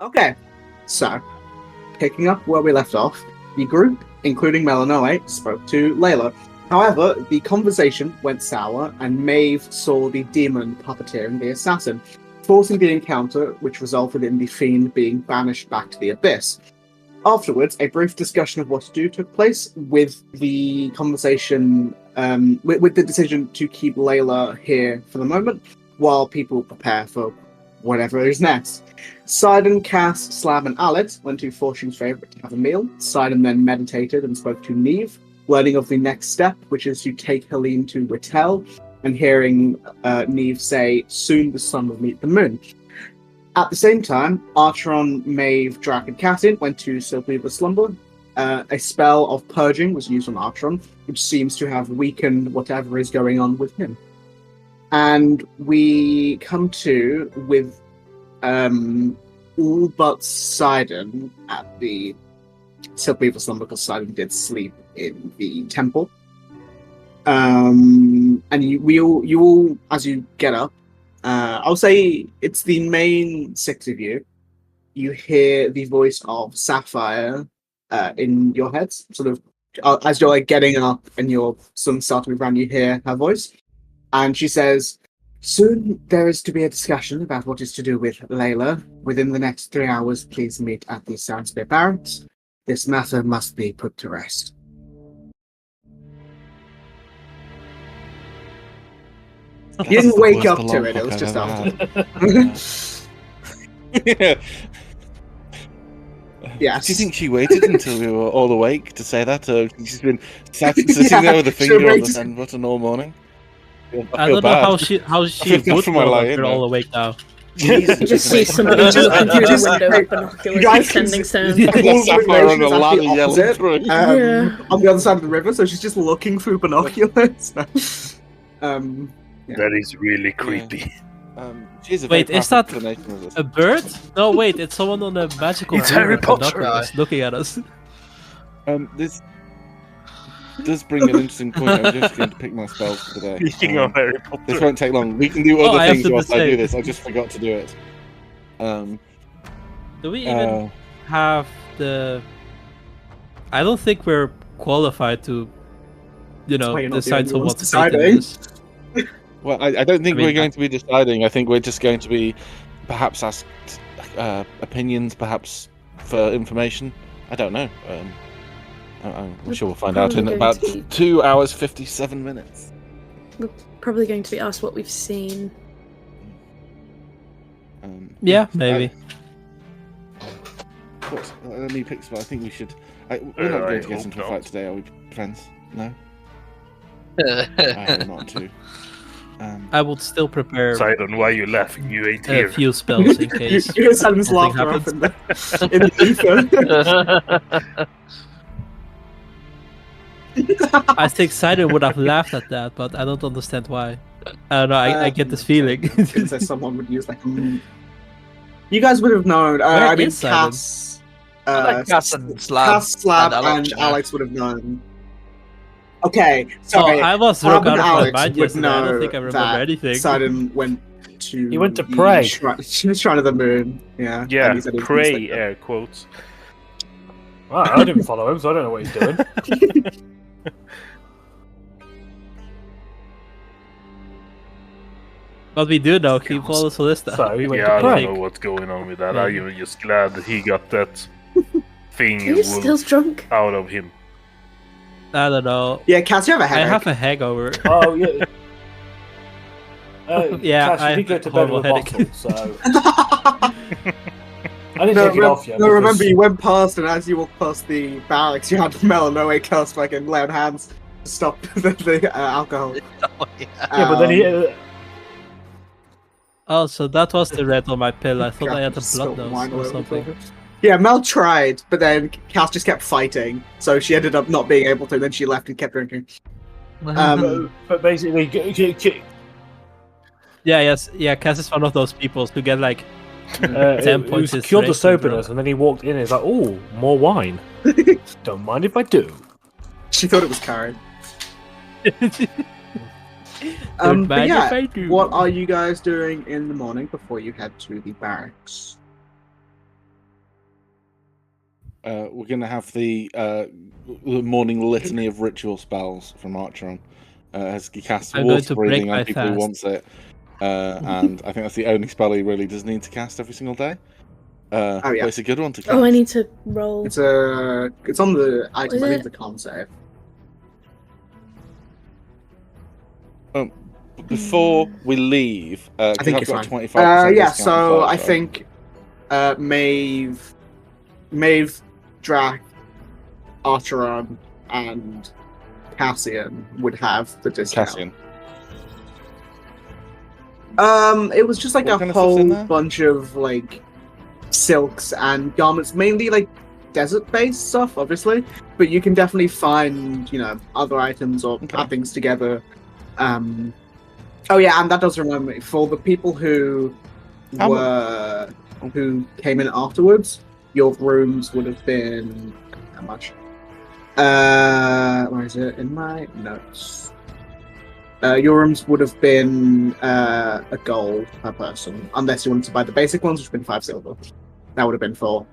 Okay, so picking up where we left off, the group, including Melanoe, spoke to Layla. However, the conversation went sour, and Maeve saw the demon puppeteering the assassin, forcing the encounter, which resulted in the fiend being banished back to the abyss. Afterwards, a brief discussion of what to do took place, with the conversation, with the decision to keep Layla here for the moment, while people prepare for whatever is next. Sidon, Cass, Slab, and Alex went to Fortune's Favourite to have a meal. Sidon then meditated and spoke to Neve, learning of the next step, which is to take Helene to Whittel, and hearing Neve say, soon the sun will meet the moon. At the same time, Archeron, Maeve, Drac, and Catin went to Silkweaver Slumber. A spell of purging was used on Archeron, which seems to have weakened whatever is going on with him. And we come to with all but Sidon at the Silkweaver Slumber, because Sidon did sleep in the temple. And you all, as you get up, I'll say it's the main six of you. You hear the voice of Sapphire in your heads, sort of as you're like getting up and you're starting to move around. You hear her voice. And she says, soon there is to be a discussion about what is to do with Layla. Within the next 3 hours, please meet at the Soundspear Barracks. This matter must be put to rest. You didn't wake up to it, it was just after. Yes. Do you think she waited until we were all awake to say that? Or she's been sitting there with a finger on the hand button all morning? I don't know how she would know if we're all awake now. You just see somebody looking through the window with binoculars pretending sound. Sapphire on a ladder yelling through it. On the other side of the river, so she's just looking through binoculars. That is really creepy. Wait, is that a bird? No, wait, it's someone on a magical It's Harry Potter looking at us. This does bring an interesting point. I'm just going to pick my spells for today. Speaking of Harry Potter. This won't take long. We can do other things whilst I do this. I just forgot to do it. Do we even have the... I don't think we're qualified to, decide on what to is. Well, I don't think we're going to be deciding. I think we're just going to be perhaps asked opinions, perhaps for information. I don't know. I'm sure we'll find out in about 2 hours, 57 minutes. We're probably going to be asked what we've seen. Yeah, maybe. Let me pick spell. I think we should... we're not going to get into a fight today, are we, friends? No? I hope not to. I would still prepare. Sidon, why are you laughing? You ain't here. A few spells in case. You hear Sidon's laughter up in the ether. I think Sidon would have laughed at that, but I don't understand why. I don't know. I get this feeling. Someone would use like. You guys would have known. I mean, Cass, Cass and Slab, and Alex would have known. Okay, sorry. I was Slab out and of Alex my mind would yesterday. I don't know think I remember that anything. Sidon went to. He went to pray. Shrine of the Moon. Yeah. Yeah. Pray. Air quotes. Well, I didn't follow him, so I don't know what he's doing. But we do know he follows Solista. So he went I to pray. don't know what's going on with that. I'm just glad that he got that thing Are you still drunk? out of him. I don't know. Yeah, Cass, you have a headache. I have a hangover. Oh, yeah. Yeah, Cass, you did go to bed with a bottle, so... I didn't take it off yet. No, remember, you went past, and as you walked past the barracks, you had Melanoe cast fucking lay on hands to stop the alcohol. Oh, yeah. Yeah, but then he... Oh, so that was the red on my pill. I thought I had a blood nose or something. Yeah, Mel tried, but then Cass just kept fighting, so she ended up not being able to, and then she left and kept drinking. But basically... Yeah, Cass is one of those people who get like 10 points. He killed the soberness, and then he walked in and he's like, "Oh, more wine. Don't mind if I do." She thought it was Karen. But yeah, what are you guys doing in the morning before you head to the barracks? We're going to have the morning litany of ritual spells from Archeron. As he casts water breathing on people who wants it. And I think that's the only spell he really does need to cast every single day. But it's a good one to cast. Oh, I need to roll. It's on the item. I think the con save. Before we leave, I think I've got fine. 25%. Yeah, so I think Maeve, Drac, Archeron, and Cassian would have the discount. Cassian. It was just like a whole bunch of like silks and garments, mainly like desert-based stuff, obviously. But you can definitely find, other items or add things together. Oh yeah, and that does remind me, for the people who came in afterwards, your rooms would have been how much? Where is it in my notes? Your rooms would have been a gold per person, unless you wanted to buy the basic ones, which would have been 5 silver. That would have been 4.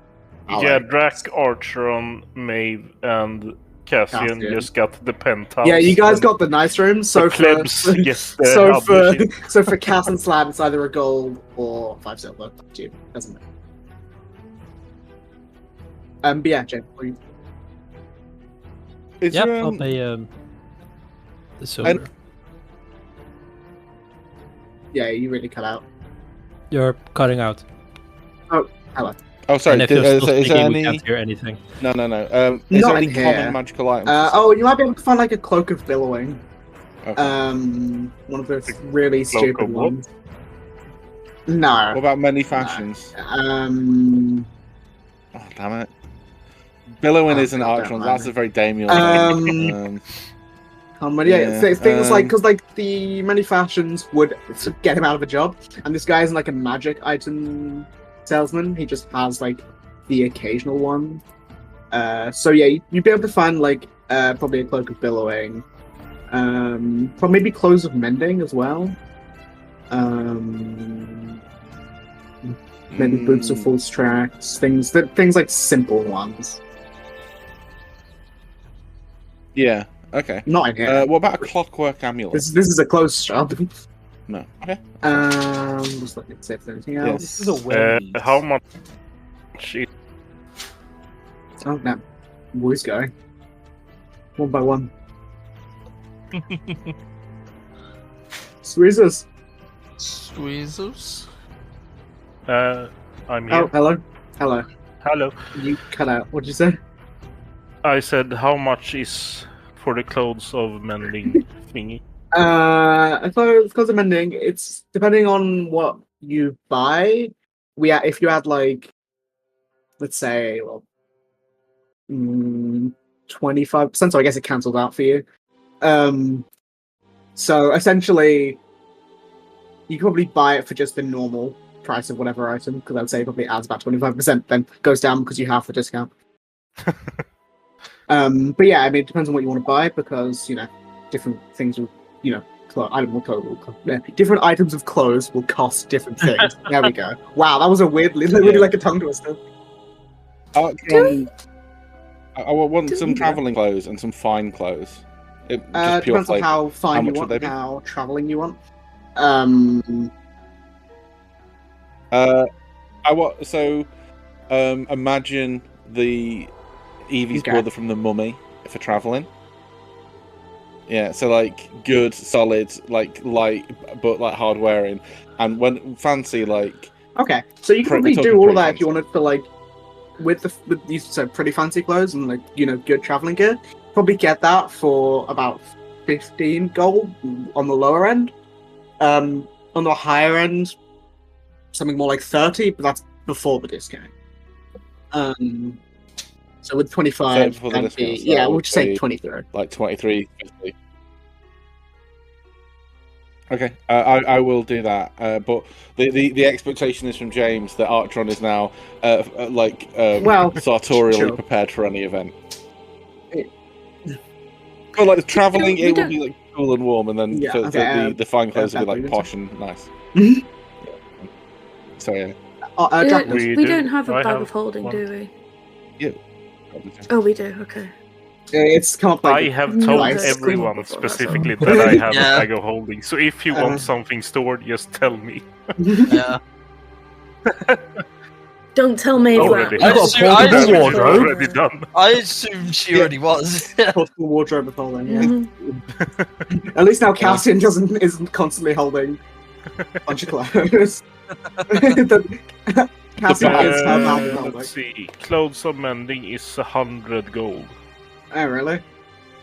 Yeah, Drac, Archeron, Maeve, and Cassian just got the penthouse. Yeah, you guys got the nice rooms. So for Cass and Slab, it's either a gold or 5 silver. Doesn't it? But yeah, Jane, please. I'll pay the silver. Yeah, you really cut out. You're cutting out. Oh, hello. Oh, sorry. Is there any? We can't hear anything. No. Is there any common magical items? You might be able to find like a cloak of billowing. Okay. One of those really stupid ones. No. What about many fashions? No. Oh, damn it. Billowing isn't Archeron. That's a very Damien thing. Things like, because like the many fashions would get him out of a job, and this guy isn't like a magic item salesman. He just has like the occasional one. So yeah, you'd be able to find like probably a cloak of billowing, probably maybe clothes of mending as well. Maybe boots of false tracks, things like simple ones. Yeah. Okay. Not in here. What about a clockwork amulet? This is a close shop. No. Okay. Just looking to see if there's anything else. This is a how much? Oh no, boys go one by one. Squeezers. I'm here. Oh, hello. Hello. You cut out. What'd you say? I said, how much is for the clothes of mending thingy? Clothes of mending, it's depending on what you buy. If you had like, let's say, 25%, so I guess it cancelled out for you. So essentially, you can probably buy it for just the normal price of whatever item, because I would say it probably adds about 25%, then goes down because you have the discount. But yeah, I mean, it depends on what you want to buy, because, different things will, different items of clothes will cost different things. There we go. Wow, that was a weird, really like a tongue twister. I want some travelling clothes and some fine clothes. Depends on how fine you want, how travelling you want. Imagine the Evie's brother from the Mummy for travelling. Yeah, so like good, solid, like light, but like hard wearing, and when fancy like. Okay, so you can probably do all of that if you wanted to like, with these pretty fancy clothes and like good traveling gear. Probably get that for about 15 gold on the lower end. On the higher end, something more like 30, but that's before the discount. So with 25, so we'll just say 23. Like 23, 50. Okay, I will do that. But the expectation is from James that Archeron is now sartorially prepared for any event. Well, like traveling, it would be like cool and warm, and then for the fine clothes would be like posh and nice. So yeah. We don't have a bag of holding, do we? Yeah. Oh, we do. Okay. It's kind of like I have told everyone specifically that I have a bag of holding. So if you want something stored, just tell me. Yeah. Don't tell me Already. Already done. I assumed she already was. Portable wardrobe of holding. Yeah. At least now Cassian isn't constantly holding a bunch of clothes. Let's see. Clothes of mending is 100 gold. Oh really?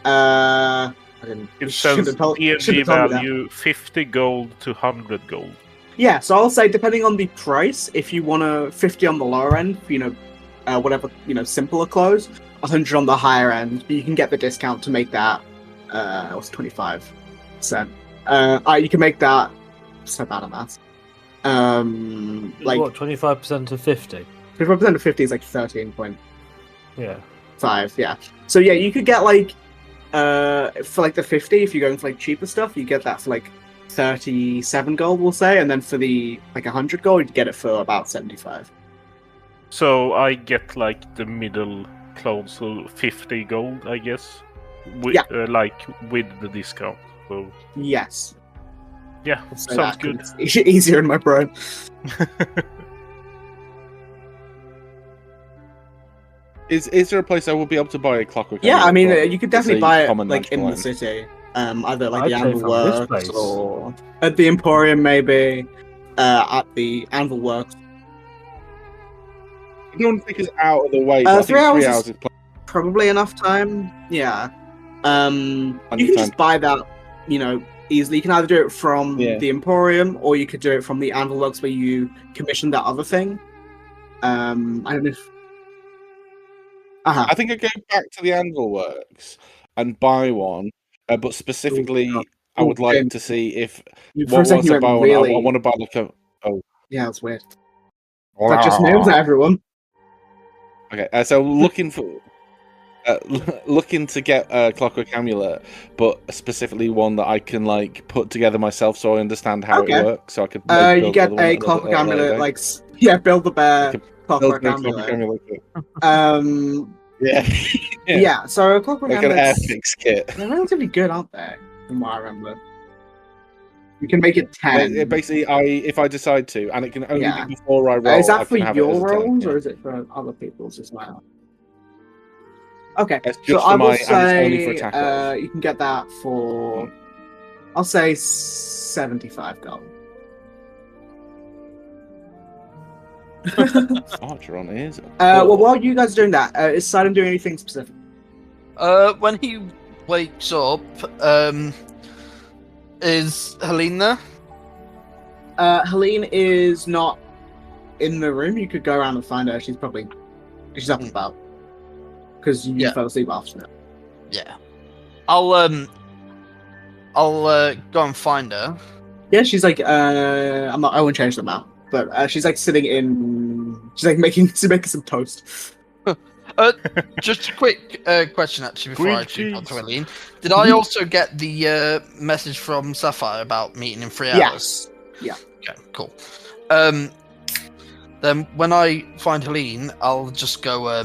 It says ENG value 50 gold to 100 gold. Yeah, so I'll say depending on the price, if you want to 50 on the lower end, whatever simpler clothes, 100 on the higher end, you can get the discount to make that. What's 25%? You can make that. So bad at math. What 25% of 50? 25% of 50 is like 13 point. Yeah. 5. Yeah. So yeah, you could get like for like the 50, if you're going for like cheaper stuff, you get that for like 37 gold, we'll say, and then for the like 100 gold, you get it for about 75. So I get like the middle clothes, so 50 gold, I guess. With the discount. So yes. Yeah, sounds good. It's easier in my brain. Is there a place I will be able to buy a clockwork? Yeah, I mean, you could definitely buy it like in the city. Either like the Anvil Works or at the Emporium, maybe at the Anvil Works. I don't think it's out of the way. 3 hours is probably enough time. Yeah. You can just buy that, easily. You can either do it from the Emporium, or you could do it from the Anvil Works where you commission that other thing. I don't know if... I think I'd go back to the Anvil Works and buy one, but specifically, I would like to see if once I buy one, I want to buy like a... Oh. Yeah, that's weird. That just nails everyone. Okay, so looking to get a clockwork amulet, but specifically one that I can like put together myself, so I understand how it works. So I could. You get a clockwork amulet, build the bear clockwork amulet. Yeah. So a clockwork amulet. Like an airfix kit. They're relatively good, aren't they? From what I remember. You can make it 10. Basically, if I decide to, and it can only be before I roll. Is that for your rolls, or is it for other people's as well? Okay, so I will say you can get that for, I'll say 75 gold. Archer on is. Well, while you guys are doing that, is Sidon doing anything specific? When he wakes up, is Helene there? Helene is not in the room. You could go around and find her. She's up and about. Because you fell asleep after that. Yeah. I'll go and find her. Yeah, she's like I won't change the map, but she's like sitting in. She's like making some toast. Just a quick question actually before I shoot on to Eileen. Did I also get the message from Sapphire about meeting in 3 hours? Yes. Yeah. Okay, cool. Then when I find Helene, I'll just go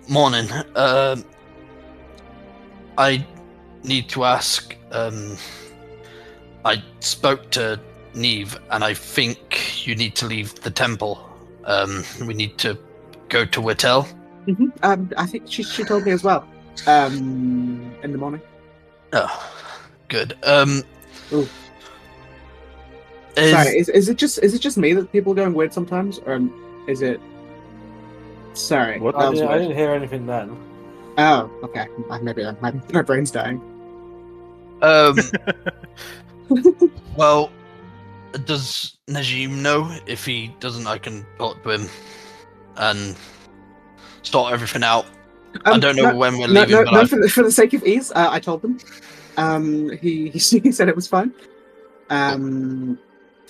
morning. I need to ask. I spoke to Neve, and I think you need to leave the temple. We need to go to Whittle. I think she told me as well. In the morning. Oh, good. Sorry, is it just me that people are going weird sometimes, or is it? Sorry, what? I didn't hear anything then. Oh, okay. Maybe my brain's dying. Well, does Najim know? If he doesn't, I can talk to him and sort everything out. I don't know when we're leaving. No, for the sake of ease, I told them. He said it was fine.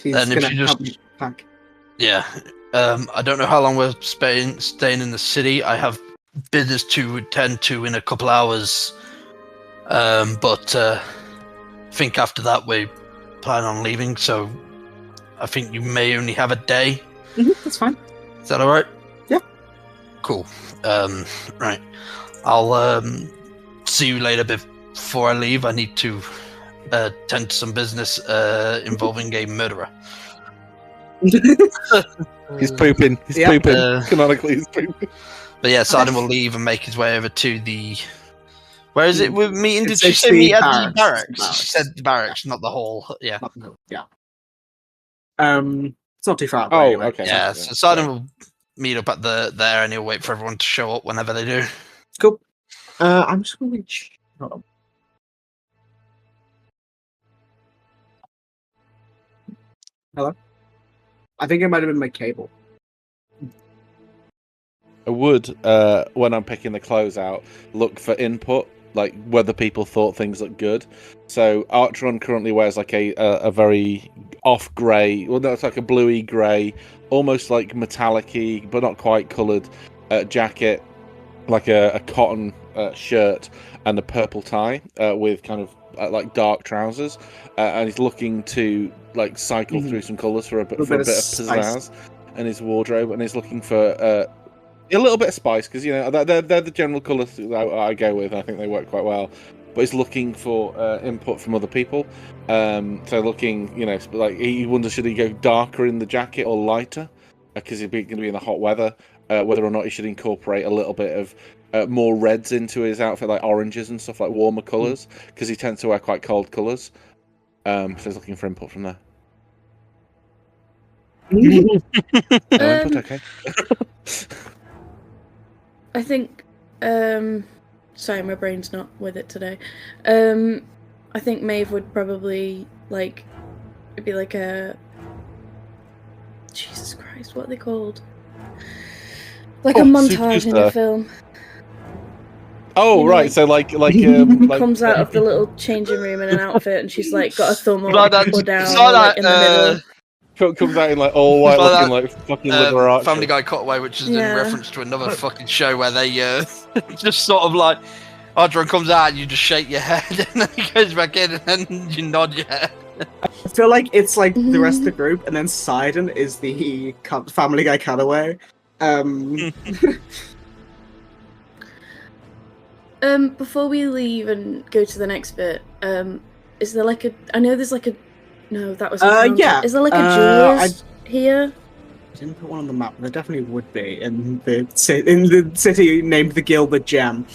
He's gonna help me pack. Yeah. I don't know how long we're staying in the city. I have business to attend to in a couple hours. But I think after that we plan on leaving, so I think you may only have a day. That's fine. Is that alright? Yeah. Cool. Right. I'll see you later before I leave. I need to tend to some business involving a murderer. He's pooping. He's pooping. Canonically, he's pooping. But yeah, Sarden will leave and make his way over to the... Where is it we're meeting? Did she It's say the meet at the barracks. barracks? She said the barracks, not the hall. Yeah. Yeah. It's not too far away. Anyway. Okay. Yeah, so Sarden will meet up at there and he'll wait for everyone to show up whenever they do. Cool. I'm just going to reach. Hello? I think it might have been my cable. I would, when I'm picking the clothes out, look for input, like whether people thought things looked good. So Artron currently wears like a very off grey, well, no, it's like a bluey grey, almost like metallic-y, but not quite coloured jacket, like a cotton shirt and a purple tie with kind of like dark trousers, and he's looking to like cycle through some colours for a bit of pizzazz in his wardrobe, and he's looking for a little bit of spice, because they're the general colours that I go with. I think they work quite well, but he's looking for input from other people. So looking, like he wonders, should he go darker in the jacket or lighter, because he's going to be in the hot weather, whether or not he should incorporate a little bit of more reds into his outfit, like oranges and stuff, like warmer colours, because he tends to wear quite cold colours. So he's looking for input from there. Input, okay. I think, sorry, my brain's not with it today. I think Maeve would probably, it'd be like a, Jesus Christ, what are they called? Like a montage in a film. Oh, right, so like comes out of the little changing room in an outfit, and she's got a thumb up or down, in the middle. Comes out in all white, looking like fucking Liver Archer. Family Guy Cutaway, which is in reference to another fucking show where they just sort of like, Audron comes out and you just shake your head, and then he goes back in, and then you nod your head. I feel like it's like the rest of the group, and then Sidon is the Family Guy Cutaway. Before we leave and go to the next bit, is there like a? I know there's like a. No, that was. Yeah. Is there like a jewelers here? I didn't put one on the map. There definitely would be in the city named the Gilded Gem.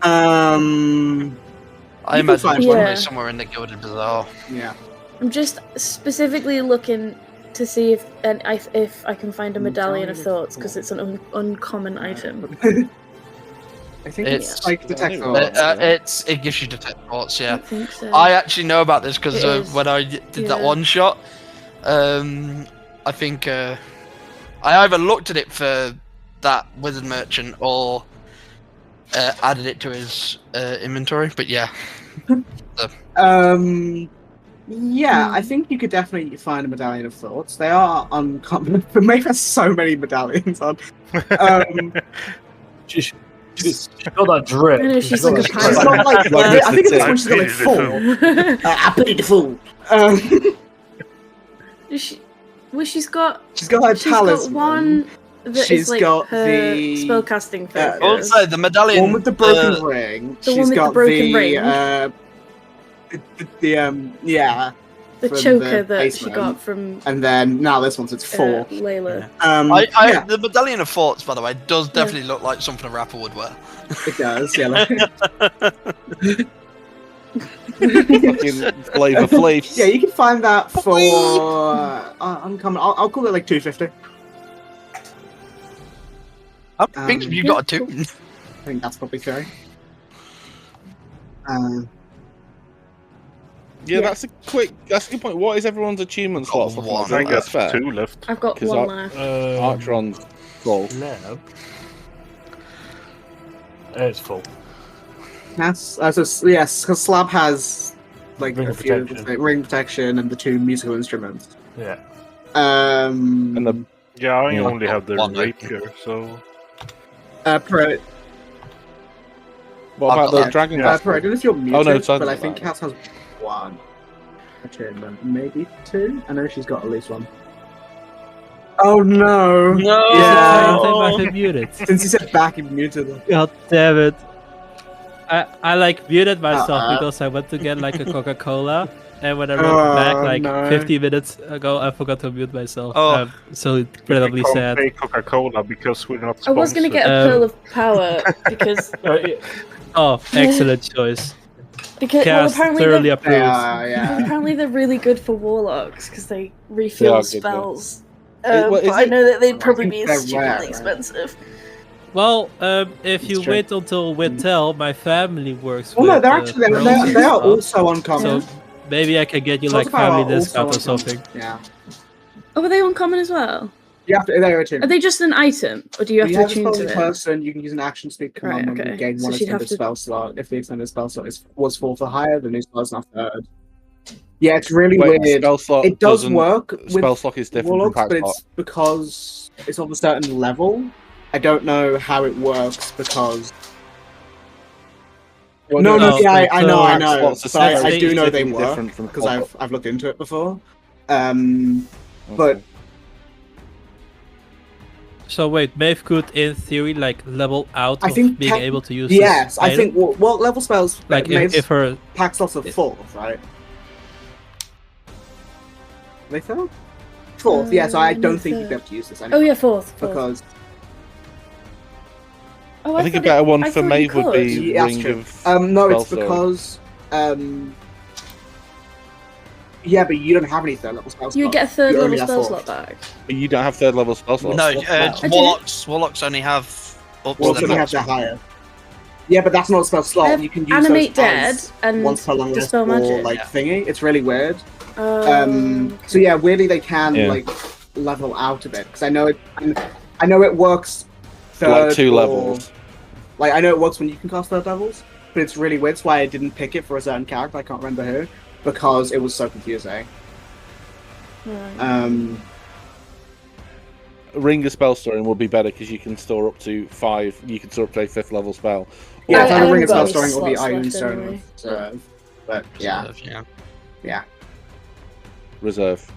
I imagine it's probably somewhere in the Gilded Bazaar. Yeah. I'm just specifically looking to see if I can find a medallion of thoughts, because it's an uncommon item. I think it's like detect thoughts. It gives you detect thoughts, yeah. I think so. I actually know about this because when I did that one shot, I think I either looked at it for that wizard merchant or added it to his inventory. But yeah. Yeah, I think you could definitely find a medallion of thoughts. They are uncommon. But Maeve has so many medallions on. She's got that drip. I know, she's like a She's not like, I think this one she's got like 4. I pity the fool. She's got her talisman. Got one that is like got her spellcasting focus. Also, the medallion. One with the broken ring. She's got the ring. The choker that she got from. And then now this one's 4. Layla. The medallion of thoughts, by the way, does definitely look like something a rapper would wear. It does, yeah. Fucking Flavor Flav. Yeah, you can find that for uncommon. I'll call it like 250. I think you got a 2. I think that's probably fair. Yeah, that's a good point. What is everyone's achievement slots? I think that's 2 left. I've got 1 left. Artron's full. No. It's full. Yes, because Slab has like Ring a few protection. ring protection and the 2 musical instruments. Yeah. And the I only have the rapier, so. What about the dragon? I don't know if you're muted, no, it's but I think Cass has one. Actually, maybe two. I know she's got at least one. Oh no! No! Yeah. I've been muted. Since you said back, you muted them. God damn it! I like muted myself because I went to get like a Coca-Cola, and when I went back like 50 minutes ago, I forgot to mute myself. So incredibly sad. Say Coca-Cola because we're not. I was gonna get a pearl of power because. Oh, excellent choice. Because Cass apparently thoroughly approves. apparently they're really good for warlocks because they refill spells. Well, but I know that they'd probably be they're stupidly rare, expensive. Well, if It's you true. wait until Wintel, my family works Well, with no, they're actually pearls they and are stuff. also uncommon. So maybe I can get you Pearls like of Power family are discount or also uncommon. something. Yeah. Oh, are they uncommon as well? You have to. They're attuned. Are they just an item, or do you have You to have a attune spell to it? person. You can use an action speak command Right, when you okay. gain So one she'd have extended to- spell slot. If the extended spell slot was 4th or higher, the new spell is now 3rd. Yeah, it's really Wait, weird. spell slot It does doesn't- work Spell with slot is different warlocks, from but pack slot. it's because it's of a certain level. I don't know how it works because. Well, No, no, yeah, I know, so slots are but I do significantly know they work different from because pack I've looked into it before. But Okay. So wait, Maeve could in theory like level out I of think being tech- able to use yes, this I item? think what level spells like if her pack slots are 4th, right? Are they 3rd? 4th, yeah. So I no, don't think you'd be 3rd. able to use this Oh anymore yeah, fourth. because Oh, I think a thought better one I for thought you Maeve would could. be Yeah, that's Ring true. of no, it's Spell Sword. because yeah, but you don't have any 3rd level spells. You get a third level spell slot back. But you don't have 3rd level spell slots. No, I do. warlocks only have up Well, to so their they have the maximum. higher. Yeah, but that's not a spell I slot. have You can use Animate those Dead as and once per long rest Dispel or Magic. like Yeah. thingy. It's really weird. Okay. So yeah, weirdly they can Yeah. like level out a bit because I know it works. Third Like 2 or- levels. Like I know it works when you can cast 3rd levels, but it's really weird. That's why I didn't pick it for a certain character. I can't remember who because it was so confusing. Right. Ring of Spell Storing will be better because you can store up to 5. You can store up to a 5th level spell. Yeah, I if I haven't ring of got spell any storing, it will be slots Iron left Stone anyway. Reserve. But yeah, Yeah. Reserve.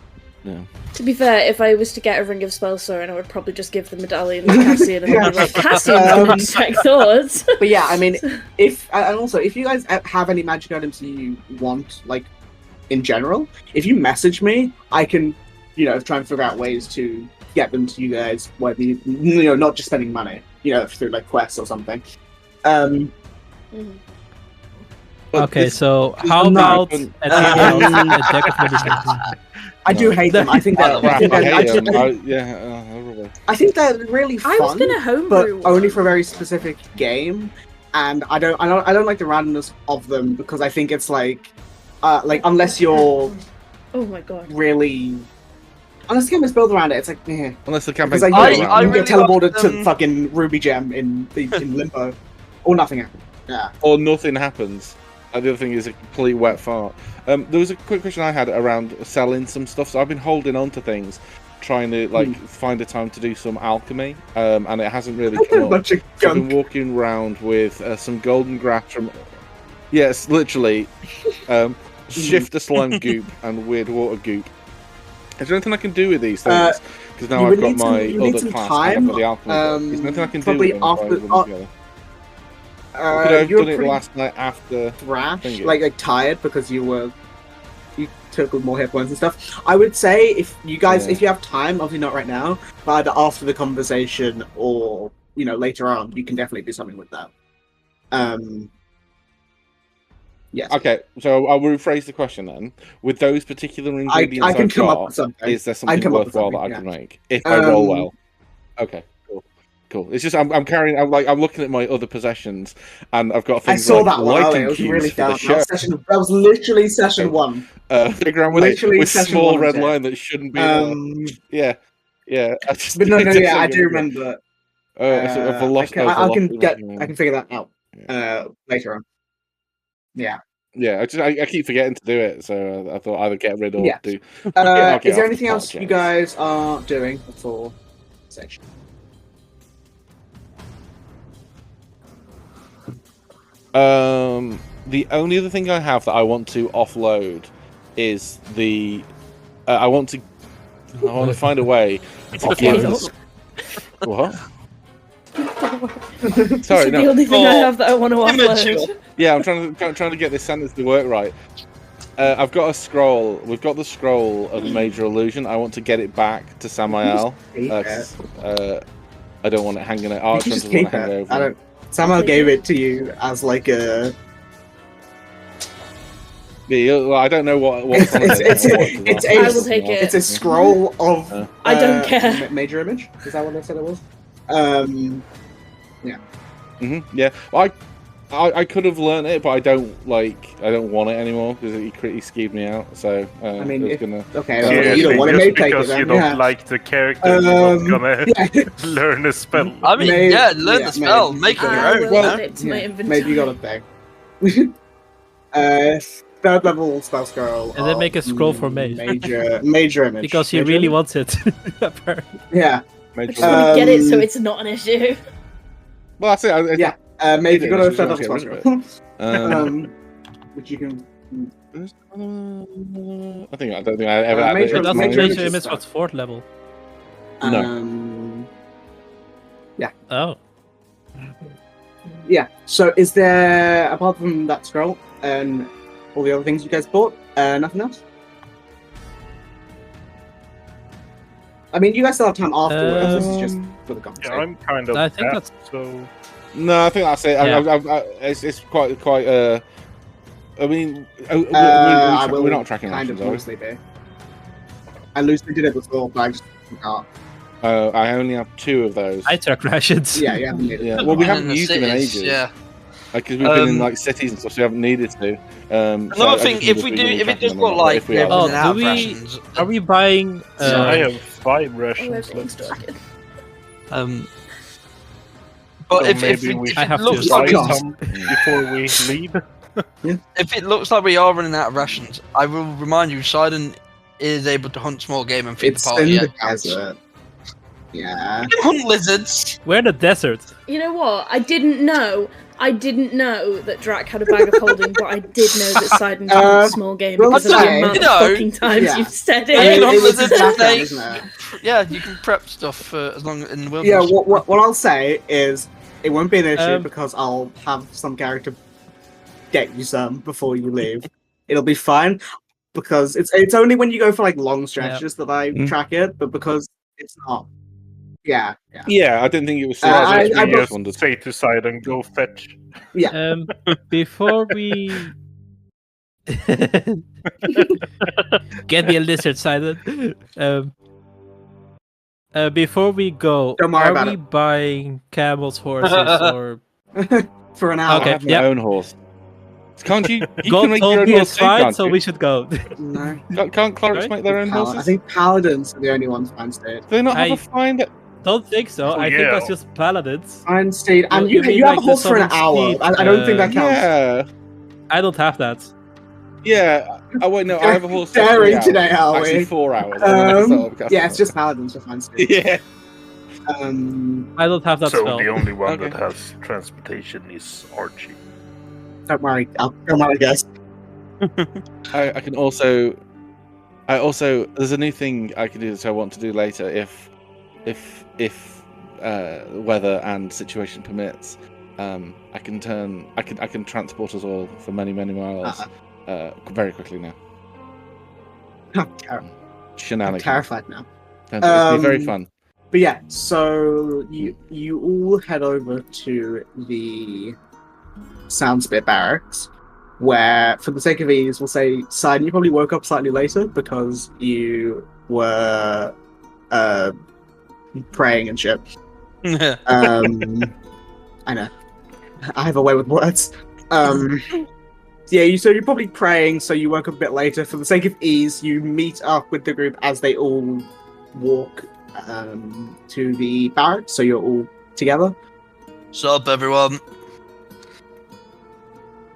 Yeah. To be fair, if I was to get a Ring of Spell Storing, I would probably just give the medallion to Cassian and be like, Cassian, come and check thoughts. but yeah, I mean, if and also if you guys have any magic items you want, like in general, if you message me, I can, try and figure out ways to get them to you guys, whether not just spending money, through like quests or something. But okay, this- so how No. about a deck of medicines? I do hate them. I think Crap, they're, I hate 'em. Horrible. I think they're really fun. I was gonna but homebrew one. only for a very specific game, and I don't like the randomness of them because I think it's like unless you're Oh my god. really, unless the game is built around it, it's like Unless the because campaign's like, built I around you it. get really teleported like to them. fucking Ruby Gem in Limbo, or nothing happens. Yeah. Or nothing happens. The other thing is a complete wet fart. There was a quick question I had around selling some stuff. So I've been holding on to things, trying to find a time to do some alchemy, and it hasn't really A come up. bunch of So I've been gunk. walking around with some golden grass from. Yes, literally. Shifter slime goop and weird water goop. Is there anything I can do with these things? Because now you I've would got need some- my you need other some class time, and I've got the alchemy. Is there anything I can do probably with them? after- Could I have You're done it pretty last night after? thrash, Thank you. like tired because you took more hit points and stuff. I would say if you guys, Yeah. if you have time, obviously not right now, but either after the conversation or later on, you can definitely do something with that. Yes, Okay, so I'll rephrase the question then. With those particular ingredients I can I've come got, up with something. is there I something come up with worthwhile that something, I can make if I roll well? Okay, cool. It's just I'm carrying. I'm looking at my other possessions, and I've got I things saw like that one lighting earlier. It was cues really for the down. show. That was literally session Okay. one. Figure with Literally session small 1 of red it. line that shouldn't be there. Yeah. But no, yeah, I do remember. It's a velocity. I can figure that out later on. Yeah. Yeah, I keep forgetting to do it, so I thought either get rid or Yeah. do. Is I'll get there off the anything else podcast. you guys are doing before section? The only other thing I have that I want to offload is the. I want to find a way to give. What? Sorry, no. The only thing I have that I want to offload. Yeah, I'm trying to get this sentence to work right. I've got a scroll. We've got the scroll of Major Illusion. I want to get it back to Samael. I don't want it hanging out. You just keep it. Samael gave it to you as like a. Well, I don't know what. It's I will take it. It's a scroll of. I don't care. Major image. Is that what they said it was? Yeah. Yeah. Well, I could have learned it, but I don't want it anymore because he skewed me out. So I mean, you don't want to just take because it, you don't like the character, you're not gonna learn a spell. I mean, learn the spell, make it your own. Well, add it to my inventory. Maybe you got a thing. Third level spell scroll. And then make a scroll for Mage. Major image. Because he really wants it. Apparently. Yeah. I just want to get it so it's not an issue. Well, that's it. Yeah. Maybe you got a third level spell scroll. Which you can. I don't think I ever. Doesn't Major Image what's 4th level? No. Yeah. Oh. Yeah. So, is there apart from that scroll and all the other things you guys bought, nothing else? I mean, you guys still have time afterwards. This is just for the conversation. Yeah, I'm kind of. I think that's so. No, I think that's it. Yeah. It's quite. I mean, we're not tracking kind options, of loosely there. I loosely did it before, but I just forgot. I only have 2 of those. I track rations. Yeah, you haven't needed. Yeah. Well, we haven't used them in ages. Yeah. Because we've been in like cities and stuff, so we haven't needed to. Another thing, if it does look like we're running out of rations, are we buying? I have 5 Oh, rations everything's left. talking. but So if maybe it we I have looks to like buy some before we leave. if it looks like we are running out of rations, I will remind you, Sidon is able to hunt small game and feed It's the party. in the desert. Yeah. You can hunt lizards. We're in the desert. You know what? I didn't know that Drac had a bag of holding, but I did know that Sidon did small game because of the amount of fucking times you've said it. I mean, it was lizards, background, snakes. isn't it? Yeah, you can prep stuff as long in the Yeah, wilderness. what I'll say is it won't be an issue Um, because I'll have some character get you some before you leave. It'll be fine because it's only when you go for like long stretches that I track it, but because it's not. Yeah. Yeah, I didn't think it was. I just wondered. say to side and go fetch. Yeah. Before we get me a lizard, Sidon. Before we go, Don't worry are about we it. buying camels, horses, or For an hour. Okay. Have your own horse. Can't you? You God can make your told own me horse it's too, fine, can't so you? we should go. No. Can't clerics Right? make their own horses? I think paladins are the only ones fine state. Do they not have I- a find? Don't think so. Oh, I think yeah. that's just paladins. Fine state, and You you mean have like a horse the for an summon hour. speed, I don't think that counts. Yeah. I don't have that. Yeah. Oh wait, no, I have a horse. for Daring 3 hours. today, are Actually, we? 4 hours. and then I start up casting Yeah, it's it. just paladins for fine state. Yeah. I don't have that So spell. the only one Okay. that has transportation is Archie. Don't worry, I'll come on, I guess. I can also. There's a new thing I can do that I want to do later if weather and situation permits. I can transport us all for many miles very quickly now. I'm Shenanigans. terrified now. It'll be very fun. But yeah, so you all head over to the Soundspit Barracks, where, for the sake of ease, we'll say, Sidon, you probably woke up slightly later because you were praying and shit. I know. I have a way with words. Yeah, so you're probably praying, so you woke up a bit later. For the sake of ease, you meet up with the group as they all walk to the barracks, so you're all together. Sup, everyone?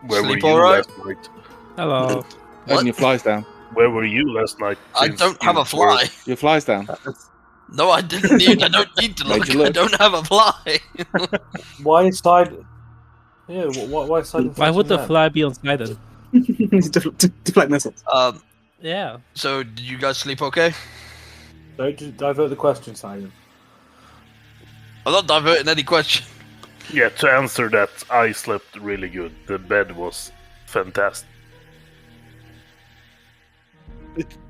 Where Sleep were you alright? last night? Hello. And your flies down. Where were you last night? I since don't have you a fly. Your flies down. No, I didn't need. I don't need to Made look. you look. I don't have a fly. Why is Yeah, why Sidon? Why would the fly be on Sidon? Deflect missiles. Yeah. So, did you guys sleep okay? Don't just divert the question, Sidon. I'm not diverting any question. Yeah, to answer that, I slept really good. The bed was fantastic.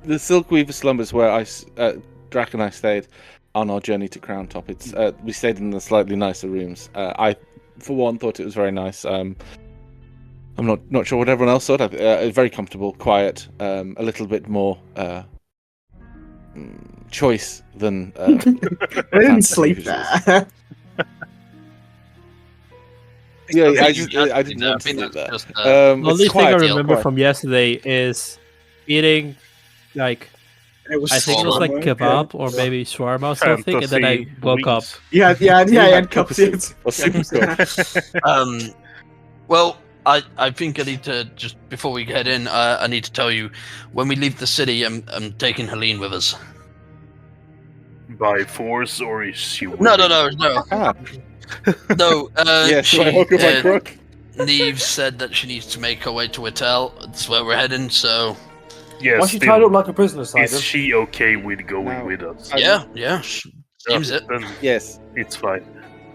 The Silkweaver slumbers where Drac and I stayed on our journey to Crown Top. We stayed in the slightly nicer rooms. I, for one, thought it was very nice. I'm not sure what everyone else thought. Very comfortable, quiet, a little bit more choice than. I didn't sleep there. Yeah, I didn't want to sleep there. The only thing I remember quiet. from yesterday is eating like It was I think it was like shawarma, kebab or maybe shawarma or something, and then I woke up. Yeah, and cups. Or super Well, I think I need to just before we head in, I need to tell you when we leave the city, I'm taking Helene with us. By force, or is she? No. Ah, No, yes, I hook up my crook. Neve said that she needs to make her way to Whittle. That's where we're heading, so... Yes, Why is she tied up like a prisoner, Sidon? Is she okay with going with us? Yeah, seems it. Then Yes. it's fine.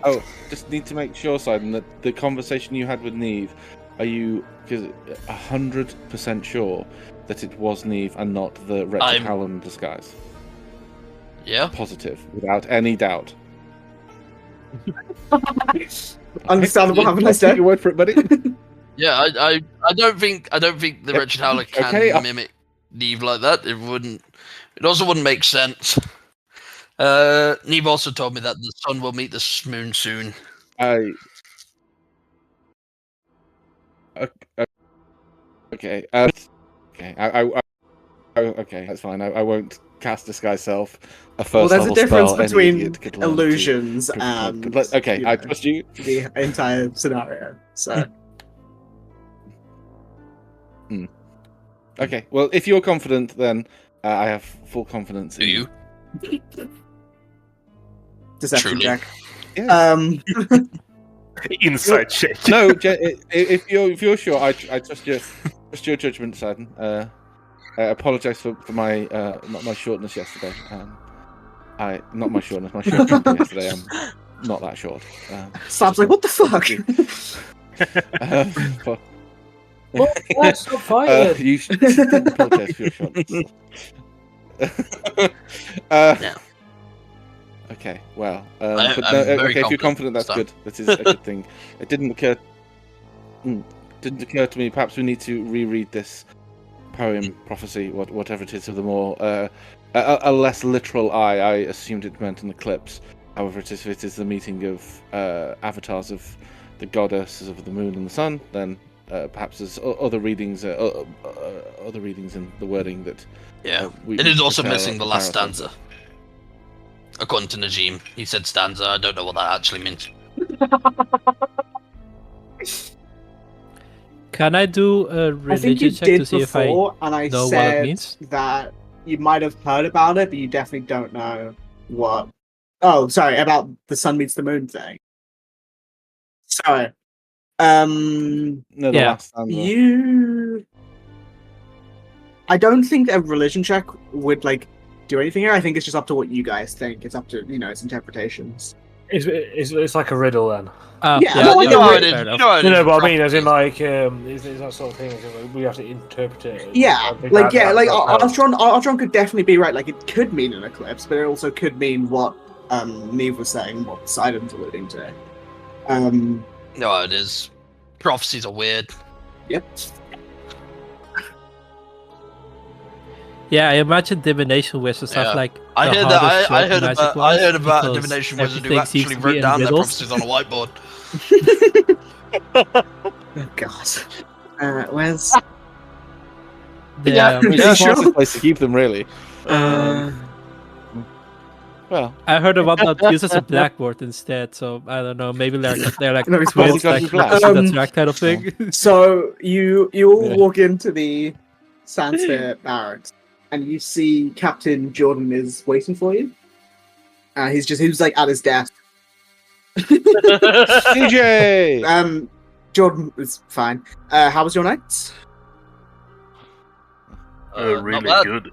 Oh, just need to make sure, Sidon, that the conversation you had with Neve, are you 100% sure that it was Neve and not the Wretched Howland disguise? Yeah. Positive, without any doubt. Understandable. Have a nice Take day. your word for it, buddy. Yeah, I don't think the Wretched Howler can mimic Neve like that. It also wouldn't make sense. Neve also told me that the sun will meet the moon soon. Okay. Okay, that's fine. I won't cast Disguise Self. Well, there's a difference between between illusions and okay, I trust you. The entire scenario. So. Okay, well, if you're confident, then I have full confidence. Do you? Deception Truly. check. Yeah. Inside check. No, if you're sure, I trust your judgment, Sidon. I apologise for my my shortness yesterday. Not my shortness, my shortness yesterday. I'm not that short. Slab's like, what the fuck? What's so fired? You should apologise for your shortness. Yeah. Okay, well, I'm okay, very if you're confident, confident, that's so. good. That is a good thing. It didn't occur to me. Perhaps we need to reread this poem, prophecy, whatever it is, of the more a less literal eye. I assumed it meant an eclipse. However, it is the meeting of avatars of the goddesses of the moon and the sun. Then perhaps there's other readings in the wording that. Yeah, it is also missing the last stanza. According to Najim, he said stanza. I don't know what that actually means. Can I do a religion check to see if I know what it means? That you might have heard about it, but you definitely don't know what. Oh, sorry, about the sun meets the moon thing. Sorry. No, the last stanza. I don't think a religion check would do anything here. I think it's just up to what you guys think. It's up to its interpretations. It's like a riddle then. You know how it is. No, but I mean, as in is that sort of thing? As in, we have to interpret it. Artron could definitely be right. It could mean an eclipse, but it also could mean what Neve was saying, what Sidon's alluding to. No, it is. Prophecies are weird. Yep. Yeah, I imagine divination wizards have I heard about because divination wizards who everything seems actually to be wrote in down their riddles. prophecies on a whiteboard. Oh god. Where's? Yeah, It's the smartest place to keep them, really. Well, I heard about that uses a blackboard instead, so I don't know. Maybe they're like No, it's quotes, black. that track kind of thing. So you all walk into the Sandsphere barracks, and you see Captain Jordan is waiting for you. He was at his desk. DJ. Jordan is fine. How was your night? Really not bad. good.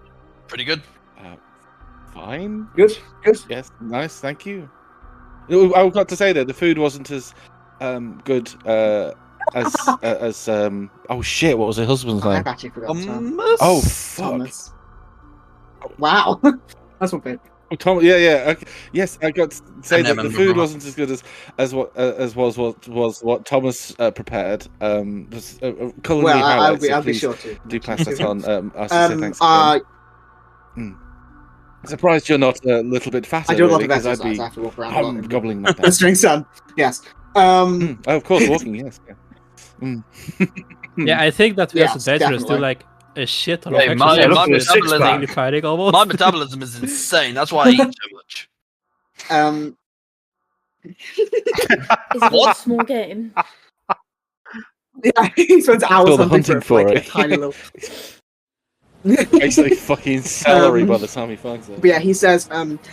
Pretty good. Fine. Good. Yes, nice. Thank you. I got to say that the food wasn't as good as oh shit, what was her husband's name? I've actually forgotten. Hummus? Oh fuck. Thomas. Wow. That's one bit. Oh, Tom, yeah. Okay. Yes, I got to say that the M&M food number wasn't as good as what Thomas prepared. Culinary Well, highlights. I'll be Please sure to. do pass that on. I should say thanks again. Surprised you're not a little bit fatter. I do a lot of because exercise. I'd be I have to walk around a lot. gobbling that down. Blistering sun. Yes. Of course, walking. Yes. Yeah, I think that we Yes, as adventurers do definitely. like a shit ton Hey, of my exercise. metabolism- Daily fighting almost. My metabolism is insane. That's why I eat so much. Is it a small game? Yeah, he spends hours Still the hunting for hunting like, for a tiny little. Basically, fucking celery by the time he finds it. But yeah, he says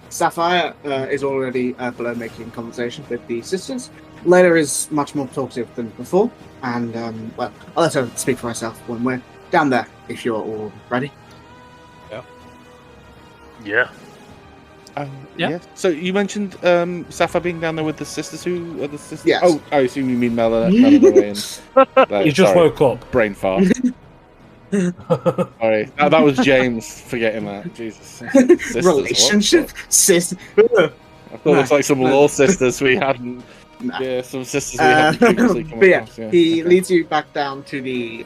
Sapphire is already below making conversation with the sisters. Layla is much more talkative than before, and well, I'll let her speak for herself when we're down there, if you're all ready. Yeah. Yeah. Yeah. So you mentioned Sapphire being down there with the sisters. Who are the sisters? Yes. Oh, I assume you mean Melanie and You just woke up. brain fart. Sorry, that was James forgetting that. Jesus. Sisters, Relationship, sis. I thought it was like some law sisters we hadn't. Nah. Yeah, some sisters we hadn't previously come But yeah, across. Yeah. he Okay. leads you back down to the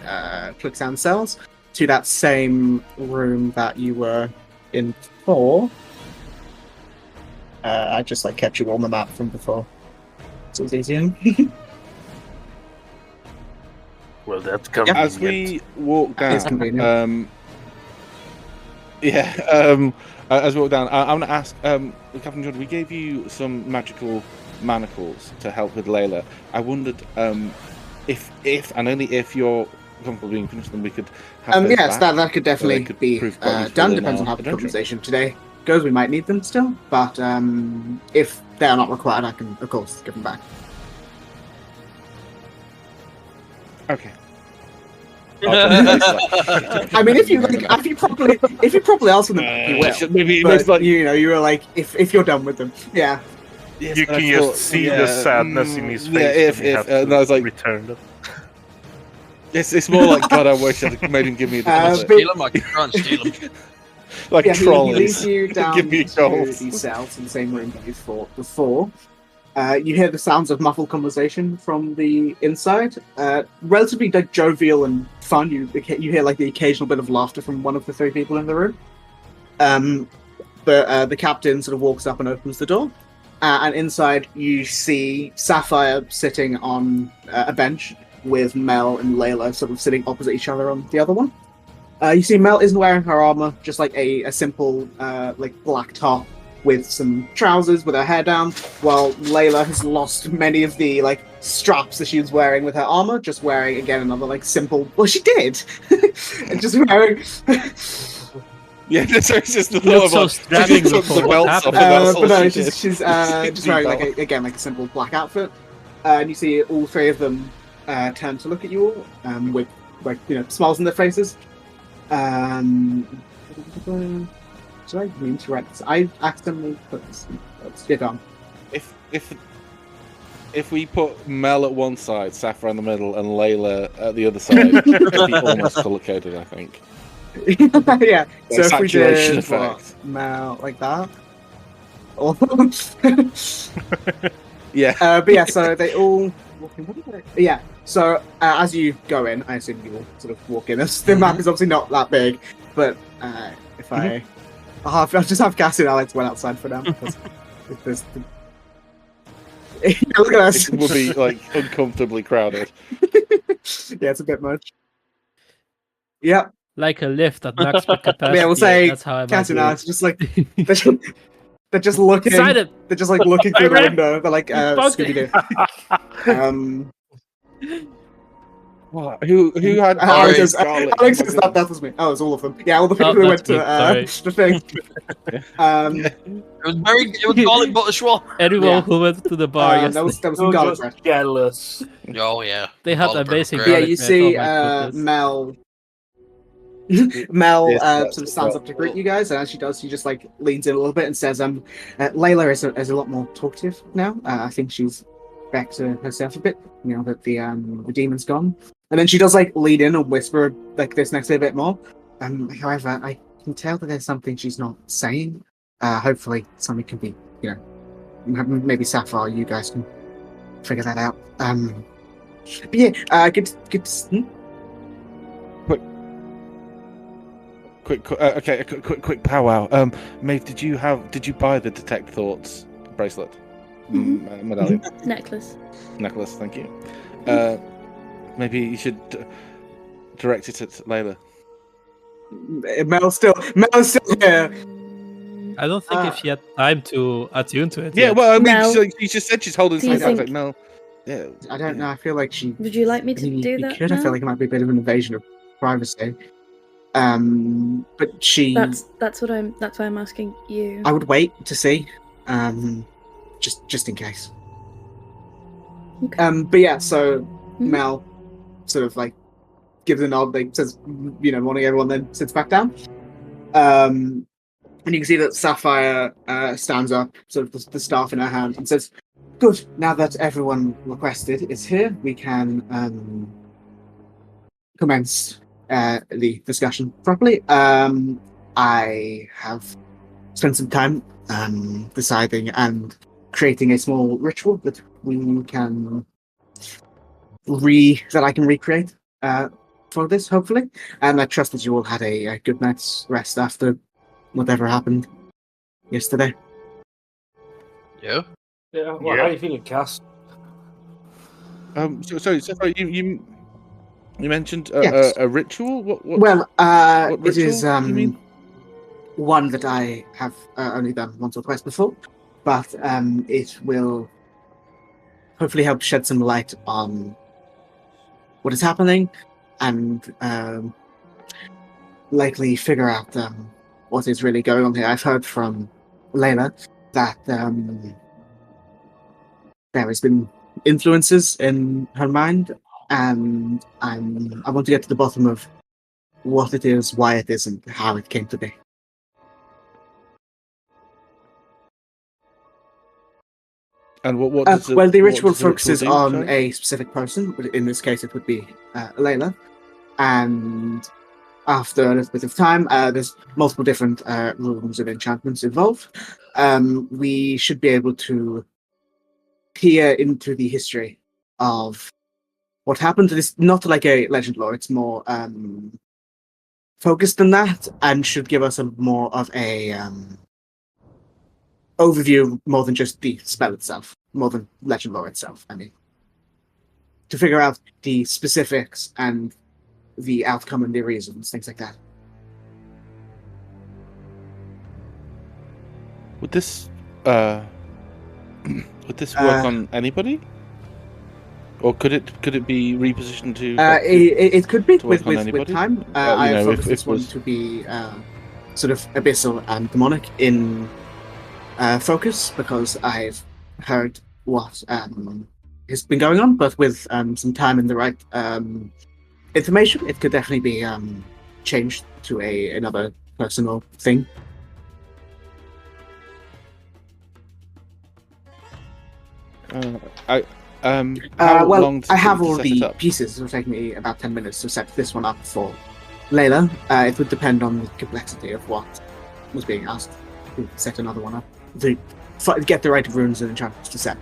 Quicksand cells, to that same room that you were in before. I just like kept you on the map from before, so it's easier. Well, that's convenient. As we walk It's down, convenient. as we walk down, I want to ask, Captain Jordan, we gave you some magical manacles to help with Layla. I wondered if and only if you're comfortable being finished, then we could have those Yes, back. that could definitely could be prove quite useful done. in Depends our on how the adventure. conversation today goes. We might need them still, but if they are not required, I can, of course, give them back. Okay. I mean, if you properly ask them, you will. Maybe But it's like you know, you were like, if you're done with them, yeah. yes, You but I can just thought- see yeah, the sadness in his face. Yeah, when you have and to I was like, return them. it's more like God. I wish I'd made him give me a deposit. Steal them, I can try and steal them. Like Yeah, he trolleys. leads you down Give me to goals. these cells in the same room that you fought before. You hear the sounds of muffled conversation from the inside. Relatively like, jovial and fun. You hear like the occasional bit of laughter from one of the three people in the room. But the captain sort of walks up and opens the door. And inside you see Sapphire sitting on a bench with Mel and Layla sort of sitting opposite each other on the other one. You see Mel isn't wearing her armor, just like a simple like black top with some trousers with her hair down, while Layla has lost many of the like straps that she was wearing with her armor, just wearing again another like simple. Well, she did, just wearing. Yeah, it's just the You look thought so of like, strapping she took before. the What belts off, happened? and that's all But no, she did. she's just wearing like a simple black outfit, and you see all three of them turn to look at you all with like smiles on their faces. Did I mean to write this? I accidentally put this. Let's get on. If we put Mel at one side, Sapphire in the middle, and Layla at the other side, it'd be almost color coded, I think. Yeah. So if we Saturation did effect. Mel like that. Or Yeah. but yeah, so they all walk in. What are they? Yeah. So as you go in, I assume you will sort of walk in. The map is obviously not that big, but if I'll just have Cassie and Alex went outside for now because if there's. Look at us. It would be like uncomfortably crowded. Yeah, it's a bit much. Yep. Like a lift at max capacity. Yeah, we'll say that's how I Cassie and might do Alex just like they're just looking. Excited. They're just like looking through the Alright. window. They're like Fuck Scooby Doo. What? Who had Alex says, garlic? Alex Oh my says goodness. that was me. Oh, it's all of them. Yeah, all the people Oh, who went that's to me, sorry. the thing. It was garlic butter schwa. Anyone Yeah. who went to the bar There yesterday, was some You're garlic just bread. jealous. Oh yeah. they had Garlic bread was amazing great. Yeah, garlic you bread. see Oh my goodness. Mel. Mel Yes, that's sort of stands right. up to greet you guys, and as she does, she just like leans in a little bit and says, Layla is a lot more talkative now. I think she's back to herself a bit, you know, that the demon's gone. And then she does like lean in and whisper like this next bit more. However, I can tell that there's something she's not saying. Hopefully something can be, you know, maybe Sapphire, you guys can figure that out. But yeah, good. Quick powwow. Maeve, did you buy the detect thoughts bracelet? Medallion? Necklace. Necklace, thank you. Maybe you should direct it at Layla. Mel's still here. I don't think if she had time to attune to it. Yeah, yet. well, I mean, Mel, she just said she's holding do you something. I was think- like, Mel. Yeah. I don't know. I feel like she. Would you like me to I mean, do you that could. now? I feel like it might be a bit of an invasion of privacy. But she. That's why I'm asking you. I would wait to see. Just in case. Okay. But yeah, so Mhm. Mel sort of like gives a nod, like says, you know, morning everyone, then sits back down. And you can see that Sapphire stands up, sort of the staff in her hand, and says, "Good. Now that everyone requested is here, we can commence the discussion properly. I have spent some time deciding and creating a small ritual that we can that I can recreate for this, hopefully. And I trust that you all had a good night's rest after whatever happened yesterday." Yeah. Yeah. Well, Yeah. how are you feeling, Cass? So you mentioned Yes. a ritual. What Well, what it ritual is do you mean? one that I have only done once or twice before, but it will hopefully help shed some light on what is happening and likely figure out what is really going on here. I've heard from Layla that there has been influences in her mind, and I want to get to the bottom of what it is, why it is, and how it came to be. And what does Well, the what ritual does the focuses do? on Sorry? a specific person. But in this case, it would be Layla. And after a little bit of time, there's multiple different runes and enchantments involved. We should be able to peer into the history of what happened. It's not like a legend lore; it's more focused than that, and should give us a more of a overview, more than just the spell itself, more than legend lore itself. I mean, to figure out the specifics and the outcome and the reasons, things like that. Would this work on anybody, or could it be repositioned to? It could be to work with on anybody? time. You I know, have focused if this one was- to be sort of abyssal and demonic in focus, because I've heard what has been going on, but with some time and the right information, it could definitely be changed to another personal thing. How Well, long does I it have take all to set the it up? pieces. It will take me about 10 minutes to set this one up for Layla. It would depend on the complexity of what was being asked to set another one up. To get the right runes and enchantments to set.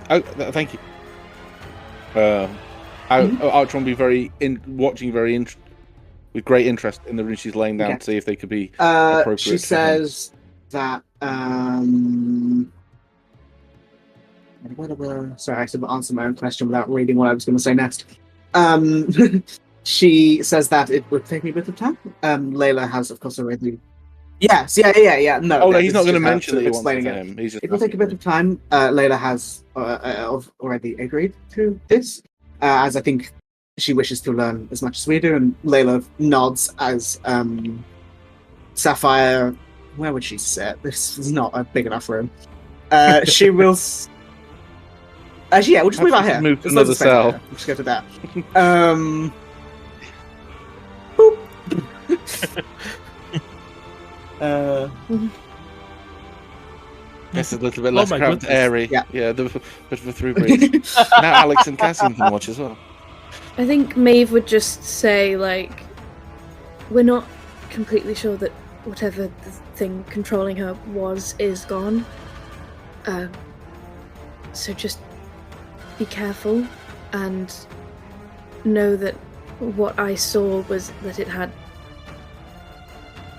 Thank you. Archon will be watching with great interest in the rune she's laying down Okay. to see if they could be appropriate. She for him. says that. Sorry, I should answer my own question without reading what I was going to say next. She says that it would take me a bit of time. Layla has, of course, already Yes, yeah. No. Oh no, he's not going to just mention sort that of he wants to explaining say him. He's just It will take a bit of time. Layla has already agreed to this, as I think she wishes to learn as much as we do. And Layla nods as Sapphire. Where would she sit? This is not a big enough room. She will. Actually, yeah, we'll just move out here. Move to There's loads another of space out cell. here. We'll just go to that. Boop. It's a little bit less my cramped, goodness. airy. Yeah. The bit of a through breeze. Now Alex and Cassian can watch as well. I think Maeve would just say, like, we're not completely sure that whatever the thing controlling her is gone. So just be careful and know that what I saw was that it had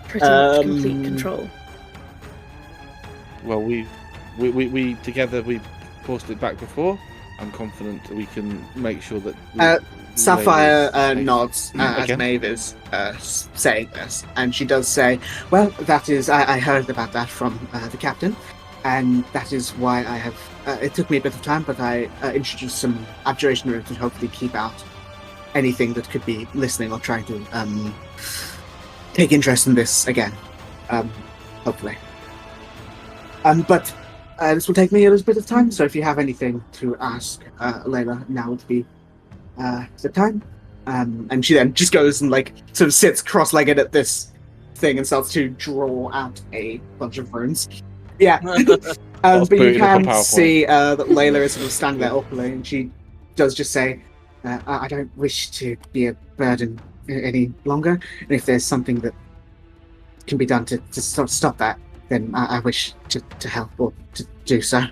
pretty much complete control. Well, we together we forced it back before. I'm confident that we can make sure that. Sapphire Layla's nods as again? Maeve is saying this, and she does say, "Well, that is. I heard about that from the captain, and that is why I have. It took me a bit of time, but I introduced some abjuration runes to hopefully keep out anything that could be listening or trying to take interest in this again. Hopefully. But this will take me a little bit of time. So if you have anything to ask Layla, now would be the time." And she then just goes and like sort of sits cross-legged at this thing and starts to draw out a bunch of runes. Yeah. But you can see that Layla is sort of standing there awkwardly, and she does just say, I don't wish to be a burden any longer, and if there's something that can be done to stop that, then I wish to help or to do so.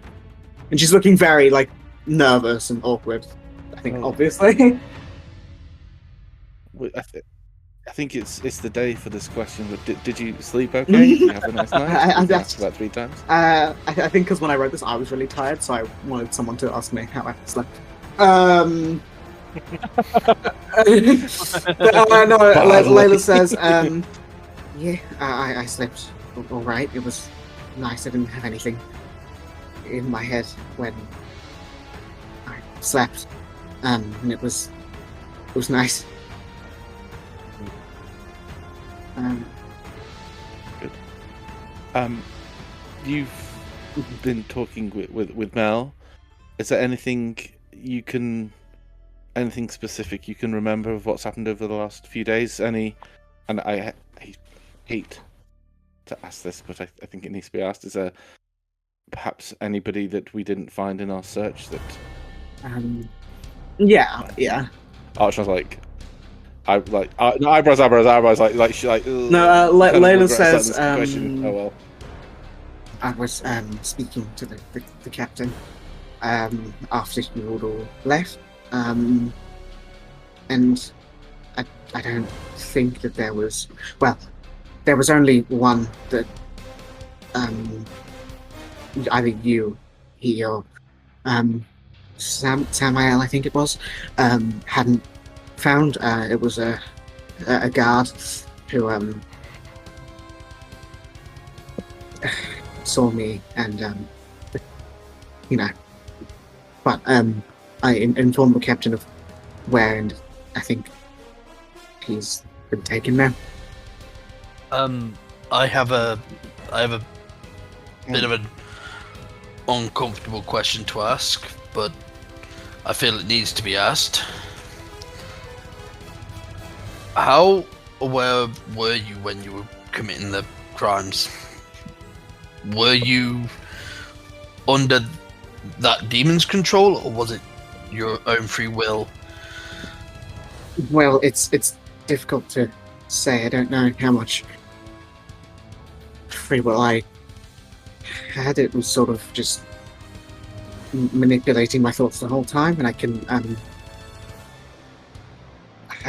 And she's looking very like nervous and awkward, I think, obviously. I think it's the day for this question. But did you sleep okay? Did you have a nice night? I asked about 3 times. I think because when I wrote this, I was really tired, so I wanted someone to ask me how I slept. No, Layla says, yeah, I slept all right. It was nice. I didn't have anything in my head when I slept, and it was nice. Good. You've been talking with Mel. Is there anything specific you can remember of what's happened over the last few days? And I hate to ask this, but I think it needs to be asked. Is there perhaps anybody that we didn't find in our search that? Yeah. Archon's like. Eyebrows, like she like. No, Layla says. Oh well. I was speaking to the captain after you all left, and I don't think that there was. Well, there was only one that either you, he, or Samael, I think it was, hadn't found. It was a guard who saw me and but I informed the captain of where, and I think he's been taken now. I have a bit of an uncomfortable question to ask, but I feel it needs to be asked. How aware were you when you were committing the crimes? Were you under that demon's control, or was it your own free will? Well, it's difficult to say. I don't know how much free will I had. It was sort of just manipulating my thoughts the whole time, and I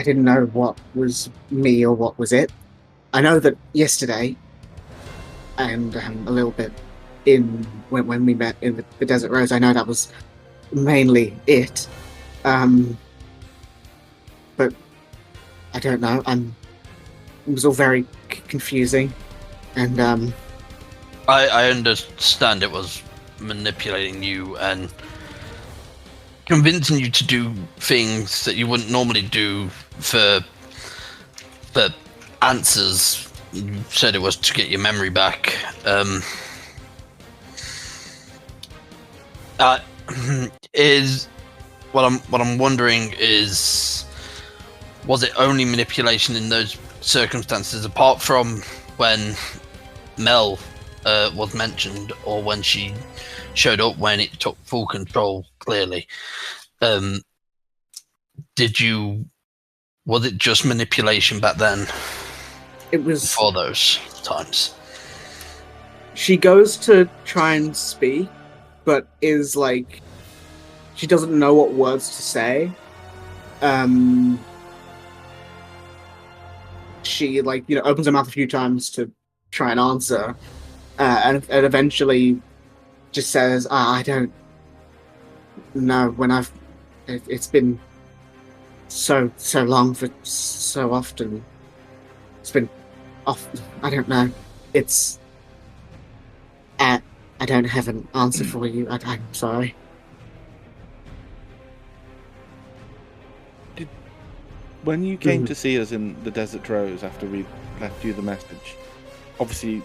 didn't know what was me or what was it. I know that yesterday, and a little bit when we met in the Desert Rose, I know that was mainly it. But I don't know. It was all very confusing. And I understand it was manipulating you and convincing you to do things that you wouldn't normally do for answers. You said it was to get your memory back. Is what I'm wondering is, was it only manipulation in those circumstances, apart from when Mel was mentioned, or when she showed up when it took full control? Clearly, was it just manipulation back then? It was for those times. She goes to try and speak, but is like, she doesn't know what words to say. She opens her mouth a few times to try and answer, and eventually just says, "I don't know when it's been so long for so often. It's been off. I don't know. It's I don't have an answer for you. I'm sorry." When you came to see us in the Desert Rose after we left you the message, obviously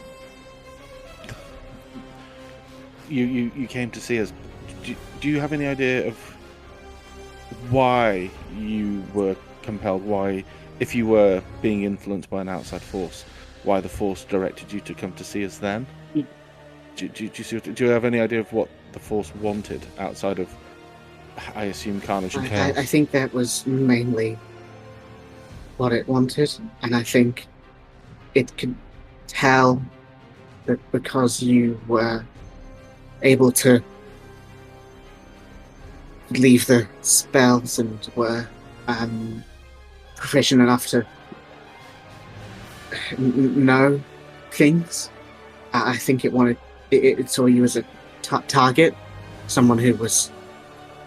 you came to see us. Do you have any idea of why you were compelled? Why, if you were being influenced by an outside force, why the force directed you to come to see us then? Do you have any idea of what the force wanted outside of, I assume, carnage and chaos? I think that was mainly what it wanted, and I think it could tell that because you were able to leave the spells and were proficient enough to know things, I think it wanted it saw you as a target, someone who was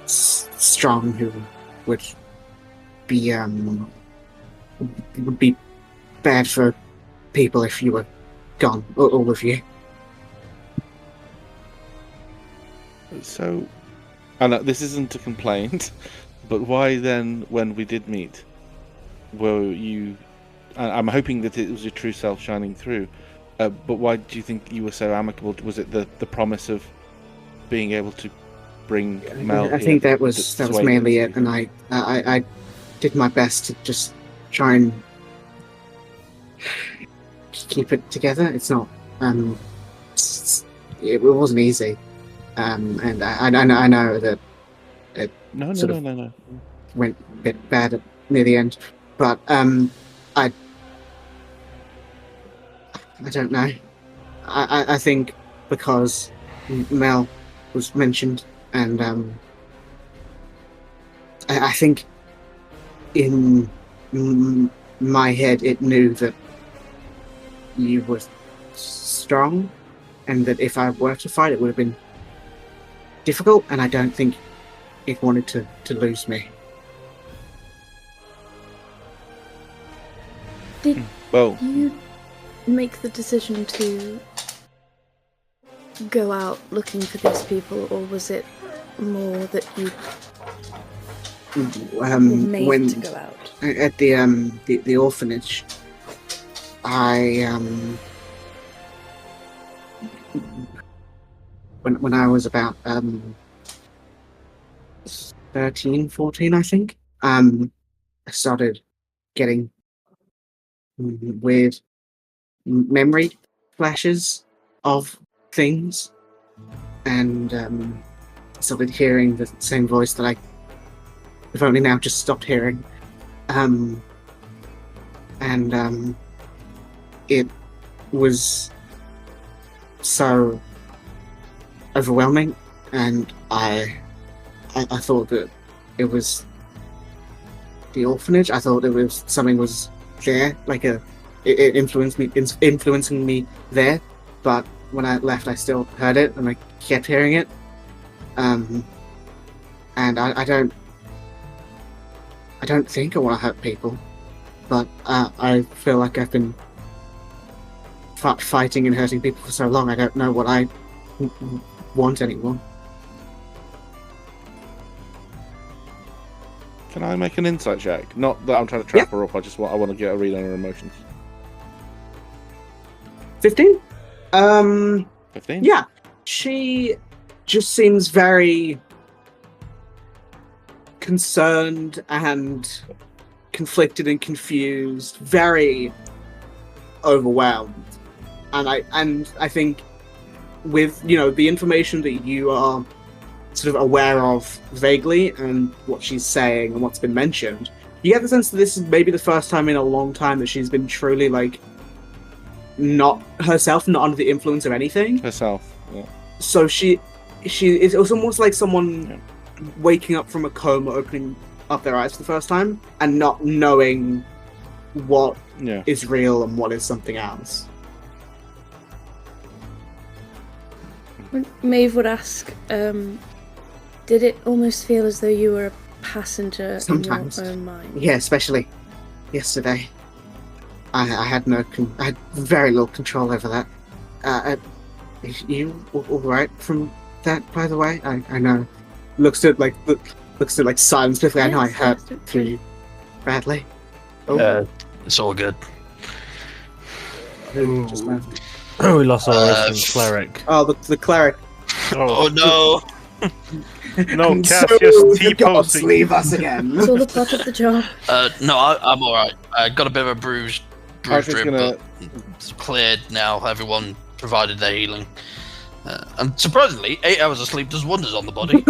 strong, who would be bad for people if you were gone, all of you. So, and this isn't a complaint, but why then, when we did meet, were you? I'm hoping that it was your true self shining through. But why do you think you were so amicable? Was it the promise of being able to bring Mel? I think that was mainly it, and I did my best to just try and keep it together. It's not it wasn't easy, and I know that it no went a bit bad near the end, but I don't know. I think because Mel was mentioned, and I think in my head it knew that you were strong, and that if I were to fight, it would have been difficult, and I don't think it wanted to lose me. Did well, you make the decision to go out looking for these people, or was it more that you were made to go out? At the orphanage, I when I was about 13, 14, I think, I started getting weird memory flashes of things, and started hearing the same voice that I've only now just stopped hearing, and it was so overwhelming, and I thought that it was the orphanage. I thought something was there, like it influencing me there, but when I left I still heard it, and I kept hearing it, and I don't think I want to hurt people, but I feel like I've been fighting and hurting people for so long. I don't know what I want anymore. Can I make an insight check? Not that I'm trying to trap her up. I want to get a read on her emotions. 15? 15? Yeah. She just seems very concerned and conflicted and confused, very overwhelmed. And I think with, the information that you are sort of aware of vaguely and what she's saying and what's been mentioned, you get the sense that this is maybe the first time in a long time that she's been truly, like, not herself, not under the influence of anything. Herself, yeah. So it was almost like someone waking up from a coma, opening up their eyes for the first time, and not knowing what is real and what is something else. Maeve would ask, did it almost feel as though you were a passenger Sometimes. in your own mind? Yeah, especially yesterday. I had very little control over that. You all right from that, by the way? I know. Looks at silence swiftly. I know I hurt you badly. Oh. It's all good. Who just left? We lost our resident cleric. Oh, the cleric. Oh no! No, Cass So just the gods T-posing. leave us again. It's all the part of the job. No, I'm alright. I got a bit of a bruised just rib, gonna- but it's cleared now. Everyone provided their healing. And surprisingly, 8 hours of sleep does wonders on the body.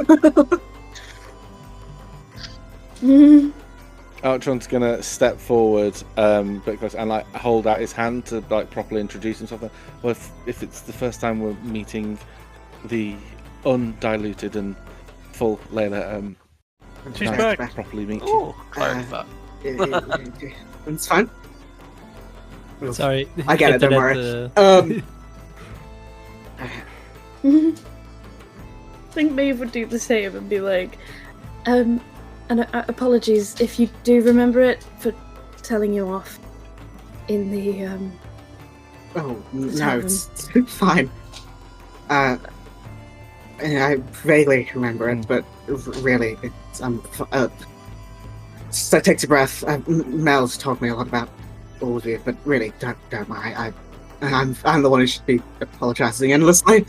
Archon's gonna step forward, because and like hold out his hand to like properly introduce himself. Well, if it's the first time we're meeting the undiluted and full Layla, She's nice back. to properly meet you. Oh, cleric that. It's fine. Sorry. I get it, don't Internet, worry. I think Maeve would do the same and be like, and apologies if you do remember it for telling you off in the Oh no, it's fine. I vaguely remember it, but really, it's so takes a breath. Mel's told me a lot about all of you, but really, don't mind. I'm the one who should be apologizing endlessly.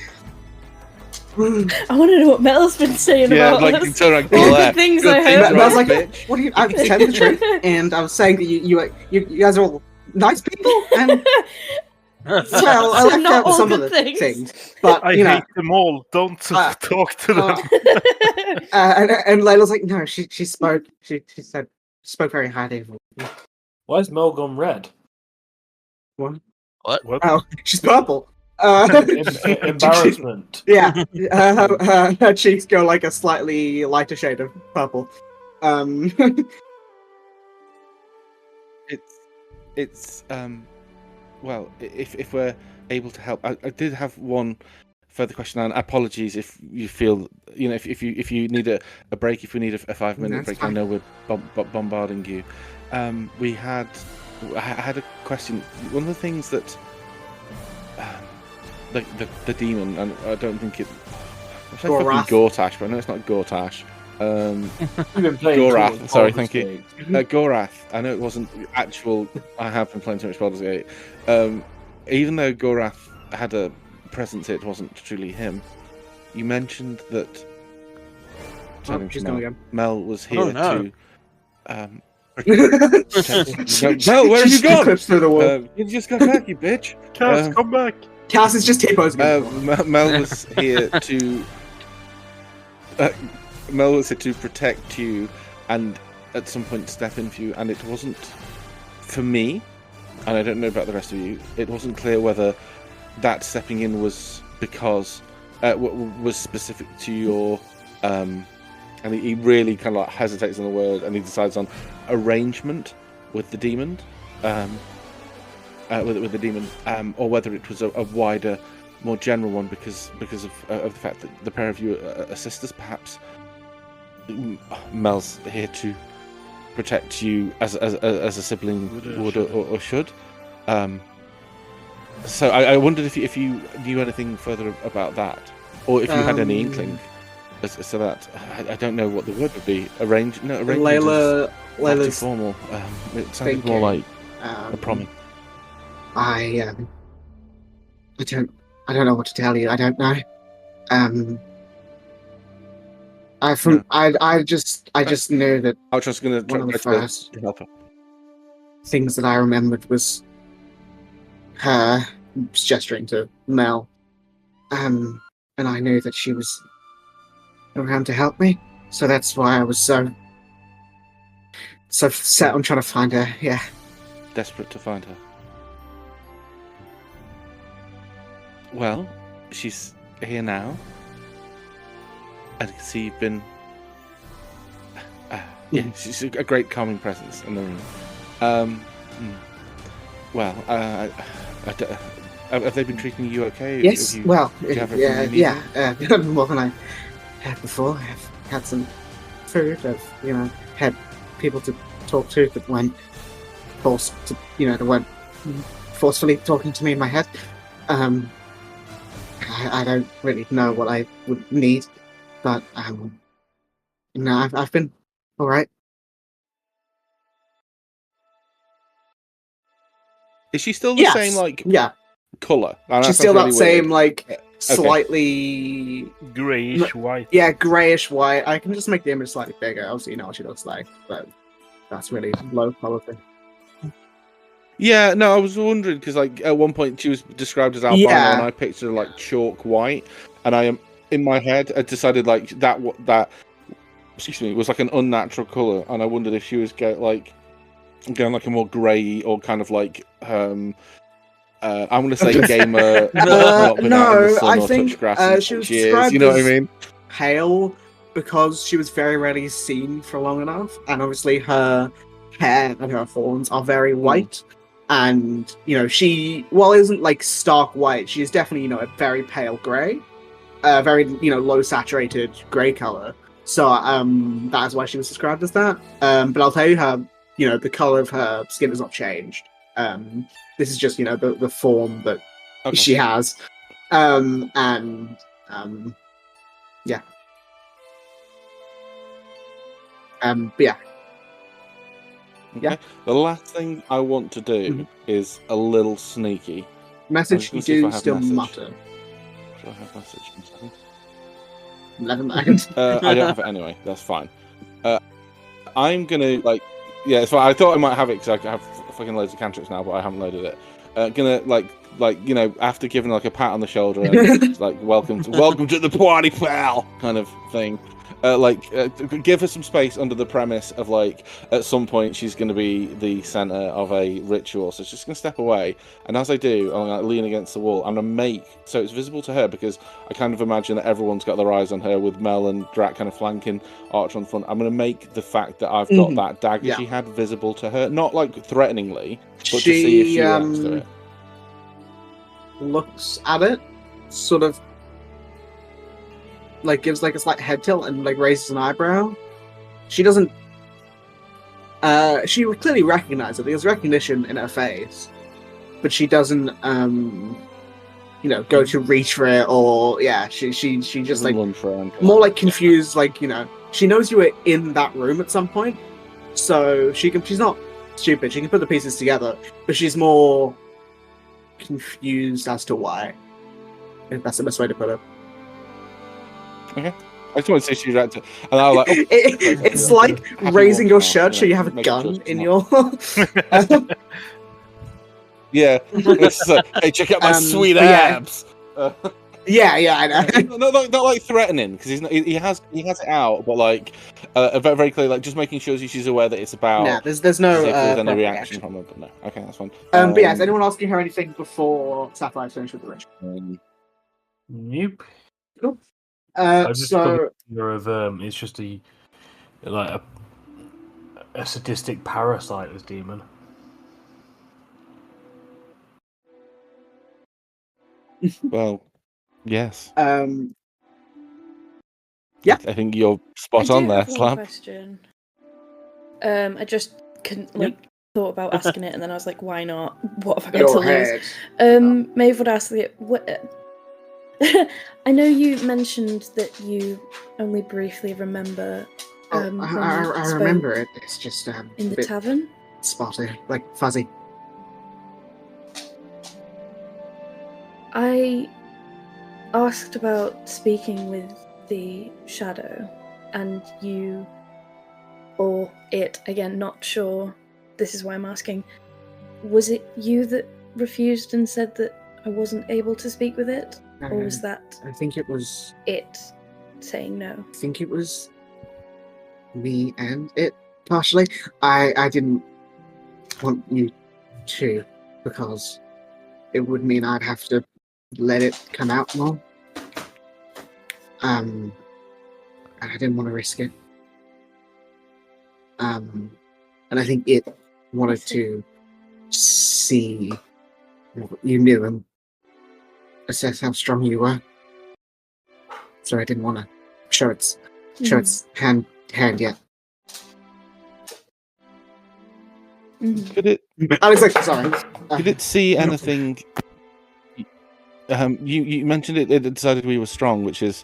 I want to know what Mel's been saying about like us. so like All the things I heard. Mel's like, what are you? I was telling the truth, and I was saying that you guys are all nice people, and well, I like not all some of good the things. but I hate them all. Don't talk to them. and Layla's like, no, she spoke. She spoke very highly of you. Why is Mel gone red? What? What? Oh, she's purple. Embarrassment. Yeah, her cheeks go like a slightly lighter shade of purple. It's well, if we're able to help, I did have one further question, and apologies if you feel, if you need a break, if we need a 5-minute break. Fine. I know we're bombarding you. I had a question. One of the things that the demon, and I don't think it. I'm saying fucking Gortash, but I know it's not Gortash. You've been playing Gorath, Baldur's sorry, thank you. Gate. Gorath, I know it wasn't actual. I have been playing too much Baldur's Gate. Even though Gorath had a presence, it wasn't truly him. You mentioned that. She's going again. Mel was here no. to. Mel, where have you gone? Clips through the wall. You just got back, you bitch. Cass, come back. Cass is just T-posing. Mel was here to. Mel was here to protect you, and at some point step in for you. And it wasn't for me, and I don't know about the rest of you. It wasn't clear whether that stepping in was because was specific to your. And he really kind of like hesitates on the word, and he decides on arrangement with the demon, with the demon, or whether it was a wider, more general one because of the fact that the pair of you are sisters. Perhaps Mel's here to protect you as a sibling would or should. So I wondered if you knew anything further about that, or if you had any inkling as to that. I don't know what the word would be. Arrangement Layla's too formal. It sounded more like a promise. I don't know what to tell you. I don't know. I just knew that I was just going one of the to first help her. things that I remembered was her gesturing to Mel, and I knew that she was around to help me. So that's why I was so set on trying to find her. Yeah, Desperate to find her. Well, she's here now. I can see you've been. Yeah, she's a great calming presence in the room. Well, have they been treating you okay? Yes. More than I had before. I've had some food. I've had people to talk to that weren't forced to. That weren't forcefully talking to me in my head. I don't really know what I would need, but no, I've been all right. Is she still the same colour? She's still that same slightly greyish white. Yeah, greyish white. I can just make the image slightly bigger. Obviously, you know what she looks like, but that's really low quality. Yeah, no, I was wondering because at one point she was described as albino, and I pictured her chalk white, and I am in my head I decided that excuse me was an unnatural colour, and I wondered if she was going a more grey or kind of I'm going to say gamer. No, I think she was described you know what I mean? Pale because she was very rarely seen for long enough, and obviously her hair and her horns are very white. And she, while isn't stark white, she is definitely a very pale grey, very low saturated grey color. So that's why she was described as that. But I'll tell you, her the color of her skin has not changed. This is just the form that she has, yeah. But yeah. Okay. Yeah. The last thing I want to do is a little sneaky. Message you do still mutter. Do I have message? Never mind. I don't have it anyway. That's fine. I'm gonna yeah, it's fine. I thought I might have it because I have fucking loads of cantrips now, but I haven't loaded it. Gonna after giving a pat on the shoulder and welcome to the party, pal, kind of thing. Give her some space under the premise of at some point she's going to be the center of a ritual, so she's just going to step away, and as I do, I'm going to lean against the wall. I'm going to make so it's visible to her because I kind of imagine that everyone's got their eyes on her with Mel and Drak kind of flanking Archer on the front. I'm going to make the fact that I've got that dagger she had visible to her, not threateningly, but to see if she reacts to it. Looks at it, sort of gives a slight head tilt and raises an eyebrow. She doesn't. She would clearly recognize it. There's recognition in her face, but she doesn't. Go to reach for it or she just more confused. She knows you were in that room at some point, so she's not stupid. She can put the pieces together, but she's more confused as to why. If that's the best way to put it. Okay. I just want to say she's reacted, and I was like, oh, it's like raising your shirt so you have a gun in your. Yeah. Hey, check out my sweet abs. Yeah, I know. Not threatening because he has it out, but very, very clear, just making sure she's aware that it's about. Yeah, there's no any reaction from her, but no. Okay, that's fine. But yeah, is anyone asking her anything before Sapphire's finished with the ritual? Nope. Cool. I just got it's just a sadistic parasite, this demon. Well, yes. Yeah. I think you're spot on there, Slab. Question. I just couldn't thought about asking it, and then I was like, why not? What have I got Go to ahead. lose? Maeve would ask it. I know you mentioned that you only briefly remember. I remember it. It's just in the tavern. Spotty, like fuzzy. I asked about speaking with the shadow, and you, or it, again, not sure. This is why I'm asking. Was it you that refused and said that I wasn't able to speak with it? Or was that... I think it was... it saying no? I think it was me and it, partially. I didn't want you to, because it would mean I'd have to let it come out more. And I didn't want to risk it. And I think it wanted to see what you knew and assess how strong you were. So I didn't want to show its hand yet. Could it? I was like, sorry. Did it see anything? You mentioned it decided we were strong, which is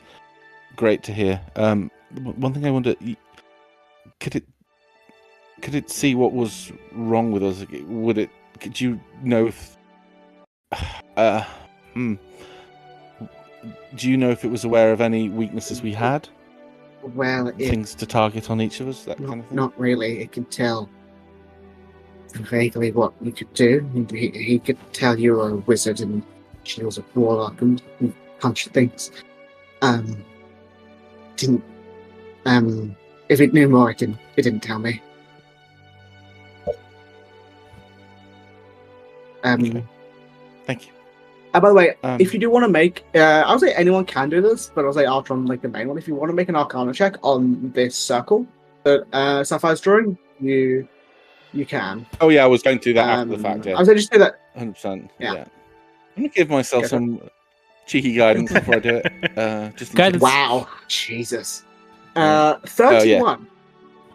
great to hear. One thing I wonder, could it see what was wrong with us? Could you know if do you know if it was aware of any weaknesses we had? Well, things to target on each of us, that kind of thing? Not really. It can tell vaguely what you could do. He could tell you were a wizard and she was a warlock and punch things. Didn't. If it knew more, it didn't tell me. Okay. Thank you. By the way, if you do want to make, I would say anyone can do this, but I would say Artron, like the main one. If you want to make an Arcana check on this circle that Sapphire's drawing, you can. Oh yeah, I was going to do that after the fact. Yeah. I was going to just do that. 100%. Yeah. I'm going to give myself some cheeky guidance before I do it. Just guidance. Wow, Jesus. 31.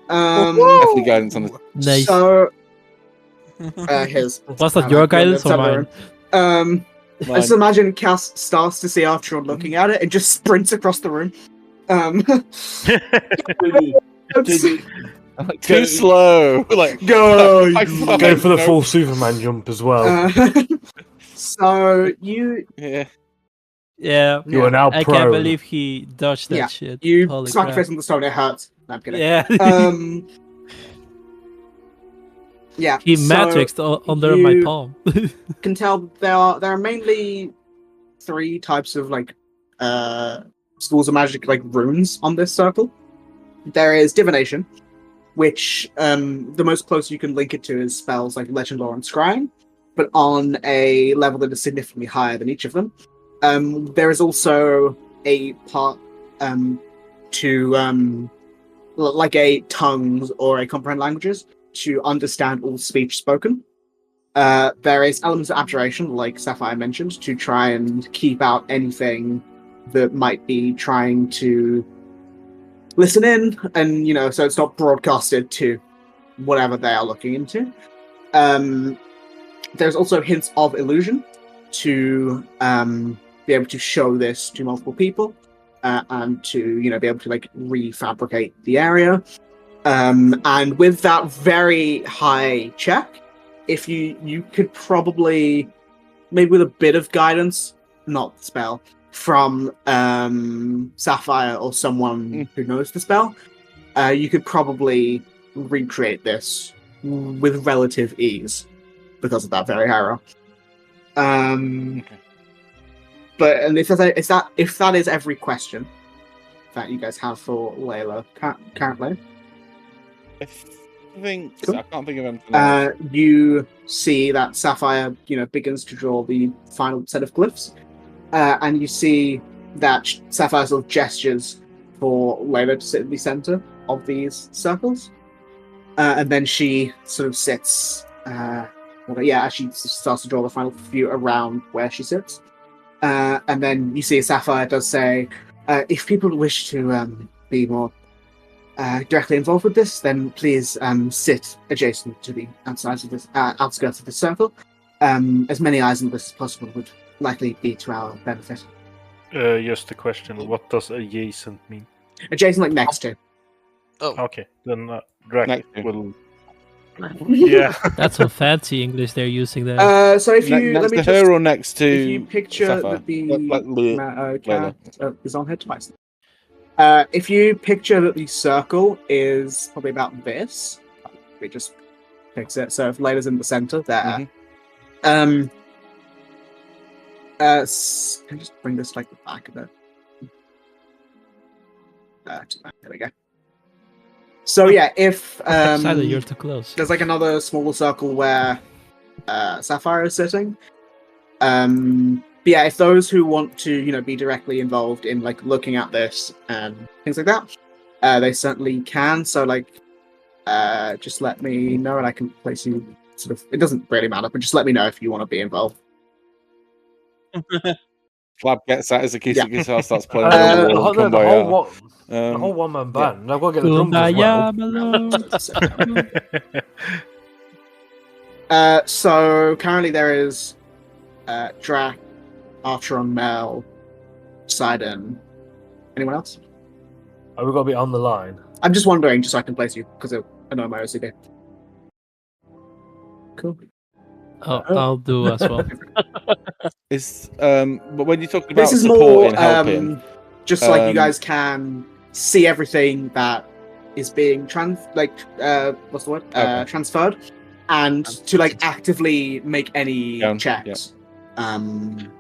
Definitely guidance on the. Nice. So, his. Was that your guidance or mine? I just imagine Cass starts to see Artron looking at it and just sprints across the room. Too slow. Like go for the full Superman jump as well. So you, yeah, you are now. I can't believe he dodged that shit. You Holy smack your crap. face on the stone. It hurts. No, I'm kidding. Yeah. Yeah. He matrixed under my palm. Can tell there are mainly 3 types of like schools of magic, like runes on this circle. There is divination, which the most close you can link it to is spells like legend, lore, and scrying, but on a level that is significantly higher than each of them. There is also a part to like a tongues or a comprehend languages, to understand all speech spoken. There is elements of abjuration, like Sapphire mentioned, to try and keep out anything that might be trying to listen in, and so it's not broadcasted to whatever they are looking into. There's also hints of illusion to be able to show this to multiple people, and to be able to like refabricate the area. And with that very high check, if you could probably, maybe with a bit of guidance, not the spell, from Sapphire or someone who knows the spell, you could probably recreate this with relative ease because of that very high roll. But and if that is every question that you guys have for Layla currently. I think I can't think of anything. You see that Sapphire, begins to draw the final set of glyphs, and you see that Sapphire sort of gestures for Layla to sit in the center of these circles, and then she sort of sits. She starts to draw the final few around where she sits, and then you see Sapphire does say, "If people wish to be more directly involved with this, then please sit adjacent to the outskirts of the circle. As many eyes on this as possible would likely be to our benefit. Just a question. What does adjacent mean? Adjacent, like next to. Oh, Okay, then Drac Next to. will. Yeah. That's some fancy English they're using there. So if you next let me to just, her or next to if you picture Sapphire? that the Layla. cat is on here twice. If you picture that the circle is probably about this, we just fix it. So if Layla's in the center there, can I just bring this like the back of it? There we go. So yeah, if Either you're too close. there's like another smaller circle where Sapphire is sitting. But yeah, if those who want to, be directly involved in like looking at this and things like that, they certainly can. So like, just let me know and I can place you. Sort of, it doesn't really matter, but just let me know if you want to be involved. Flab gets that as a acoustic guitar starts playing. The The whole one-man band. And I've got to get the drums as well. So currently there is Drac, Archeron, Mel, Sidon. Anyone else? We've got to be on the line. I'm just wondering, just so I can place you, because I know my OCD. Cool. I'll do as well. But when you're talking about This is support more and helping, just so like you guys can see everything that is being what's the word? Transferred, and to like actively make any checks. I'm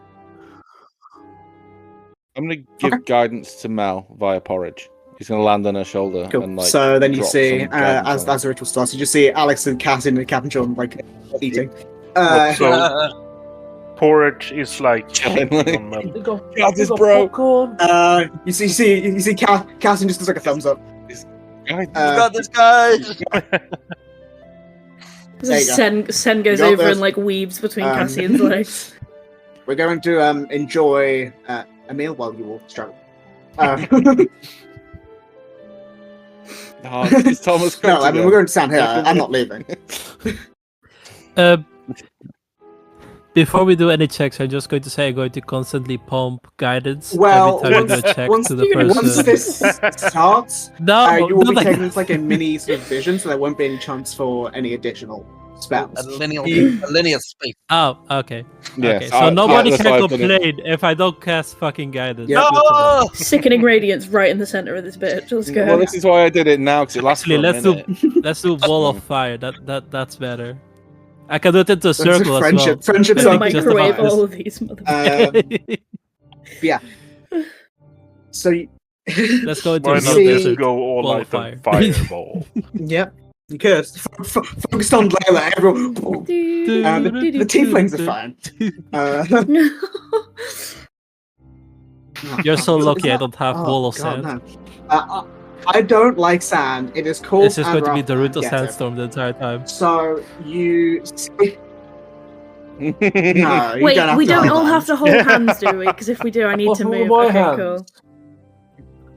going to give guidance to Mel via porridge. He's going to land on her shoulder. Cool. And, like, so then you drop see, some guidance as the ritual starts, you just see Alex and Cat in the Cap and John like eating. So porridge is like Chilling, like- God, is bro. You see Cat and just does like a thumbs up. got this, guys. There you go. Sen goes You got over this. and like weaves between Cassian's legs. We're going to enjoy a meal while you all struggle. Is Thomas No, I mean we're going to stand here. I'm not leaving. Before we do any checks, I'm just going to say I'm going to constantly pump guidance Well, every time I do a check once to the person. this starts, No, you will be not taken like into like a mini sort of vision, so there won't be any chance for any additional spells. A linear space. Oh, okay. Yes, Okay, so nobody that's can why I put it- complain if I don't cast fucking guidance. Yep. No! Sickening radiance right in the center of this bitch. Let's go. Well, this is why I did it now because it lasts Actually, for a minute. let's do wall of fire. That's better. I can do it into a It's a circle as well. friendship. Friendship's I on. think just Microwave about all of these motherfuckers. Yeah. So Let's go into Why a not See- just go all Wall out of fire. and fireball? Yep, you could. Focused on Layla, everyone. The tieflings are fine. You're so Is lucky I that- don't have oh, wall of God, sand. no. I don't like sand. It is cold. It's just going to be and the root of get it. sandstorm the entire time. So you. No, you Wait, don't have we to don't all hold have to hold hands, do we? Because if we do, I need What's to wrong move. with my Okay, hands?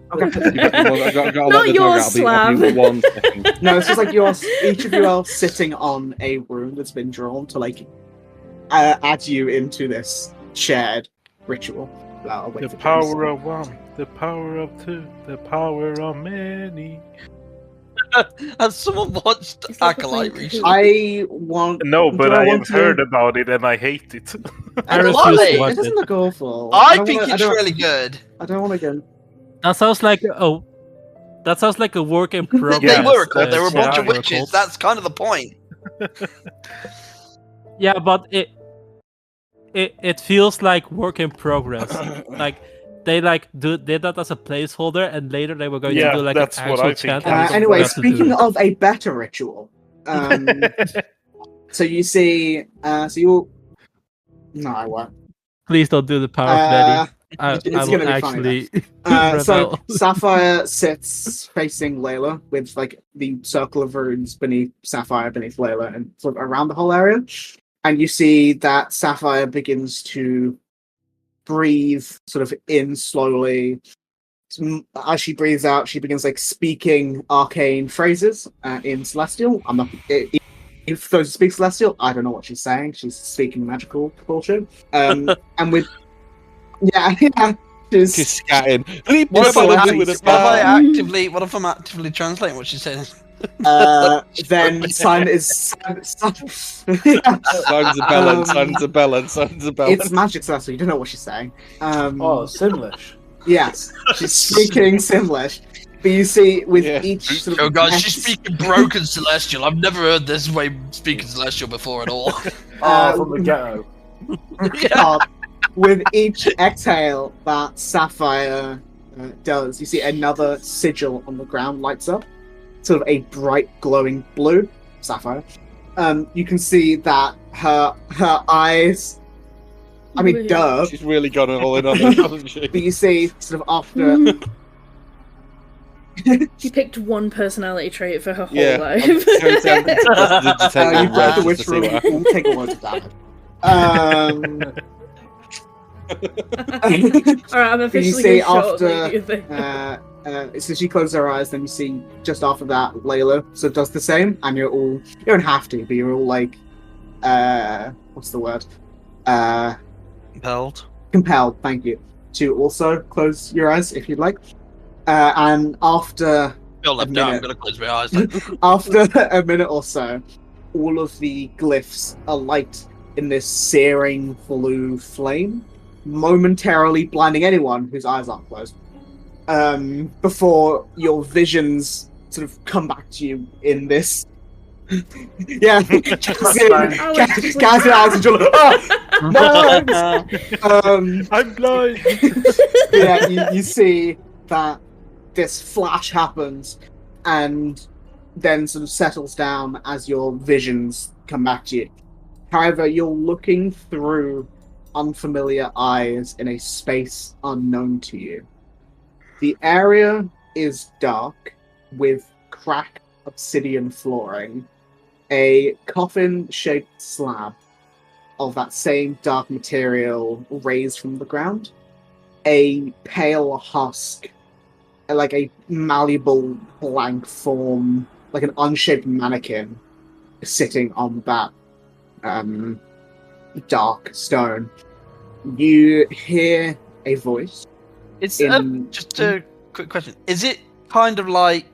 cool. Not yours, Slav. 1 second. No, it's just like each of you are sitting on a rune that's been drawn to like add you into this shared ritual. I'll wait The for power of one, the power of two, the power of many. Has someone watched It's like Acolyte playing recently? I want. No, but do I want have to- heard about it and I hate it. I Acolyte! refuse to It watch doesn't it. look awful. I don't think wanna- it's don't- really good. I don't want to go. That sounds like a work in progress. They were a cult. They were a chapter bunch of for a witches. cult. That's kind of the point. Yeah, but it feels like work in progress. Like they did that as a placeholder, and later they were going Yeah, to do like that's an what actual I think. chant. and we Anyway, forgot to do speaking it. of a better ritual, so you see, so you. No, I won't. Please don't do the power of Betty. I it's will gonna be funny, actually So rebel. Sapphire sits facing Layla with like the circle of runes beneath Sapphire, beneath Layla, and sort of around the whole area. And you see that Sapphire begins to breathe sort of in slowly as she breathes out, she begins like speaking arcane phrases in Celestial. I'm not. If those who speak Celestial, I don't know what she's saying. She's speaking magical bullshit. And with yeah, She's scatting. What if I'm actively translating what she's saying? Then Simon is Simon's a bellend. It's magic Celestial. You don't know what she's saying. Simlish. Yes, she's speaking Simlish. But you see, with each sort of oh god, she's speaking broken Celestial. I've never heard this way speaking Celestial before at all. From the ghetto. God, with each exhale that Sapphire does, you see another sigil on the ground lights up, sort of a bright glowing blue Sapphire. You can see that her eyes. I mean, duh. She's really gone all in on it, hasn't she? But you see, sort of after. She picked one personality trait for her whole life. You broke the witch rule. We'll take a word of damage. Alright, I'm officially you see after. So she closes her eyes, then you see just after that, Layla so does the same, and you're all. You don't have to, but you're all like. What's the word? Compelled, thank you. To also close your eyes if you'd like. And after I'm gonna close my eyes. After a minute or so, all of the glyphs alight in this searing blue flame, momentarily blinding anyone whose eyes aren't closed. Before your visions sort of come back to you in this. Yeah, guys, eyes and I'm blind. Yeah, you see that this flash happens and then sort of settles down as your visions come back to you. However, you're looking through unfamiliar eyes in a space unknown to you. The area is dark with cracked obsidian flooring, a coffin-shaped slab of that same dark material raised from the ground, a pale husk, like a malleable blank form, like an unshaped mannequin sitting on that dark stone. You hear a voice. It's just a quick question. Is it kind of like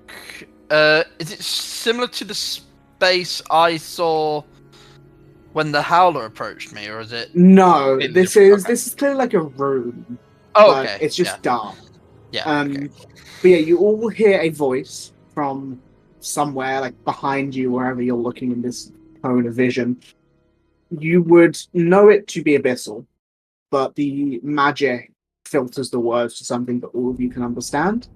is it similar to the space I saw when the Howler approached me, or is it? No, this is clearly like a room. Oh, okay. It's just dark. Yeah. Okay. But yeah, you all hear a voice from somewhere, like behind you, wherever you're looking in this cone of vision. You would know it to be abyssal, but the magic filters the words to something that all of you can understand.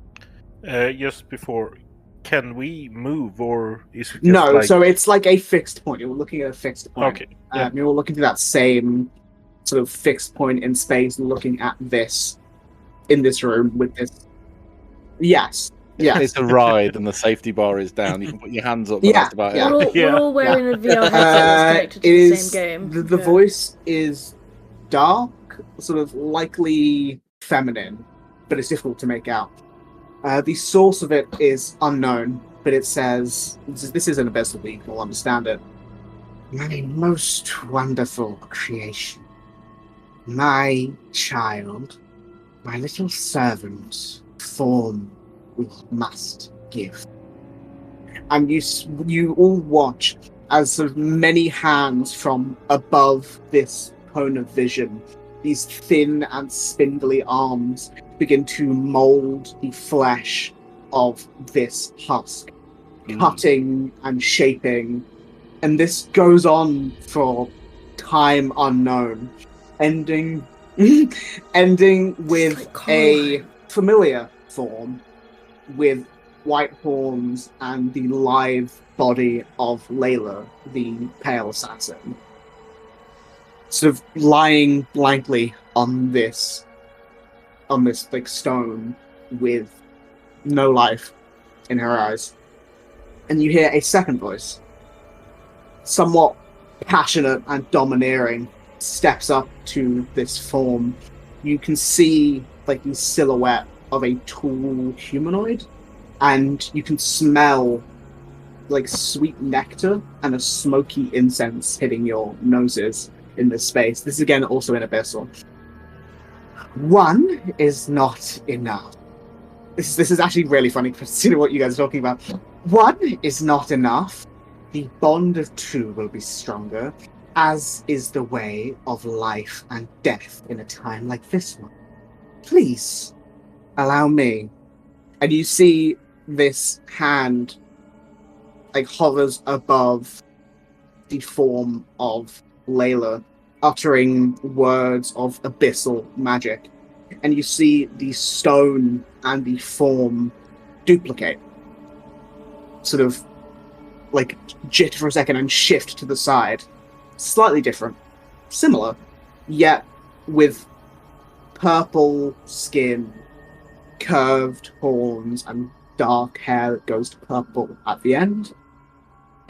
Just before, can we move, or is it just no? like... So it's like a fixed point. You're looking at a fixed point. Okay. You're all looking to that same sort of fixed point in space, looking at this in this room with this. Yes. Yeah. It's a ride, and the safety bar is down. You can put your hands up. That's about it. We're all wearing a VR headset that's connected to the same game. The voice is dark, sort of likely feminine, but it's difficult to make out. The source of it is unknown, but it says, this is an abyssal, but you can all understand it. My most wonderful creation. My child, my little servant, form we must give. And you all watch as sort of many hands from above this cone of vision, these thin and spindly arms, begin to mold the flesh of this husk, cutting and shaping. And this goes on for time unknown, ending with a familiar form with white horns and the lithe body of Layla, the pale assassin, sort of lying blankly on this like stone with no life in her eyes. And you hear a second voice, somewhat passionate and domineering, steps up to this form. You can see like the silhouette of a tall humanoid, and you can smell like sweet nectar and a smoky incense hitting your noses in this space. This is again also in Abyssal. One is not enough. This is actually really funny considering what you guys are talking about. One is not enough. The bond of two will be stronger, as is the way of life and death in a time like this one. Please, allow me. And you see this hand like hovers above the form of Layla, uttering words of abyssal magic. And you see the stone and the form duplicate. Sort of like jitter for a second and shift to the side. Slightly different. Similar. Yet with purple skin, curved horns, and dark hair that goes to purple at the end.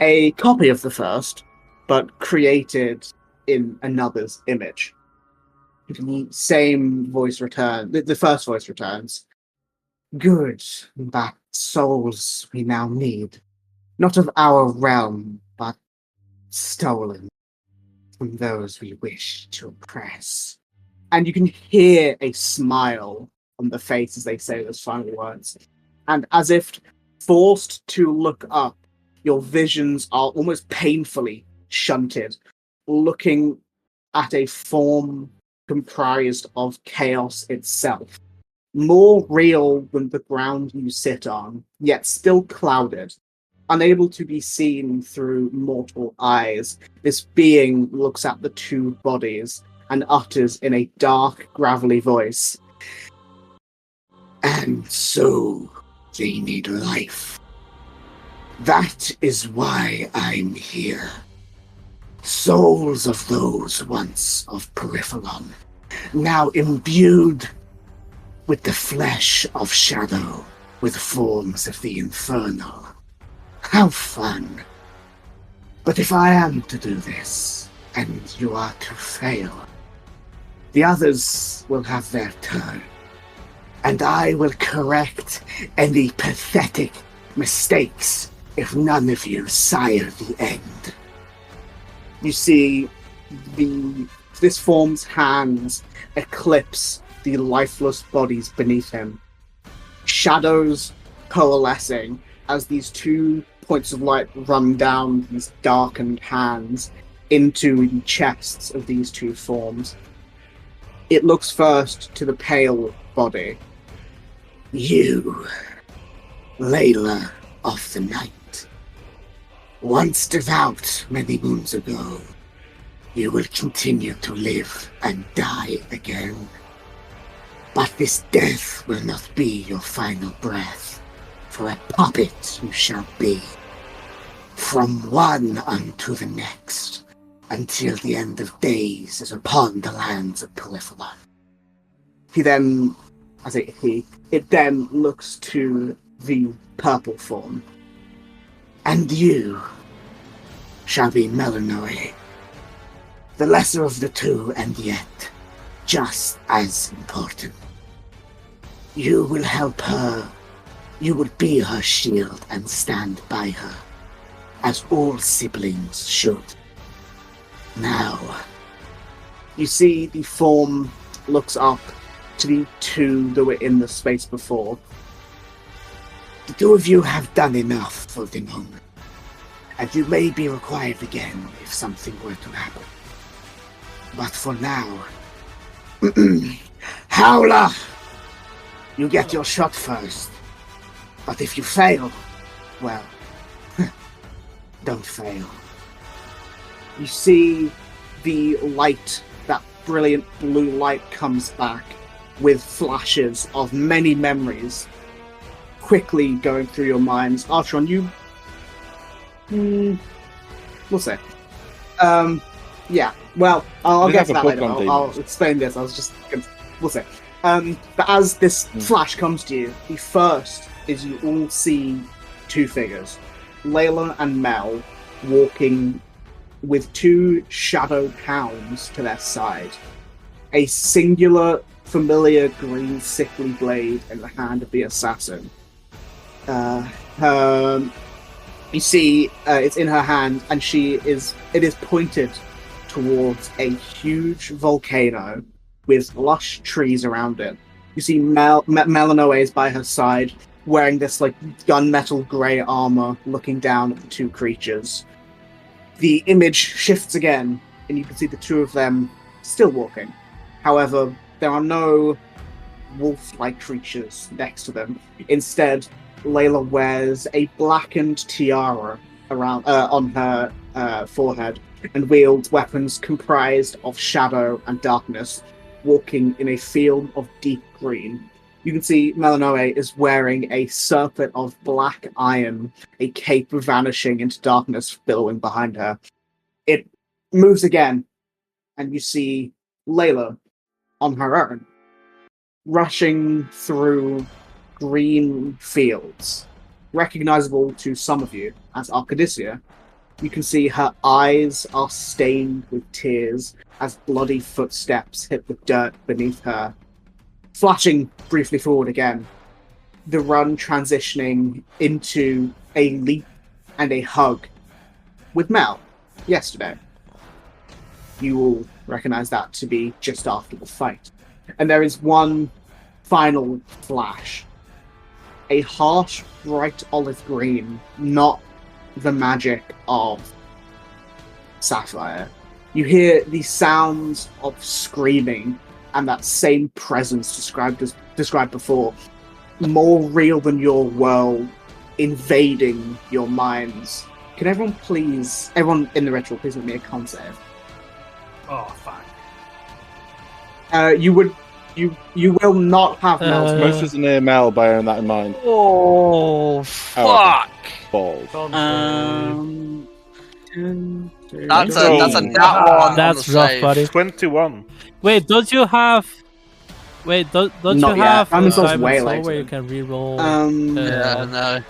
A copy of the first, but created in another's image. The same voice returns. The first voice returns. Good, but souls we now need. Not of our realm, but stolen from those we wish to oppress. And you can hear a smile on the face as they say those final words. And as if forced to look up, your visions are almost painfully shunted, looking at a form comprised of chaos itself. More real than the ground you sit on, yet still clouded. Unable to be seen through mortal eyes, this being looks at the two bodies and utters in a dark, gravelly voice. And so they need life. That is why I'm here. Souls of those once of Periphalon, now imbued with the flesh of shadow, with forms of the infernal. How fun. But if I am to do this, and you are to fail, the others will have their turn, and I will correct any pathetic mistakes if none of you sire the end. You see this form's hands eclipse the lifeless bodies beneath him. Shadows coalescing as these two points of light run down these darkened hands into the chests of these two forms. It looks first to the pale body. You, Layla of the Night. Once devout many moons ago, you will continue to live and die again. But this death will not be your final breath, for a puppet you shall be. From one unto the next, until the end of days is upon the lands of Periphalon. It then looks to the purple form. And you shall be Melanoe, the lesser of the two, and yet just as important. You will help her. You will be her shield and stand by her, as all siblings should. Now, you see the form looks up to the two that were in the space before. The two of you have done enough for the moment, and you may be required again if something were to happen. But for now, Howler! You get your shot first. But if you fail, well, don't fail. You see the light, that brilliant blue light comes back with flashes of many memories quickly going through your minds. Artron, we'll see. Yeah, well, I'll get to that later. I'll explain this. We'll see. But as this flash comes to you, the first is you all see two figures, Layla and Mel, walking with two shadowed hounds to their side. a singular, familiar green sickly blade in the hand of the assassin. You see, it's in her hand, and it is pointed towards a huge volcano with lush trees around it. You see Melanoe is by her side, wearing this like gunmetal grey armor, looking down at the two creatures. The image shifts again, and you can see the two of them still walking. However, there are no wolf-like creatures next to them. Instead, Layla wears a blackened tiara around on her forehead and wields weapons comprised of shadow and darkness, walking in a field of deep green. You can see Melanoe is wearing a circlet of black iron, a cape vanishing into darkness billowing behind her. It moves again, and you see Layla on her own, rushing through green fields, recognizable to some of you as Arcadia. You can see her eyes are stained with tears as bloody footsteps hit the dirt beneath her. Flashing briefly forward again, the run transitioning into a leap and a hug with Mel yesterday. You will recognize that to be just after the fight. And there is one final flash. A harsh, bright olive green, not the magic of Sapphire. You hear the sounds of screaming and that same presence described before, more real than your world, invading your minds. Can everyone in the ritual, please make me a con save? Oh, fuck. You will not have Mel's Most is near Mel, bearing that in mind. Oh, fuck! Balls. That's a nat one. That's rough, buddy. 21. Wait, don't you have? Wait, don't Not you yet. have Diamond Soul's Diamond way Soul later. where you can reroll? Yeah, no.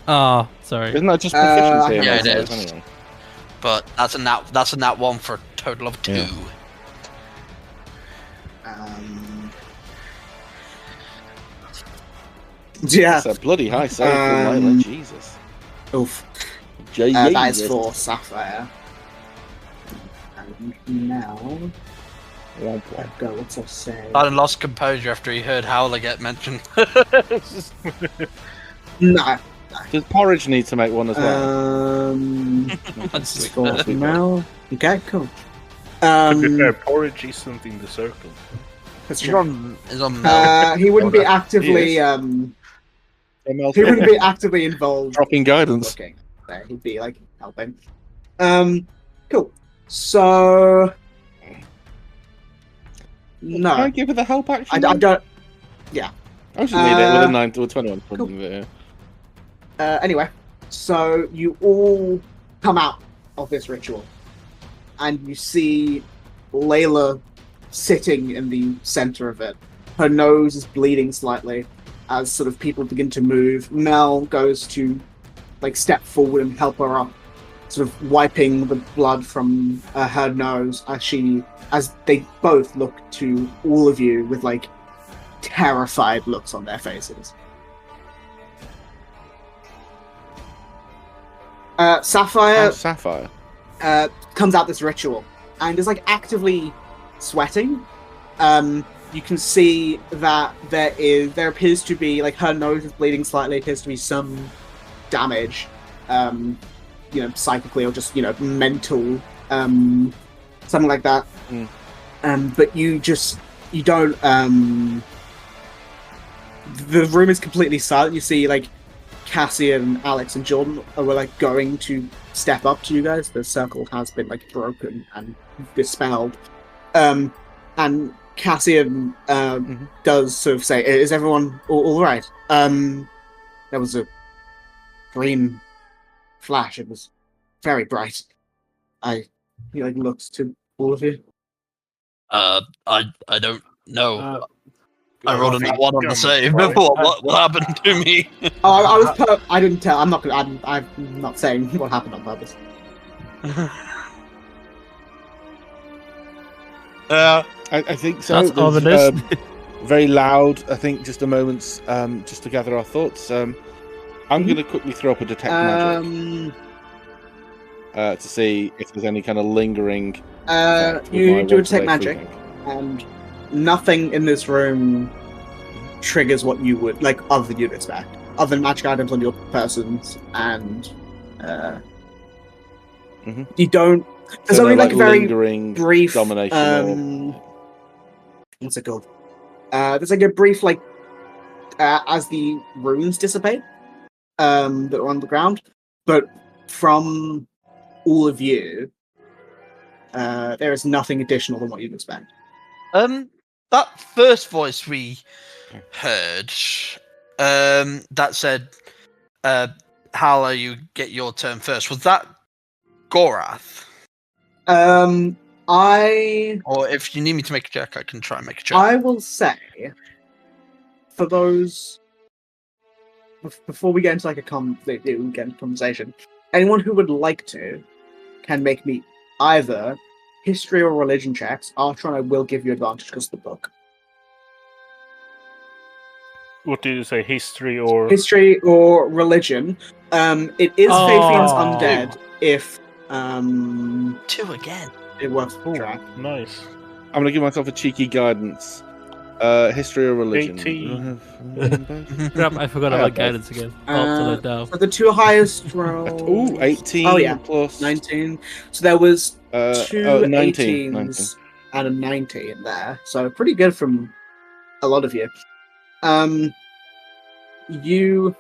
Oh, sorry. Isn't that just proficiency? Yeah, it Mel's is. anyway? But that's a nat one for a total of 2. Yeah. Yeah. That's a bloody high save from Layla. Jesus. Oof. Jesus. That is for Sapphire. And now, I've got what to say. I lost composure after he heard Howler get mentioned. No. Does Porridge need to make one as well? That's for now. Okay, cool. To be fair, Porridge isn't in the circle. That's He's true. on Mel. He wouldn't be He actively. He wouldn't be actively involved. Dropping guidance. Looking. There, he'd be like helping. Cool. So. No. Can I give her the help action? I don't. I should need it with a 9 to a 21. Cool. Yeah. Anyway, so you all come out of this ritual, and you see Layla sitting in the center of it. Her nose is bleeding slightly as sort of people begin to move. Mel goes to step forward and help her up, sort of wiping the blood from her nose as they both look to all of you with terrified looks on their faces. Sapphire comes out this ritual and is actively sweating. You can see that there appears to be her nose is bleeding slightly. Appears to be some damage, psychically or just mental, something like that. But you don't. The room is completely silent. You see Cassian, Alex, and Jordan were going to step up to you guys. The circle has been broken and dispelled. And Cassian does sort of say, "Is everyone all right?" There was a green flash. It was very bright. He looks to all of you. I don't know. I rolled a nat one on the save. What happened to me? I didn't tell. I'm not saying what happened on purpose. I think so. That's There's, ominous. very loud. I think just a moment, just to gather our thoughts. I'm going to quickly throw up a detect magic to see if there's any kind of lingering. You do a detect magic, and nothing in this room triggers what you would like other than you'd expect, other than magic items on your persons, and you don't. There's only like a very brief domination. What's it called? There's like a brief as the runes dissipate that are on the ground, but from all of you, there is nothing additional than what you'd expect. That first voice we heard, that said, Hala, you get your turn first. Was that Gorath? Or if you need me to make a check, I can try and make a check. I will say, for those, before we get into like a conversation, anyone who would like to can make me either history or religion checks. Archer and I will give you advantage because of the book. What did you say? History or religion? It is Faithian's undead. If 2 again. It was track. Nice. I'm gonna give myself a cheeky guidance. History or religion? 18. Crap, I forgot about guidance again. For the 2 highest rolls. Ooh, 18. Oh yeah, plus 19. So there was 2 19, 18s and a 90 in there. So pretty good from a lot of you. You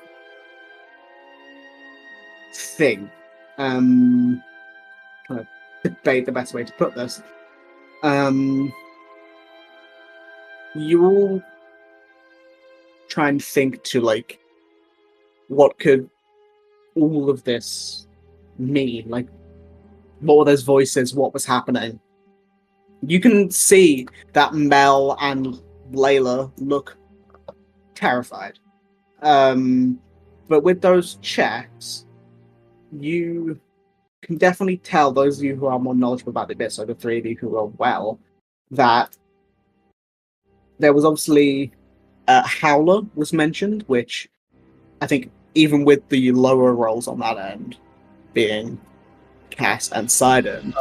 think, trying to debate the best way to put this. You all try and think to like, what could all of this mean? Like, what were those voices? What was happening? You can see that Mel and Layla look terrified. But with those checks, you can definitely tell, those of you who are more knowledgeable about the bit, so the 3 of you who are well, that there was obviously Howler was mentioned, which I think even with the lower rolls on that end, being Cass and Sidon,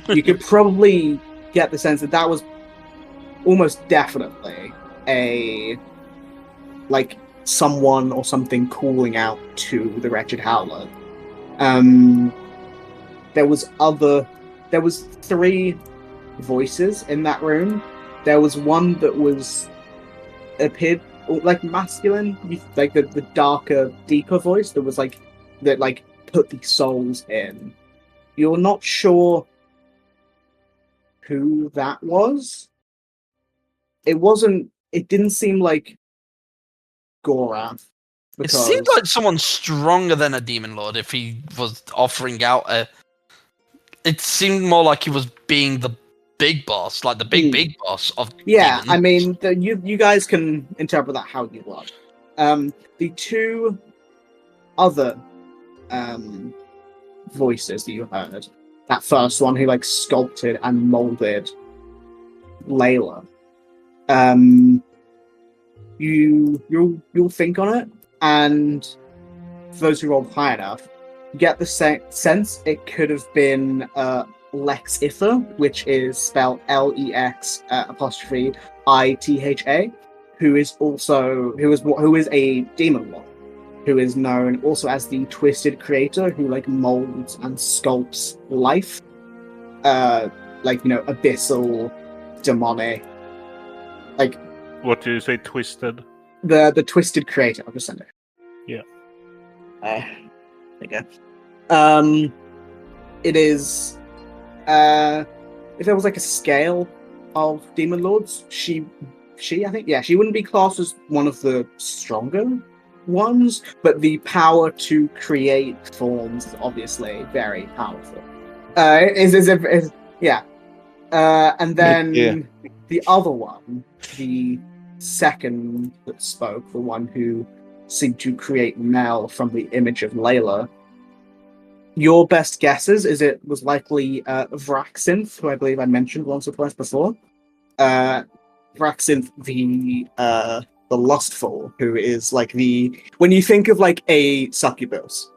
you could probably get the sense that that was almost definitely a someone or something calling out to the wretched Howler. There was 3 voices in that room. There was one that appeared like masculine, like the darker, deeper voice that was that put the souls in. You're not sure who that was. It didn't seem like Gorath. It seemed like someone stronger than a demon lord if he was offering out it seemed more like he was being the big boss, like the big boss of demons. I mean, you guys can interpret that how you want. The 2 other voices that you heard, that first one who sculpted and molded Layla, you'll think on it, and for those who rolled high enough, you get the sense it could have been Lex Itha, which is spelled Lex 'Itha, who is a demon lord, who is known also as the Twisted Creator, who molds and sculpts life, abyssal, demonic, What did you say? Twisted. The Twisted Creator. I'll just send it. Yeah. There you go. It is. If there was a scale of demon lords, she I think she wouldn't be classed as one of the stronger ones, but the power to create forms is obviously very powerful. And then the other one, the second that spoke, the one who seemed to create Mel from the image of Layla. Your best guesses is it was likely Vraxinth, who I believe I mentioned once or twice before. Vraxinth the Lustful, who is like when you think of like a succubus,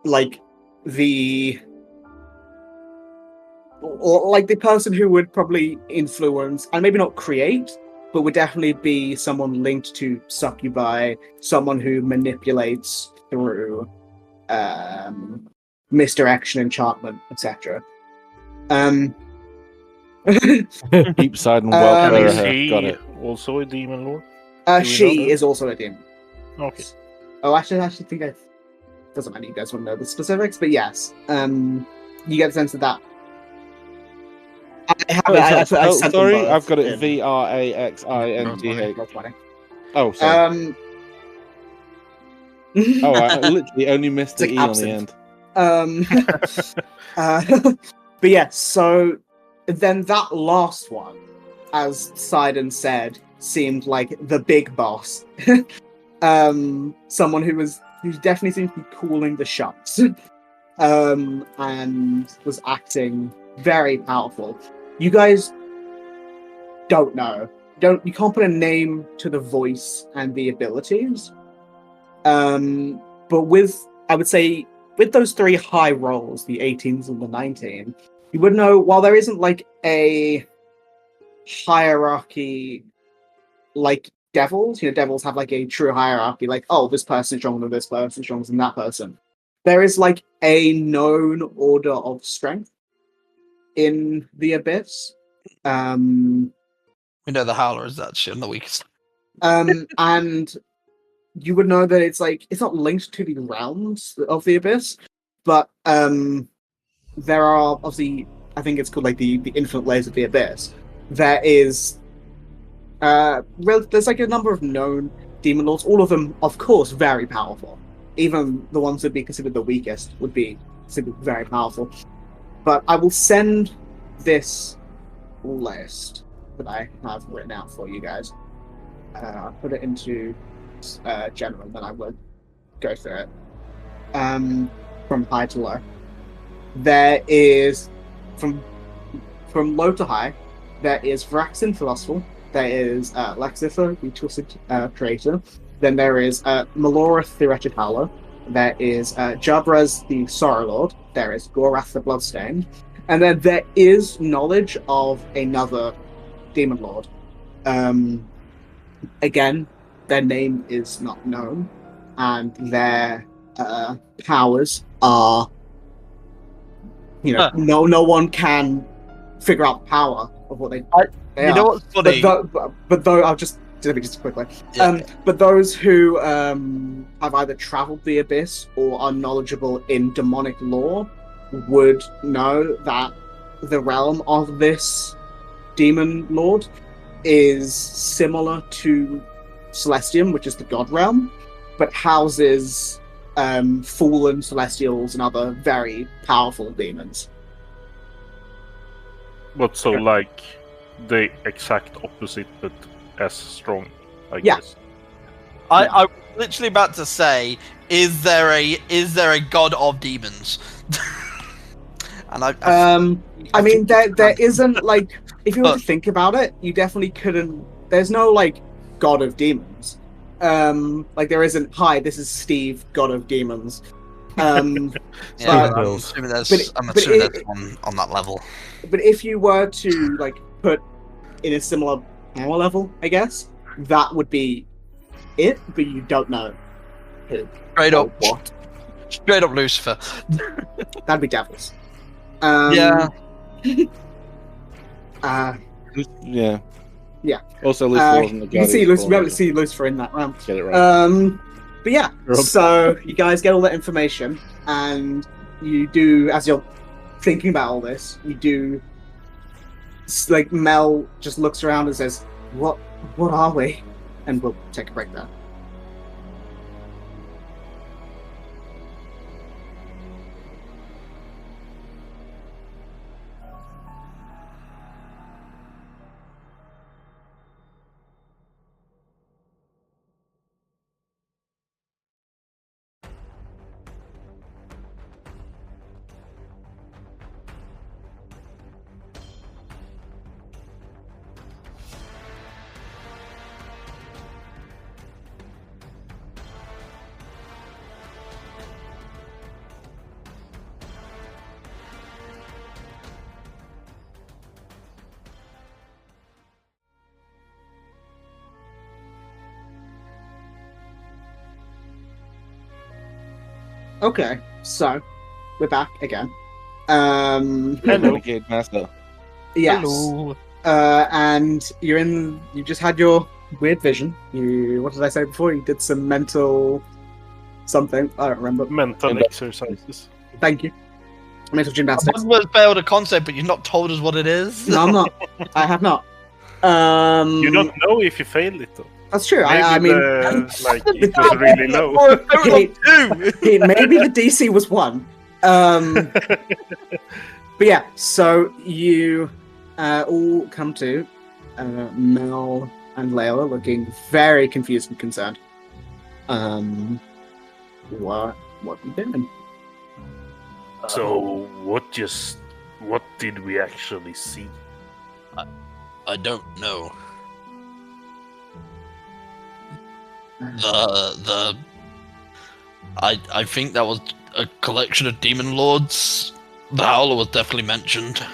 like the person who would probably influence and maybe not create, but would definitely be someone linked to succubi, someone who manipulates through misdirection, enchantment, etc. Deep side and welfare. Is he Got it. also a demon lord? She is also a demon. Okay. Oh, actually, I think doesn't matter. You guys want to know the specifics, but yes, you get the sense of that. Sorry, I've got it. Vraxinth. Oh, sorry. I literally only missed the E absent. on the end. But yeah, so then that last one, as Sidon said, seemed like the big boss. Someone who definitely seemed to be calling the shots, and was acting very powerful. You guys don't know. You can't put a name to the voice and the abilities. But I would say with those 3 high rolls, the 18s and the 19, you would know, while there isn't like a hierarchy like devils, devils have like a true hierarchy, like, oh, this person is stronger than this person, stronger than that person. There is like a known order of strength in the Abyss. We know the Howler is actually the weakest. And you would know that it's not linked to the realms of the Abyss, but there are obviously, I think it's called like the infinite layers of the Abyss. There is there's like a number of known demon lords, all of them of course very powerful. Even the ones that would be considered the weakest would be considered very powerful. But I will send this list that I have written out for you guys. I'll put it into general, then I will go through it. From high to low. There is from low to high, there is Vraxinth Philosopher, there is Lexitha, the Twisted Creator, then there is Melora the Wretched Howler, there is Jabraz the Sorrow Lord, there is Gorath the Bloodstained, and then there is knowledge of another Demon Lord. Again, their name is not known, and their powers are, no one can figure out the power of what they are. Know what's funny? But though I'll just quickly. Yeah. But those who have either traveled the Abyss or are knowledgeable in demonic lore would know that the realm of this demon lord is similar to Celestium, which is the god realm, but houses fallen celestials and other very powerful demons. But so like the exact opposite, but as strong, I guess. I was literally about to say, is there a god of demons? And I mean, there isn't, like, if you were to think about it, you definitely couldn't. There's no like god of demons. Like there isn't. Hi, this is Steve, god of demons. I'm assuming there's one on that level. But if you were to like put in a similar power level, I guess that would be it. But you don't know who. Straight up what? Straight up Lucifer. That'd be devils. Yeah. Yeah. Yeah. Also, Lucifer wasn't the god. You can see Lucifer. We haven't seen Lucifer in that round. Get it right. But yeah. So you guys get all that information, and you do, as you're thinking about all this, you do. Like Mel just looks around and says, "What are we?" And we'll take a break there. Okay, so we're back again. Hello, Renegade Master. Yes. Hello. And you just had your weird vision. What did I say before? You did some mental something. I don't remember. Mental exercises. Thank you. Mental gymnastics. I was failed a concept, but you've not told us what it is. No, I'm not. I have not. You don't know if you failed it, though. That's true. Maybe I mean, it was really low. Maybe the DC was 1. But yeah, so you all come to Mel and Layla looking very confused and concerned. What are you doing? So what did we actually see? I don't know. I think that was a collection of demon lords. The Howler was definitely mentioned.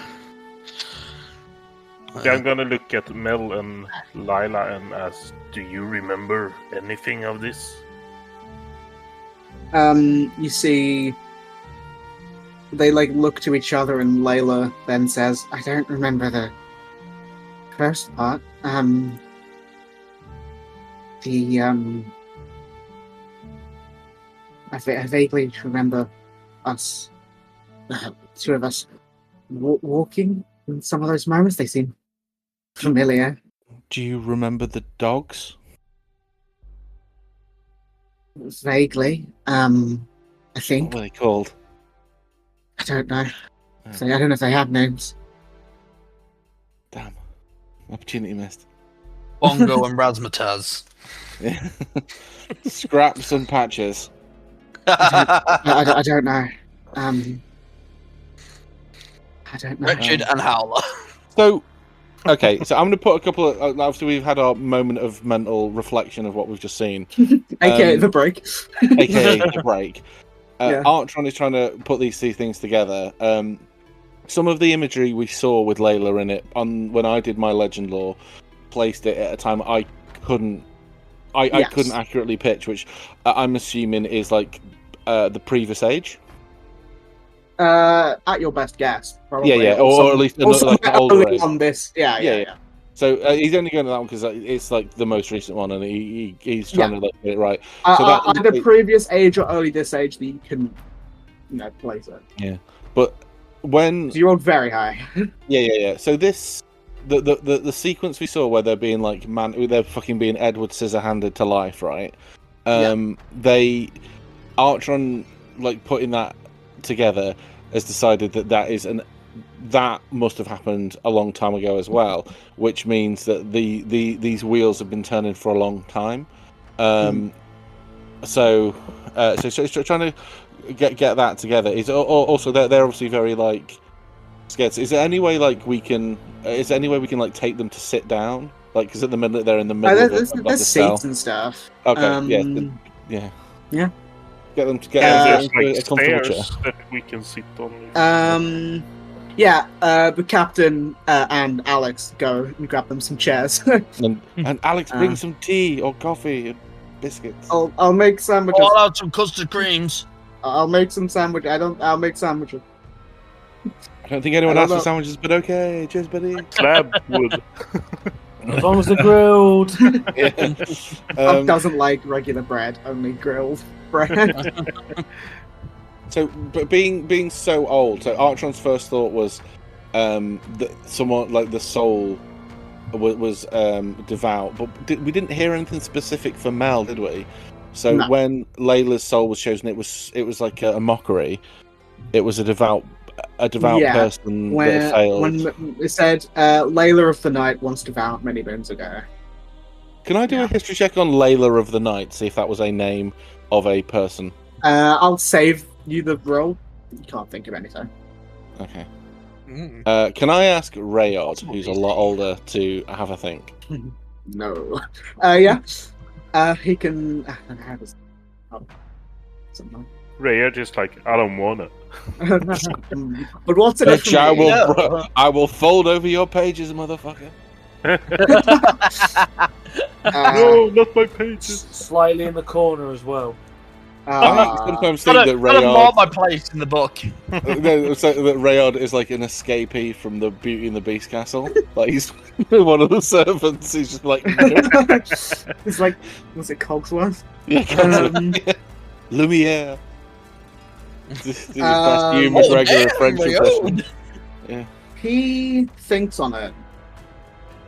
Yeah, I'm gonna look at Mel and Lila and ask, do you remember anything of this? You see, they look to each other, and Layla then says, "I don't remember the first part. I vaguely remember us, two of us, walking in some of those moments. They seem familiar." Do you remember the dogs? Vaguely. I think. What were they called? I don't know. So I don't know if they have names. Damn. Opportunity missed. Bongo and Razmataz. Yeah. Scraps and patches. I don't know. I don't know. Wretched and Howler. So, okay, so I'm going to put a couple of... After we've had our moment of mental reflection of what we've just seen. AKA the break. AKA the break. Yeah. Artron is trying to put these two things together. Some of the imagery we saw with Layla in it, when I did my legend lore, placed it at a time I couldn't accurately pitch, which I'm assuming is like the previous age. At your best guess, probably. Yeah, or at least like an older age. On this, yeah. So he's only going to that one because it's like the most recent one, and he's trying to get it right. So either previous age or early this age that you can, place it. Yeah, but when so you rolled very high. Yeah. So this the sequence we saw where they're being like they're fucking being Edward Scissorhanded to life, right? They Artron putting that together has decided that must have happened a long time ago as well, which means that these wheels have been turning for a long time. So trying to get that together is also they're obviously very scared. Is there any way we can take them to sit down? Because at the minute they're in the middle there's the seats cell. and stuff. Okay, yeah. Get them to there's a comfortable chair. stairs that we can sit on. The captain and Alex go and grab them some chairs. and Alex, bring some tea or coffee and biscuits. I'll make sandwiches. I'll have some custard creams. I'll make some sandwiches. I'll make sandwiches. I don't think anyone asked for sandwiches, but okay. Cheers, buddy. Slab wood. As long as they're grilled. Doesn't like regular bread, only grilled bread. So, but being so old, so Artron's first thought was that someone the soul was devout, but we didn't hear anything specific for Mel, did we? So when Layla's soul was chosen, it was like a mockery. It was a devout person that failed. When it said Layla of the Night once devout many moons ago. Can I do a history check on Layla of the Night, see if that was a name of a person? I'll save you the roll. You can't think of anything. Okay. Can I ask Rayod, who's a lot older, to have a think? No. Yeah. He can. Something. Rayod is I don't want it. But what's in it for me? I will fold over your pages, motherfucker. No, not my pages. Slightly in the corner as well. I sometimes think that Rayard... mark my Rayard... place in the book. No, so that Rayard is like an escapee from the Beauty and the Beast castle. Like he's one of the servants. He's just like, nope. It's like, was it Cogsworth? Yeah, Lumiere. This is the best Hugh McGregor French impression. Yeah. He thinks on it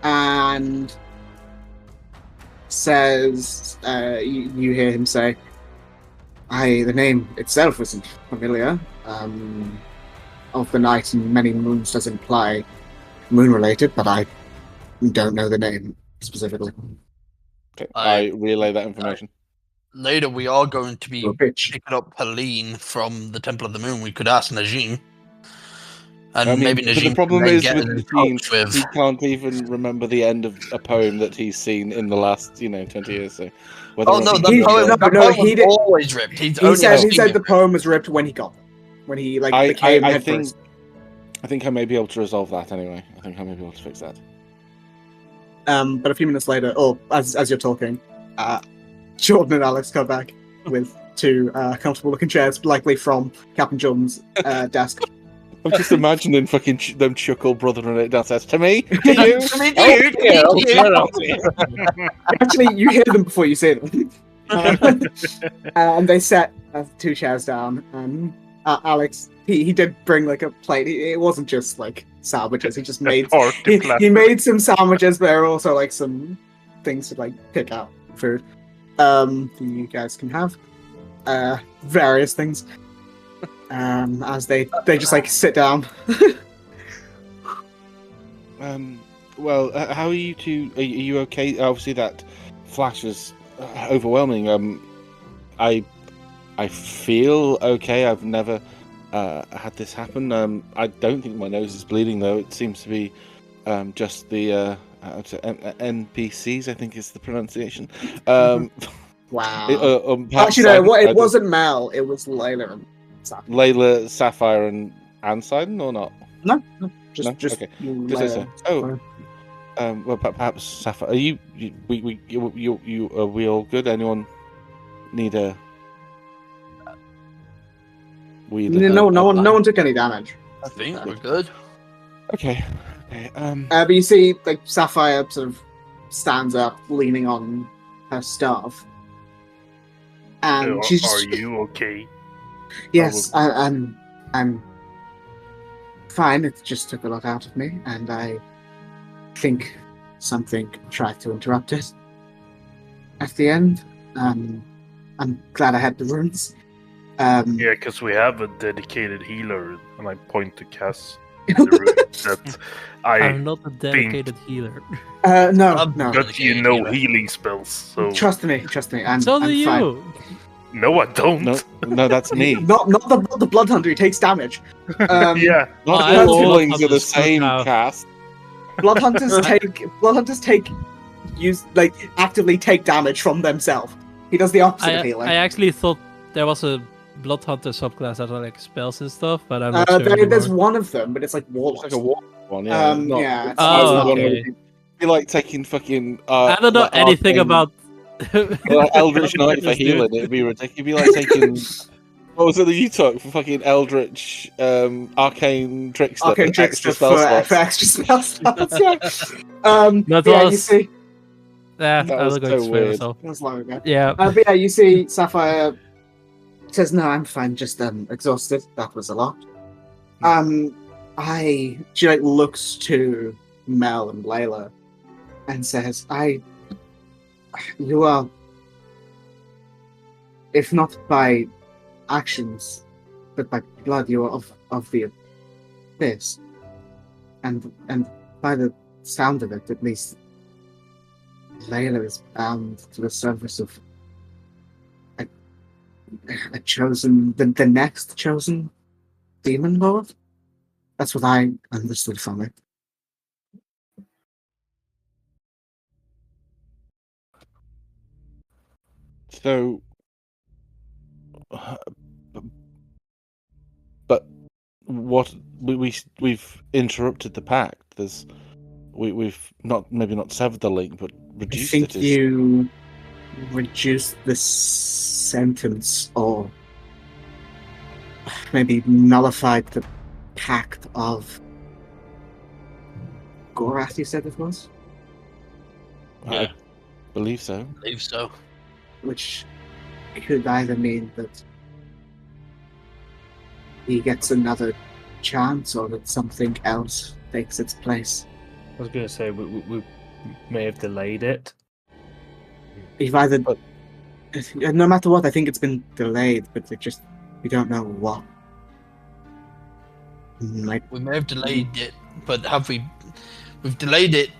and says, you hear him say, the name itself isn't familiar. Of the night and many moons does imply moon-related, but I don't know the name specifically. Okay, I relay that information. Later, we are going to be picking up Helene from the Temple of the Moon. We could ask Najim. And maybe Najim. The problem is with Najim, he can't even remember the end of a poem that he's seen in the last, 20 years. So, the poem was always ripped. He said the poem was ripped when he got them. When he became I think I may be able to resolve that anyway. I think I may be able to fix that. But a few minutes later, as you're talking, Jordan and Alex come back with two comfortable-looking chairs, likely from Captain Jordan's desk. I'm just imagining fucking them chuckle brothering it downstairs. To me? To you? To me, to you? Actually, you hear them before you see them. And they set two chairs down. And Alex, he did bring like a plate. It wasn't just like sandwiches. He just made he made some sandwiches, but there were also like some things to like pick out food. You guys can have various things. As they just like sit down. Well, how are you two? Are you okay? Obviously, that flash was overwhelming. I feel okay. I've never had this happen. I don't think my nose is bleeding though. It seems to be just the NPCs. I think is the pronunciation. Wow. Actually, no. It wasn't Mel. It was Layla and Sapphire. Layla, Sapphire, and Sidon, or not? No. Just okay. Well, perhaps Sapphire. Are you are we all good? Anyone need a? No one took any damage. I think we're good. Okay. But you see, like Sapphire sort of stands up, leaning on her staff, and she's just, are you okay? Yes, I'm fine. It just took a lot out of me, and I think something tried to interrupt it. At the end, I'm glad I had the runes. Yeah, because we have a dedicated healer, and I point to Cass. That I'm not a dedicated healer. No. But healing spells. So trust me. I'm do you. Fine. No, I don't. No, that's me. not the blood hunter. He takes damage. Yeah. Not all siblings are the same cast. Blood hunters actively take damage from themselves. He does the opposite of healing. I actually thought there was a blood hunter subclass that had like spells and stuff, but I'm not sure. There's one of them, but it's like warlock. It's like a warlock one, yeah. Yeah. Okay. It'd be like taking fucking. I don't know anything about. Eldritch Knight for healing. It'd be ridiculous. It'd be like taking. What was it that you took for fucking Eldritch Arcane Trickster? Arcane Trickster for extra spell slots. Yeah. You see. Yeah, that was so weird. That was long ago. Yeah. But yeah, you see Sapphire says, "No, I'm fine. Just exhausted. That was a lot." She like looks to Mel and Layla and says, "You are, if not by actions, but by blood, you are of the abyss, and by the sound of it, at least, Layla is bound to the service of a chosen, the next chosen demon lord. That's what I understood from it." So, but what we've interrupted the pact. We've not severed the link, but reduced it. reduce the sentence or maybe nullified the pact of Gorath, you said it was? Yeah. I believe so. I believe so. Which could either mean that he gets another chance or that something else takes its place. I was going to say we may have delayed it. If either, no matter what, I think it's been delayed, but we don't know what. Like, We may have delayed it, but we've delayed it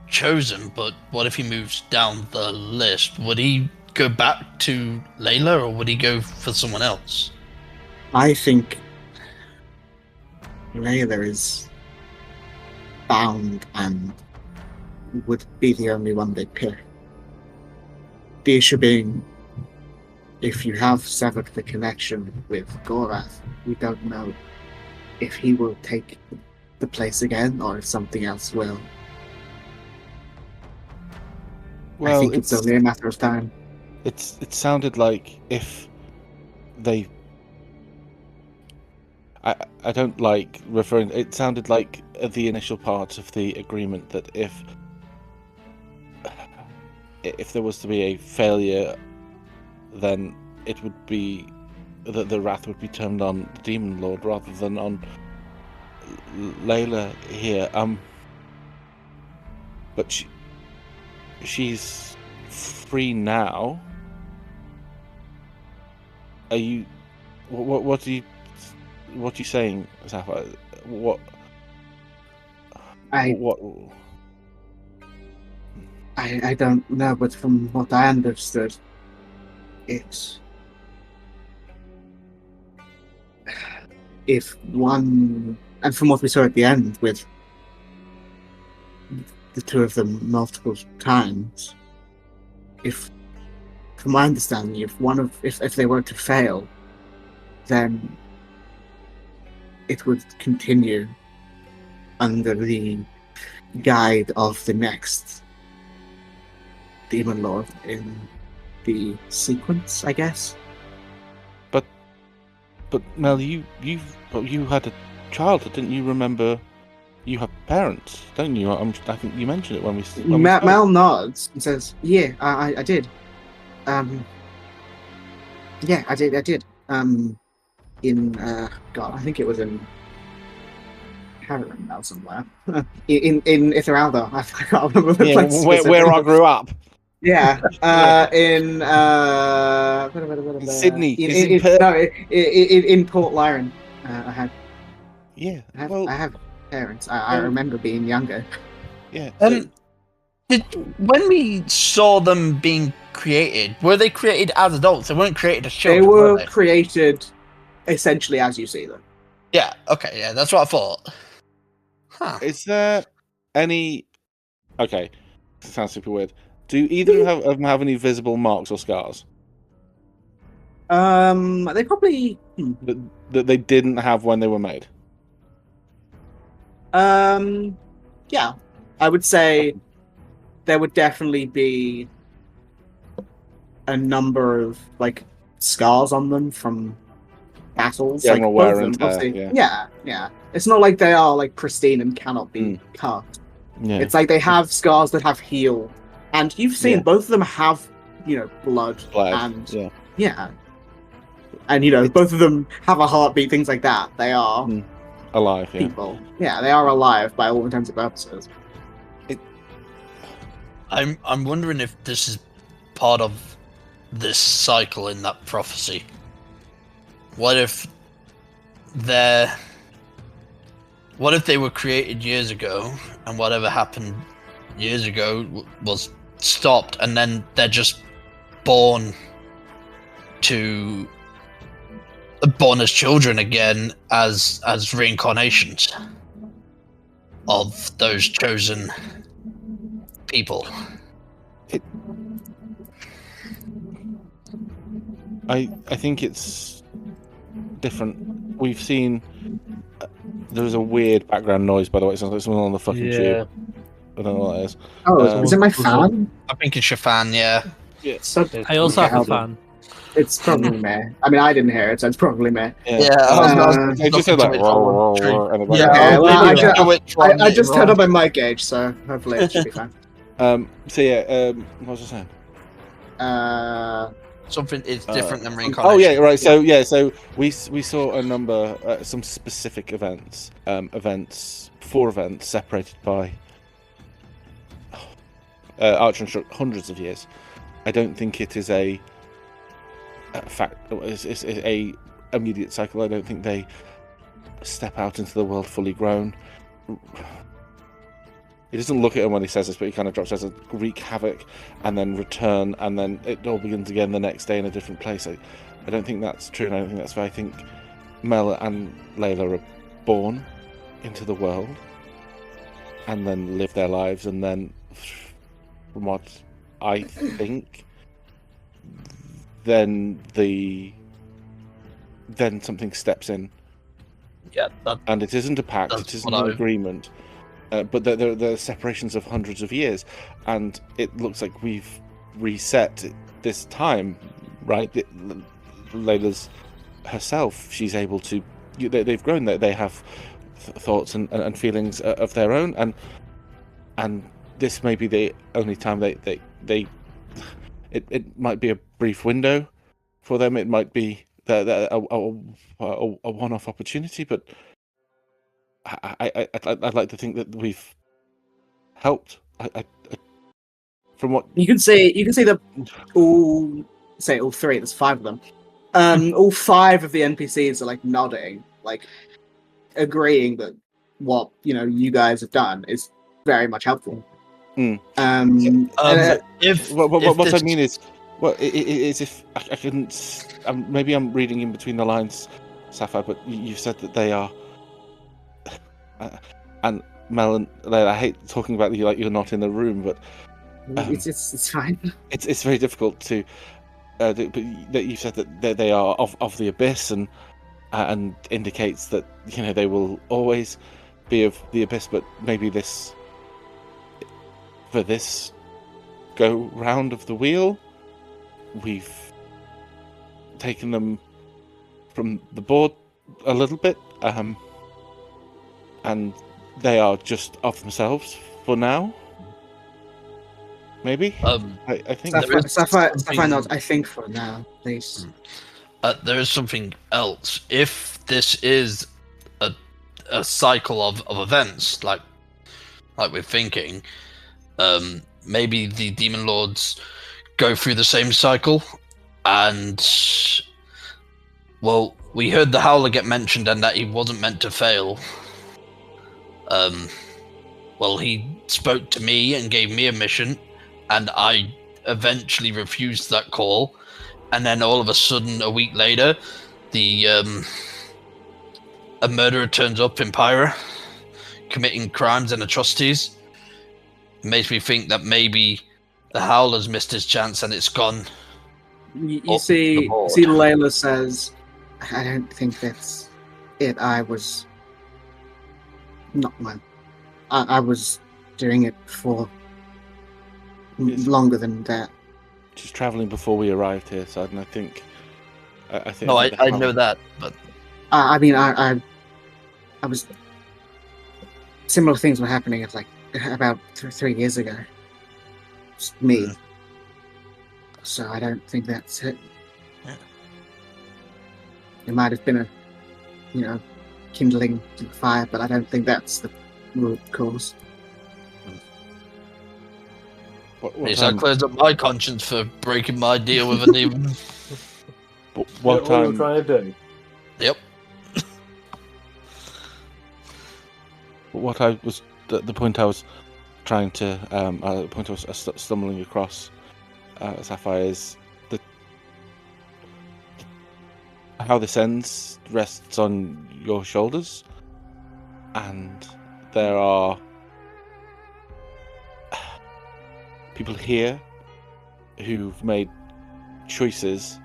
chosen, but what if he moves down the list? Would he go back to Layla, or would he go for someone else? I think Layla is bound and would be the only one they pick. The issue being, if you have severed the connection with Gorath, we don't know if he will take the place again or if something else will. Well, I think it's only a matter of time. It sounded like if they... I don't like referring... It sounded like the initial part of the agreement that if there was to be a failure, then it would be that the wrath would be turned on the Demon Lord rather than on Layla here. But she's free now. Are you? What are you saying, Sapphire? What? I don't know, but from what I understood, it's if one, and from what we saw at the end with the two of them multiple times, if, from my understanding, if they were to fail, then it would continue under the guide of the next Demon Lord in the sequence, I guess. But Mel, you had a childhood, didn't you? Remember, you have parents, don't you? I think you mentioned it when we Mel nods and says, "Yeah, I did. Yeah, I did. In God, I think it was in Caroline now somewhere. in Ithiralda. I can't remember the place. Where I grew up. Yeah, in Sydney. In Port Lyron. I had. Yeah, I have parents. I remember being younger. Yeah. When we saw them being created, were they created as adults? They weren't created as children. They were created essentially as you see them. Yeah. Okay. Yeah, that's what I thought. Huh. Is there any? Okay, this sounds super weird. Do either of them have any visible marks or scars? They probably that they didn't have when they were made. Yeah, I would say there would definitely be a number of like scars on them from battles. Yeah, like wear and both of them, tear, yeah. It's not like they are like pristine and cannot be cut. Yeah. It's like they have scars that have healed, and you've seen both of them have, blood and and both of them have a heartbeat, things like that. They are alive. Yeah. People. Yeah, they are alive by all intents and purposes. I'm wondering if this is part of this cycle in that prophecy. What if they were created years ago, and whatever happened years ago was stopped, and then they're just born as children again as reincarnations of those chosen people. I think it's different. We've seen there's a weird background noise, by the way. It sounds like someone on the fucking tube. I don't know what that is. Oh, is it my fan? I think it's your fan, yeah. Yeah. So I also have a fan. it's probably me. I mean, I didn't hear it, so it's probably me. Yeah, I just said like, to it whoa, for- and Yeah, Okay, well, I'll do it for I just later turned on. up my mic gauge, so hopefully it should be fine. So yeah, what was I saying? Something is different than Oh reincarnation. yeah, right. So we saw a number, some specific events, 4 events separated by Archer instruct hundreds of years. I don't think it is a fact. It's a immediate cycle. I don't think they step out into the world fully grown. He doesn't look at him when he says this, but he kind of drops as a wreak havoc and then return, and then it all begins again the next day in a different place. I don't think that's true, and I don't think that's why. I think Mel and Layla are born into the world and then live their lives, and then, from what I think, then something steps in. Yeah, and it isn't a pact, it isn't an agreement. But there are separations of hundreds of years, and it looks like we've reset this time, right? Layla's herself, she's able to. They've grown. They have thoughts and feelings of their own, and this may be the only time they. It might be a brief window for them. It might be a one-off opportunity, but. I'd like to think that we've helped. From what you can see that all 3. There's 5 of them. All 5 of the NPCs are like nodding, like agreeing that what you guys have done is very much helpful. What I mean is, if I couldn't. Maybe I'm reading in between the lines, Sapphire, but you've said that they are. And Mel and Layla, I hate talking about you like you're not in the room, but it's fine. It's very difficult to. But that you said that they are of the abyss, and indicates that they will always be of the abyss. But maybe for this go round of the wheel, we've taken them from the board a little bit. And they are just of themselves for now. Maybe. I think Sapphire nods. I think for now, please. There is something else. If this is a cycle of events, like we're thinking, maybe the demon lords go through the same cycle, and well, we heard the Howler get mentioned and that he wasn't meant to fail. Well, he spoke to me and gave me a mission, and I eventually refused that call. And then all of a sudden, a week later, a murderer turns up in Pyra, committing crimes and atrocities. It makes me think that maybe the Howler's missed his chance and it's gone. You see, Layla says, "I don't think that's it. I was." Not one. I was doing it for longer than that. Just traveling before we arrived here, so I think. No, I know that, but I mean, I was. Similar things were happening at about 3 years ago. Just me. So I don't think that's it. Yeah. It might have been a, kindling the fire, but I don't think that's the root cause. That clears up my conscience for breaking my deal with a demon. What time? What trying to do? Yep. What I was the point I was trying to the point I was stumbling across, Sapphire, is how this ends rests on your shoulders, and there are people here who've made choices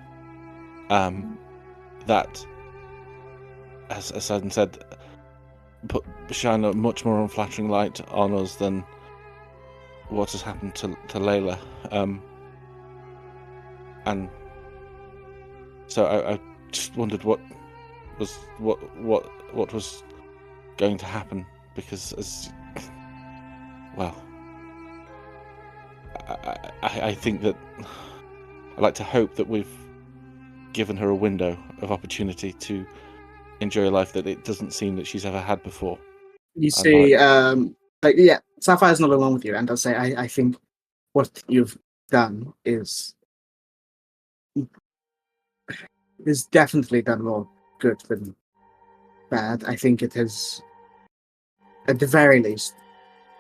that, as Sidon said, shine a much more unflattering light on us than what has happened to Layla. And so I just wondered what was going to happen, because I think that I like to hope that we've given her a window of opportunity to enjoy a life that it doesn't seem that she's ever had before. You see, Sapphire's not alone with you, and I'll say I think what you've done is definitely done more good than bad. I think it has, at the very least,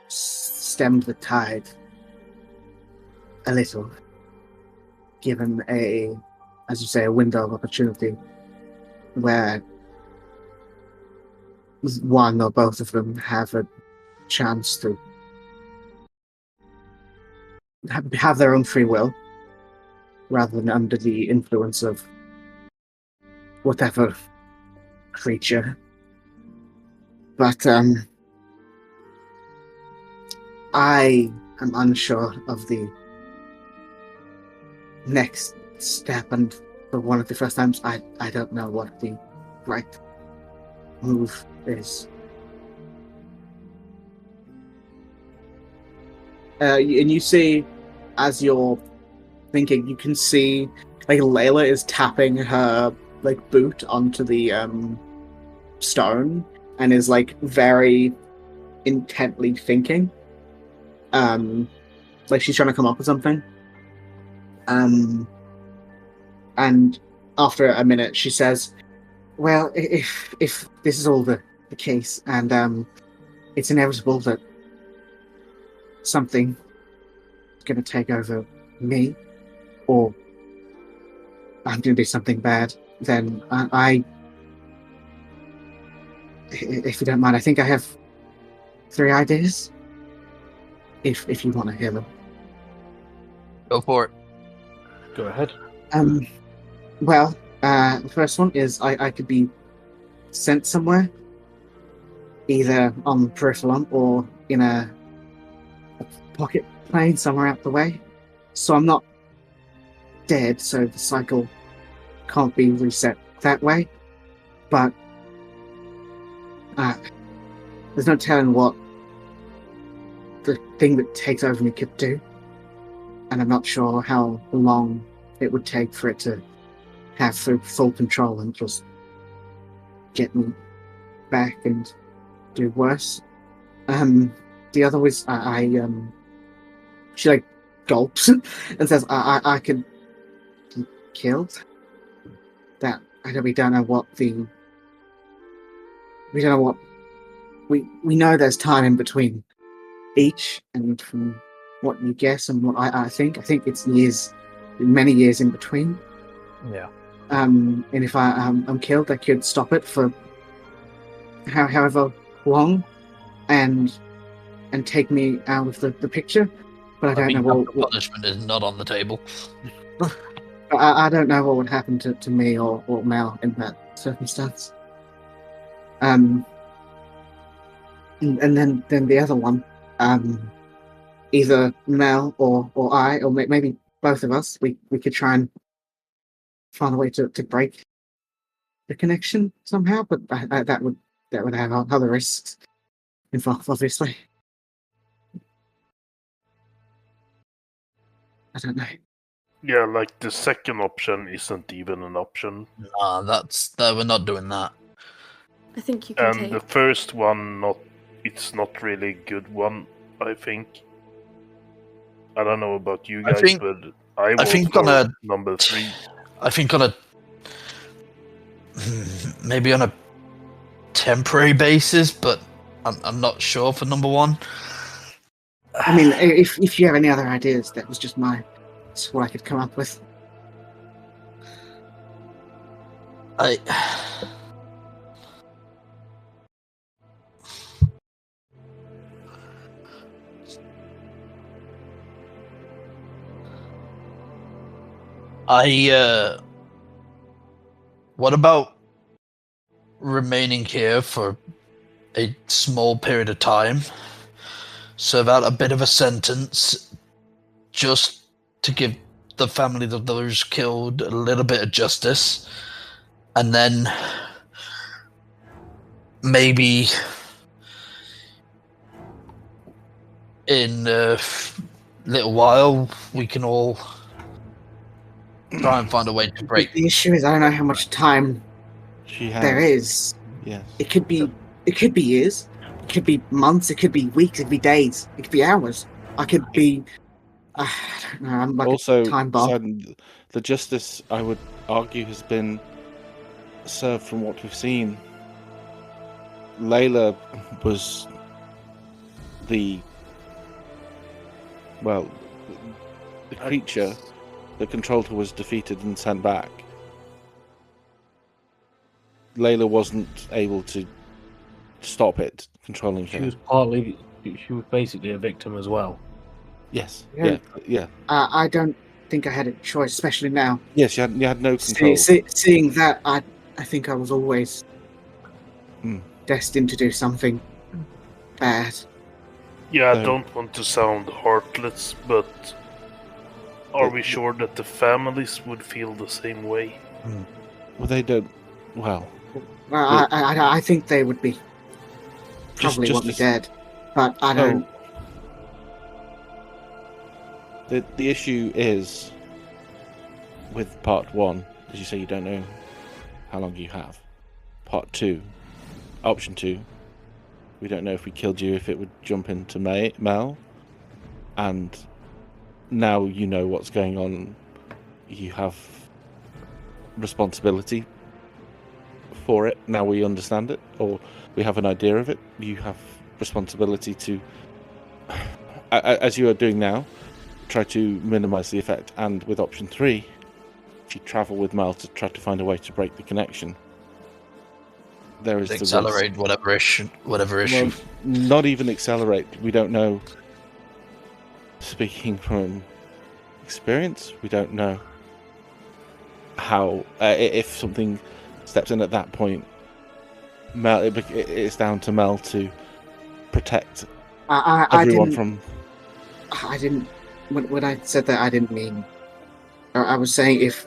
stemmed the tide a little, given as you say, a window of opportunity where one or both of them have a chance to have their own free will, rather than under the influence of whatever creature. But I am unsure of the next step, and for one of the first times, I don't know what the right move is. And you see, as you're thinking, you can see like Layla is tapping her like boot onto the stone and is like very intently thinking. Like she's trying to come up with something. And after a minute, she says, "Well, if this is all the case, and it's inevitable that something is going to take over me, or I'm going to do something bad, then if you don't mind, I think I have 3 ideas. If you want to hear them." Go for it. Go ahead. Well, the first one is I could be sent somewhere, either on Periphalon or in a pocket plane somewhere out the way, so I'm not dead, so the cycle can't be reset that way. But there's no telling what the thing that takes over me could do, and I'm not sure how long it would take for it to have full control and just get me back and do worse. The other was she like gulps and says, I could be killed. We don't know what we know there's time in between each, and from what you guess and what I think it's years, many years in between. Yeah. And if I'm killed, I could stop it for however long, and take me out of the picture. But I don't know what punishment is not on the table. I don't know what would happen to me or Mel in that circumstance. And then the other one, either Mel or I, or maybe both of us, we could try and find a way to break the connection somehow. But that would have other risks involved, obviously. I don't know. Yeah, like the second option isn't even an option. Nah, we're not doing that. I think you can And the first one, it's not really a good one, I think. I don't know about you guys, but I think on number 3. I think on a maybe on a temporary basis, but I'm not sure for number 1. I mean, if you have any other ideas, that was just that's what I could come up with. What about remaining here for a small period of time, serve out a bit of a sentence, just to give the families of those killed a little bit of justice, and then maybe in a little while we can all try and find a way to break. The issue is I don't know how much time there is. Yes. It could be years, it could be months, it could be weeks, it could be days, it could be hours. I could be. I don't know. I'm like Also, a time bomb. the justice, I would argue, has been served from what we've seen. Layla was the creature that controlled her was defeated and sent back. Layla wasn't able to stop it controlling her. She was basically a victim as well. Yes. Yeah. Yeah. I don't think I had a choice, especially now. Yes, you had no control. Seeing that, I think I was always destined to do something bad. Yeah, I don't want to sound heartless, but are we sure that the families would feel the same way? Well, they don't. Well, I think they would be. Probably want me dead, but I don't. The issue is with part 1, as you say, you don't know how long you have. Part 2, option 2, we don't know if we killed you if it would jump into Mel, and now you know what's going on. You have responsibility for it. Now we understand it, or we have an idea of it. You have responsibility to, as you are doing now, try to minimize the effect. And with option 3, if you travel with Mel to try to find a way to break the connection, there is accelerate whatever issue. Well, not even accelerate. We don't know. Speaking from experience, we don't know how if something steps in at that point. Mel, it's down to Mel to protect everyone from. I didn't. When I said that, I didn't mean. I was saying if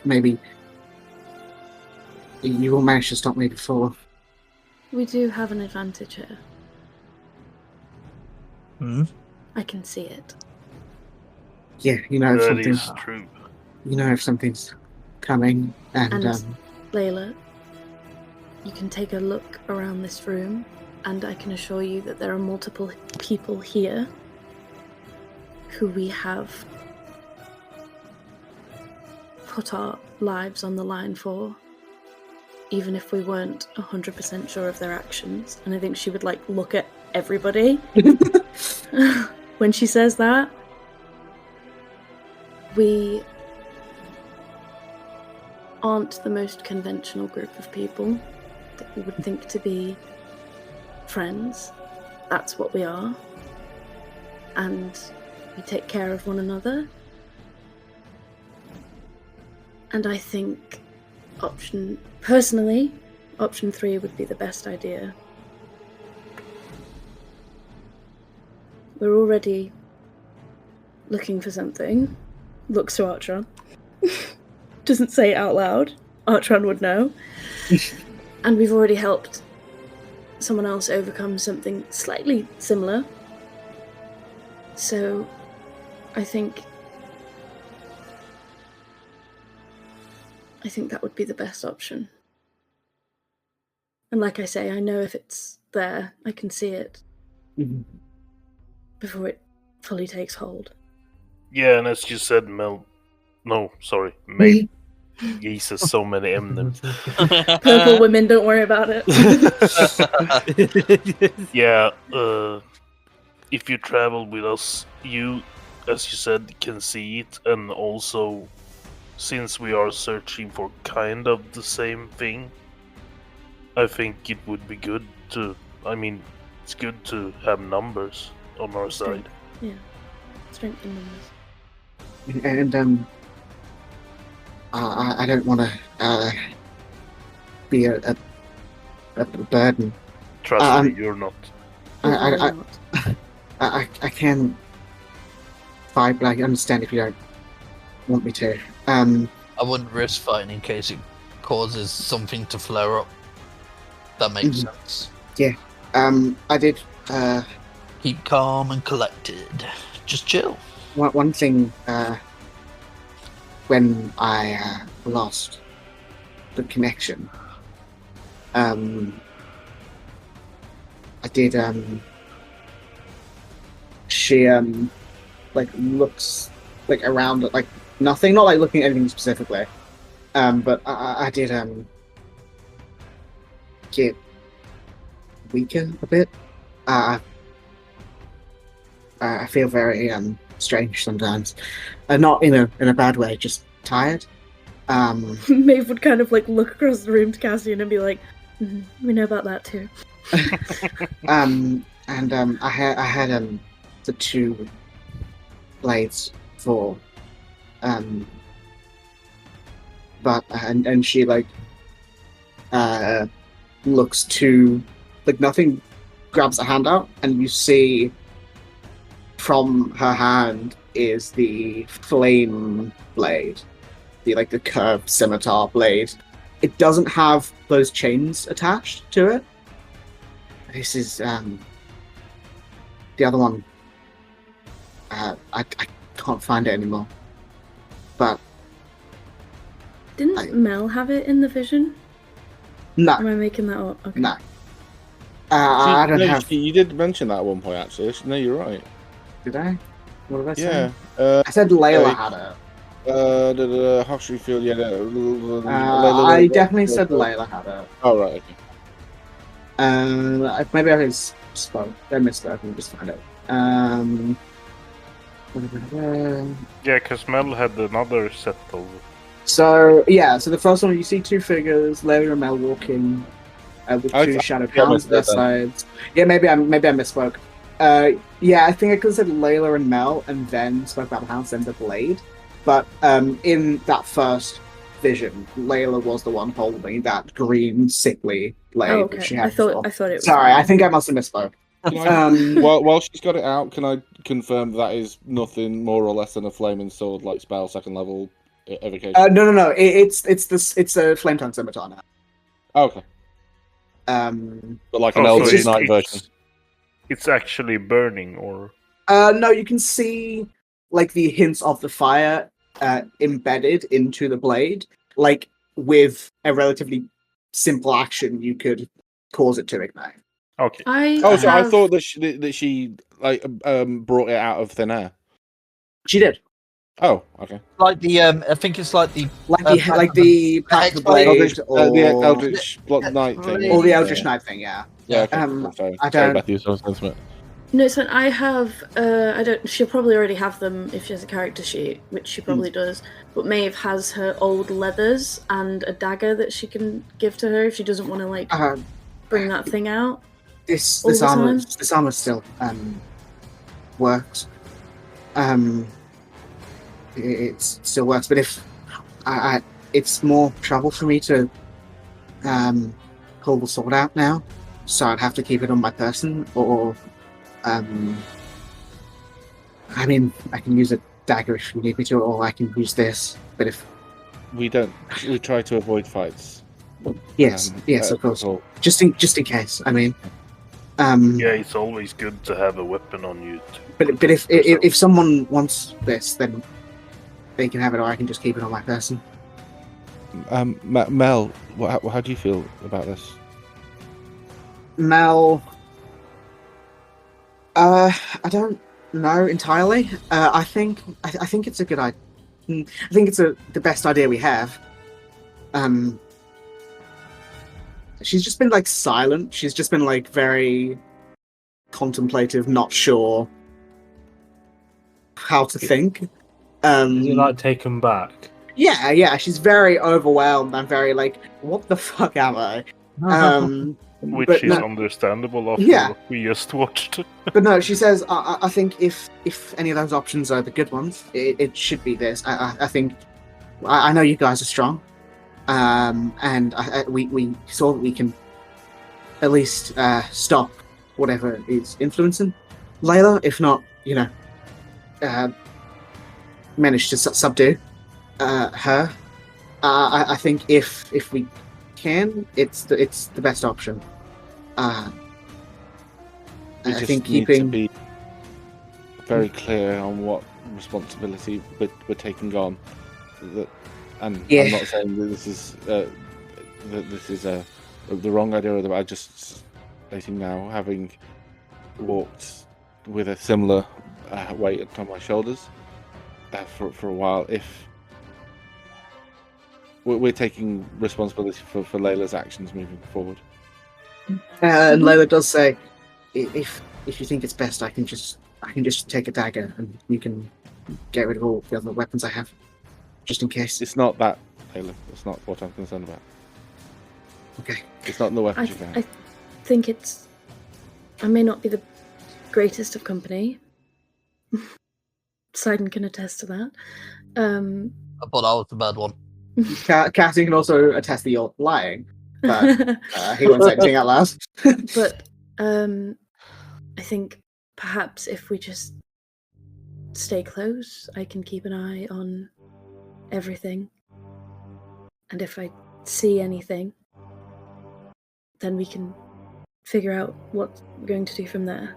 maybe you will manage to stop me before. We do have an advantage here. I can see it. Yeah, you know if That something's is true. You know if something's coming, and Layla, you can take a look around this room, and I can assure you that there are multiple people here who we have put our lives on the line for, even if we weren't 100% sure of their actions. And I think she would look at everybody when she says that. We aren't the most conventional group of people that you would think to be friends. That's what we are. And we take care of one another. And I think option 3 would be the best idea. We're already looking for something. Looks to Artron. Doesn't say it out loud. Artron would know. And we've already helped someone else overcome something slightly similar. So I think that would be the best option. And like I say, I know if it's there, I can see it before it fully takes hold. Yeah, and as you said, May. Jesus, so many M names. Purple women, don't worry about it. Yeah, if you travel with us, you, as you said, can see it, and also, since we are searching for kind of the same thing, I think it would be good to, it's good to have numbers on our side. Yeah, strength in numbers. And I don't want to be a burden. Trust me, you're not. I can fight, but I understand if you don't want me to. I wouldn't risk fighting in case it causes something to flare up. That makes sense. Yeah. I did. Keep calm and collected. Just chill. One thing. When I lost the connection, I did. She like looks like around at like nothing, not like looking at anything specifically. But I did get weaker a bit. I feel very strange sometimes, not in a bad way, just tired. Maeve would kind of like look across the room to Cassian and be like, "We know about that too." I had the 2 blades for but and she like looks to like nothing, grabs a hand out, and you see from her hand is the flame blade, the curved scimitar blade. It doesn't have those chains attached to it. This is the other one. I can't find it anymore. But didn't Mel have it in the vision? No. Am I making that up? Okay. No. I don't have. You did mention that at one point, actually. No, you're right. Did I? What did I say? Yeah. I said Layla had it. How should we feel? Yeah. I definitely said Layla had it. Oh, right. Okay. Maybe I misspoke. I misspoke. We'll just find out. Yeah, because Mel had another set of. So the first one you see 2 figures, Layla and Mel walking with 2 shadow hounds at their sides. Yeah, maybe I misspoke. Yeah, I think I could have said Layla and Mel, and then spoke about the hounds and the blade. But in that first vision, Layla was the one holding that green sickly blade. Oh, okay. She had I thought it was. Sorry, I think I must have misspoke. While she's got it out, can I confirm that is nothing more or less than a flaming sword, like spell 2nd level evocation? No. It's a flame tongue scimitar now. Oh, okay. But like an Eldritch Knight version. It's actually burning, or no, you can see like the hints of the fire embedded into the blade. Like with a relatively simple action, you could cause it to ignite. Okay. I thought that she like brought it out of thin air. She did. Oh, okay. Like the I think it's like the pack the blade, or the Eldritch Knight thing, or the Eldritch Knight thing. Yeah. Yeah. Okay. I don't. Matthew, No, so I have. I don't. She'll probably already have them if she has a character sheet, which she probably does. But Maeve has her old leathers and a dagger that she can give to her if she doesn't want to bring that thing out. This armor still works. It still works, but if it's more trouble for me to pull the sword out now, so I'd have to keep it on my person, or I mean, I can use a dagger if you need me to, or I can use this. But if we try to avoid fights. Yes, of course. Just in case. I mean, yeah, it's always good to have a weapon on you. But if someone wants this, then they can have it, or I can just keep it on my person. Mel, how do you feel about this? Mel, I don't know entirely. I think it's a good idea. I think it's the best idea we have. She's just been like silent. She's just been like very contemplative, not sure how to think. Is it like taken back? Yeah. She's very overwhelmed and very like, what the fuck am I? Which is understandable after what we just watched. But no, she says, I think if any of those options are the good ones, it should be this. I think I know you guys are strong. And we saw that we can at least stop whatever is influencing Layla, if not, manage to subdue. Her. I think if we can, it's the best option. I think need to keeping be very clear on what responsibility we're taking on. I'm not saying that this is the wrong idea, or I'm just stating now, having walked with a similar weight on my shoulders for a while, if we're taking responsibility for Layla's actions moving forward. And Layla does say, if you think it's best, I can just take a dagger and you can get rid of all the other weapons I have, just in case. It's not that, Layla. It's not what I'm concerned about. Okay. It's not in the weapons you can. I think I may not be the greatest of company. Sidon can attest to that. I thought I was the bad one. Cassie can also attest that you're lying, but he won't say anything out loud. But I think perhaps if we just stay close, I can keep an eye on everything. And if I see anything, then we can figure out what we're going to do from there.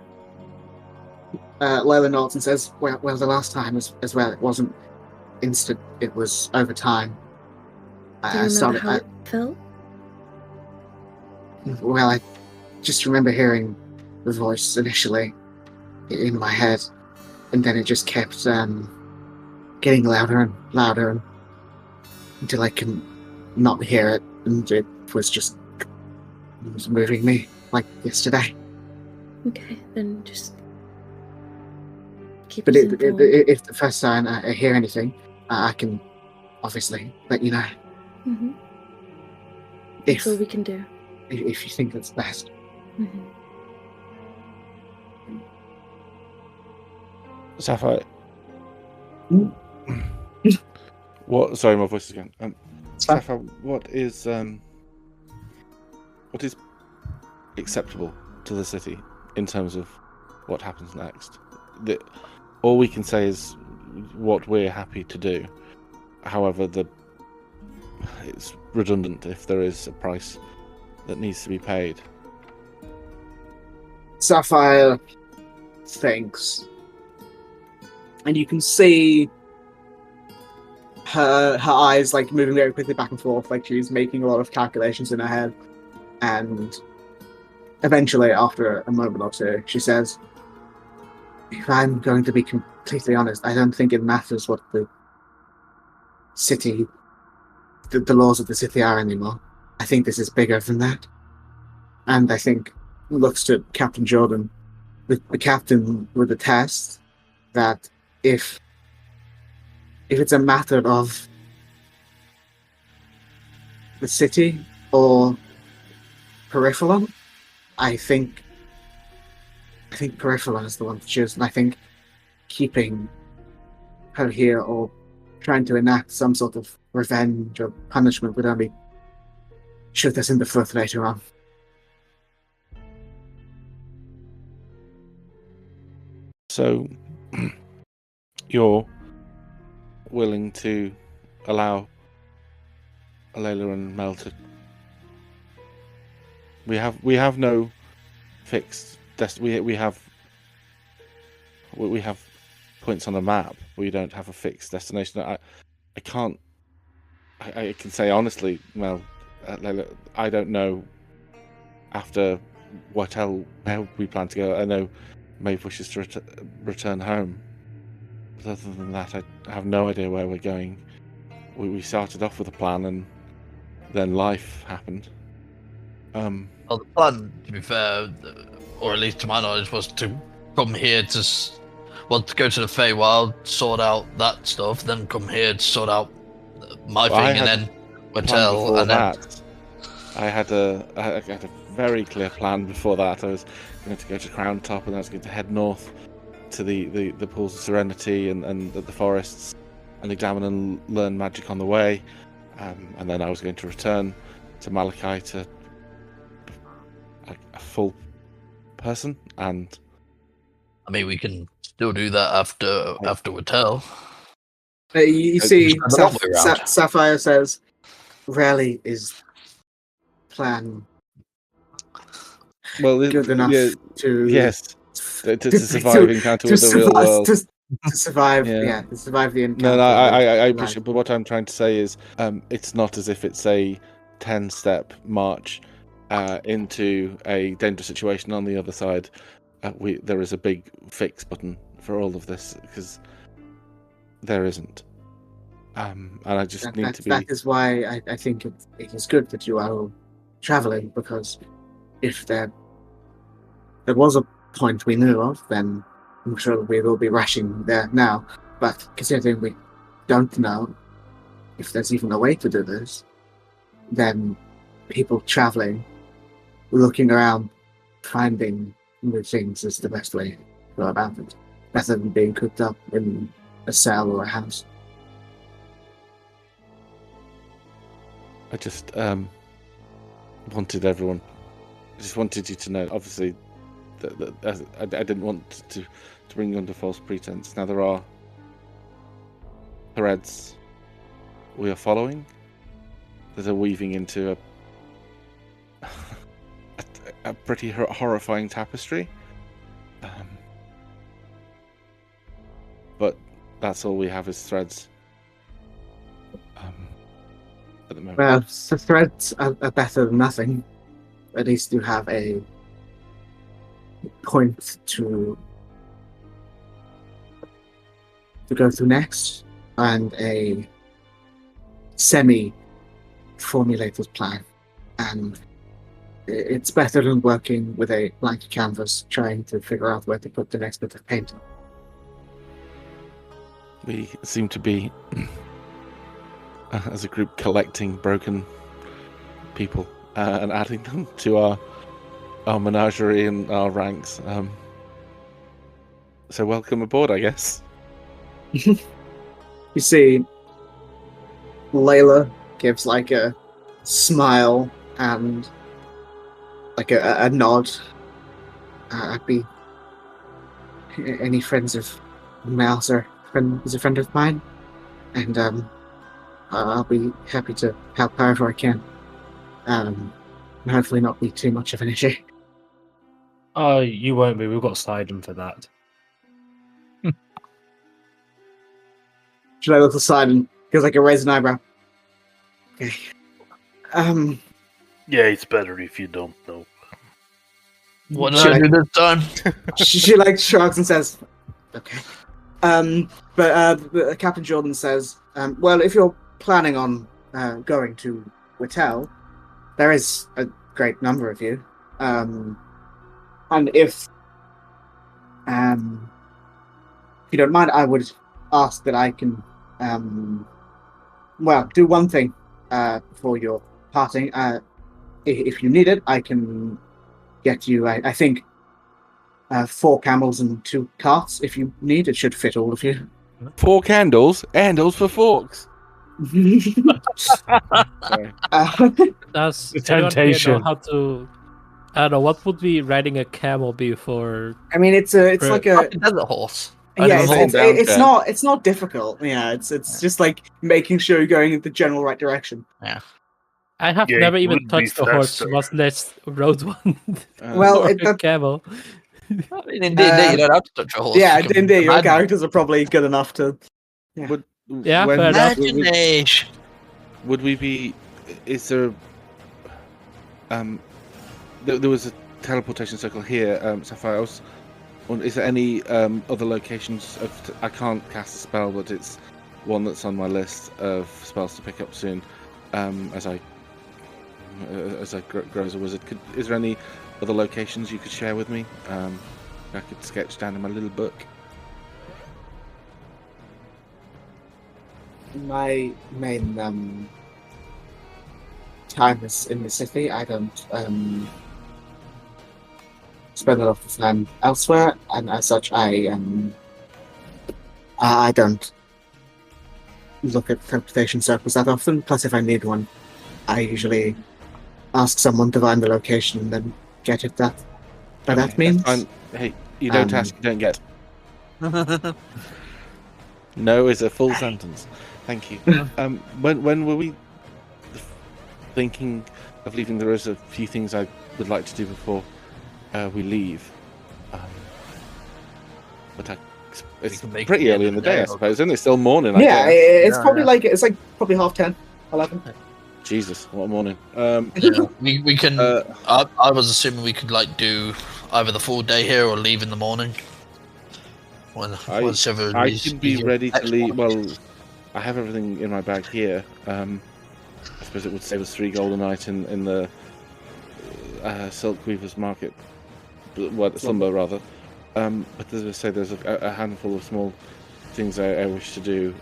Layla nods and says, well, the last time as well, it wasn't instant, it was over time. Do you remember how it felt? Well, I just remember hearing the voice initially in my head, and then it just kept getting louder and louder until I can not hear it, and it was moving me like yesterday. Okay, then just keep But us informed. if the first time I hear anything, I can obviously let you know. Mm-hmm. That's all we can do. If you think that's best. Mm-hmm. Sapphire. What? Sorry, my voice is going. Sapphire, what is acceptable to the city in terms of what happens next? All we can say is what we're happy to do. However, it's redundant if there is a price that needs to be paid. Sapphire thinks, and you can see her eyes like moving very quickly back and forth, like she's making a lot of calculations in her head. And eventually, after a moment or two, she says, if I'm going to be completely honest, I don't think it matters what the city, the laws of the city are anymore. I think this is bigger than that. And I think, looks to Captain Jordan, the captain would attest that if it's a matter of the city or Periphalon, I think Periphalon is the one to choose, and I think keeping her here or trying to enact some sort of revenge or punishment would only shoot us in the foot later on. So, you're willing to allow Layla and Mel to... We have no fixed... We have points on a map. We don't have a fixed destination. I can say honestly, Mel, Layla, I don't know after where we plan to go. I know Maeve wishes to return home. But other than that, I have no idea where we're going. We started off with a plan, and then life happened. Well, the plan, to be fair, or at least to my knowledge, was to come here to go to the Feywild, sort out that stuff, then come here to sort out my thing, and then Wattel, and then... I had a very clear plan before that. I was going to go to Crown Top, and I was going to head north to the pools of Serenity and the forests, and examine and learn magic on the way. And then I was going to return to Malachi to a full person. And I mean, we can still do that after Wattel. You see, the long way round. Sapphire says, "Rarely is plan Well, good enough to to survive encounter with the real world. To survive, to survive the encounter. No, I appreciate. But what I'm trying to say is, it's not as if it's a 10-step march into a dangerous situation on the other side. There is a big fix button for all of this, because there isn't. And I just need to be. That is why I think it is good that you are all traveling, because if there was a point we knew of, then I'm sure we will be rushing there now. But considering we don't know if there's even a way to do this, then people traveling, looking around, finding new things is the best way to go about it. Better than being cooped up in a cell or a house. I just wanted everyone. I just wanted you to know. Obviously, that I didn't want to bring you under false pretense. Now there are threads we are following that are weaving into a pretty horrifying tapestry. But that's all we have is threads. At the moment. Well, the threads are better than nothing. At least you have a point to go through next, and a semi-formulated plan. And it's better than working with a blank canvas trying to figure out where to put the next bit of paint. We seem to be, as a group, collecting broken people and adding them to our menagerie and our ranks. So welcome aboard, I guess. You see, Layla gives like a smile and like a nod. I'd be any friends of Mouse or is a friend of mine, and I'll be happy to help however I can. And hopefully not be too much of an issue. Oh, you won't be. We've got Sidon for that. Should I look aside and feels like a raise an eyebrow? Okay. Yeah, it's better if you don't know. What did I do this time? she like shrugs and says, "Okay." But Captain Jordan says, "Well, if you're planning on going to Whittle, there is a great number of you, and if you don't mind, I would ask that I can, do one thing before you're parting. If you need it, I can get you, I think, 4 camels and 2 carts. If you need, it should fit all of you. 4 candles, handles for forks." Does The anyone here temptation. know how to? I don't know. What would be riding a camel be for? I mean, it's like a Desert horse. yeah. It's It's not difficult. Yeah, it's just like making sure you're going in the general right direction. I have Yeah, never it even would be touched a horse. faster. Was let's rode one. Well, or a camel. In D&D, you don't have to touch a horse. Yeah, You can indeed, your imagine. characters are probably good enough to. Yeah, fair enough. Imagination. Would we be? Is there? There was a teleportation circle here, Sapphire. Is there any other locations I can't cast a spell, but it's one that's on my list of spells to pick up soon. As I grow as a wizard, is there any other locations you could share with me? I could sketch down in my little book. My main time is in the city. I don't spend a lot of time elsewhere, and as such, I don't look at teleportation circles that often. Plus, if I need one, I usually ask someone to find the location and then get it. That means. Hey, you don't ask, you don't get. No is a full sentence. Thank you. When were we thinking of leaving? There is a few things I would like to do before we leave. But it's pretty early in the day, I suppose, isn't it? It's still morning. Yeah, it's probably like probably 10:30, 11. Jesus, what a morning. We can. I was assuming we could like do either the full day here or leave in the morning. I can be ready to leave. Well, I have everything in my bag here. I suppose it would save us 3 gold a night in the Silk Weavers Market, Slumber rather. But as I say, there's a handful of small things I wish to do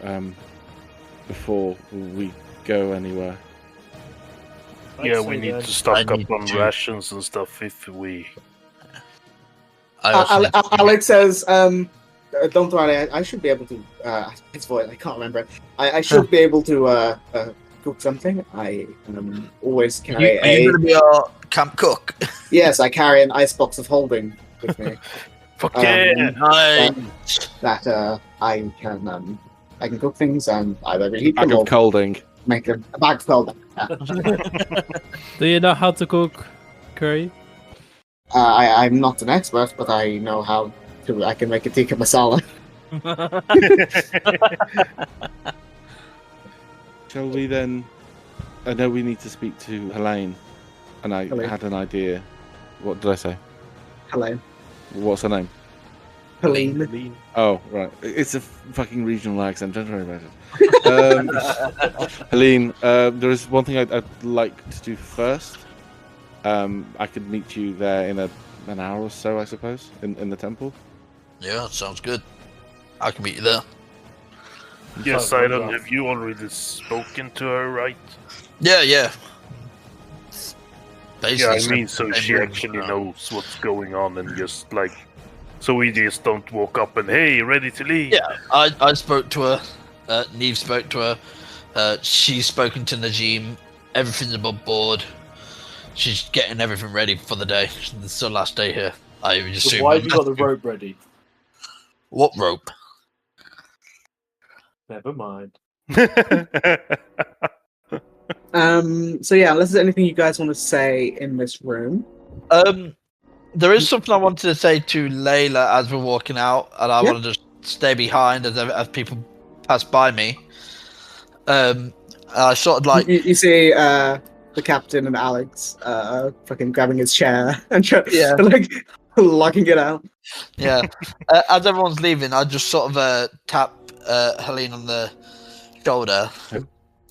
before we go anywhere. Yeah, we need to stock up on rations and stuff if we... Alex says, don't worry, I should be able to... his voice, I can't remember it. I should be able to cook something. I always carry Are you going to be our camp cook? Yes, I carry an icebox of holding with me. Fuck yeah! That I can cook things and either reheat Bag them of colding. Make a bag of colding. Do you know how to cook curry? I'm not an expert, but I know how to. I can make a tikka masala. Shall we then? I know we need to speak to Helene, and I had an idea. What did I say? Helene. What's her name? Helene. Oh, right. It's a fucking regional accent. Don't worry about it. Helene, there is one thing I'd like to do first. I could meet you there in an hour or so, I suppose, in the temple. Yeah, sounds good. I can meet you there. Yes, I don't. Have you already spoken to her, right? Yeah. Yeah, I mean, so she actually knows what's going on, and just like, so we just don't walk up and hey, ready to leave. Yeah, I spoke to her. Neve spoke to her. She's spoken to Najim. Everything's above board. She's getting everything ready for the day. It's the last day here. I just So why have you got the rope ready? What rope? Never mind. So yeah, unless there's anything you guys want to say in this room. There is something I wanted to say to Layla as we're walking out, and I want to just stay behind as people pass by me. I sort of like you see the captain and Alex fucking grabbing his chair and like locking it out. Yeah. As everyone's leaving, I just sort of tap Helene on the shoulder.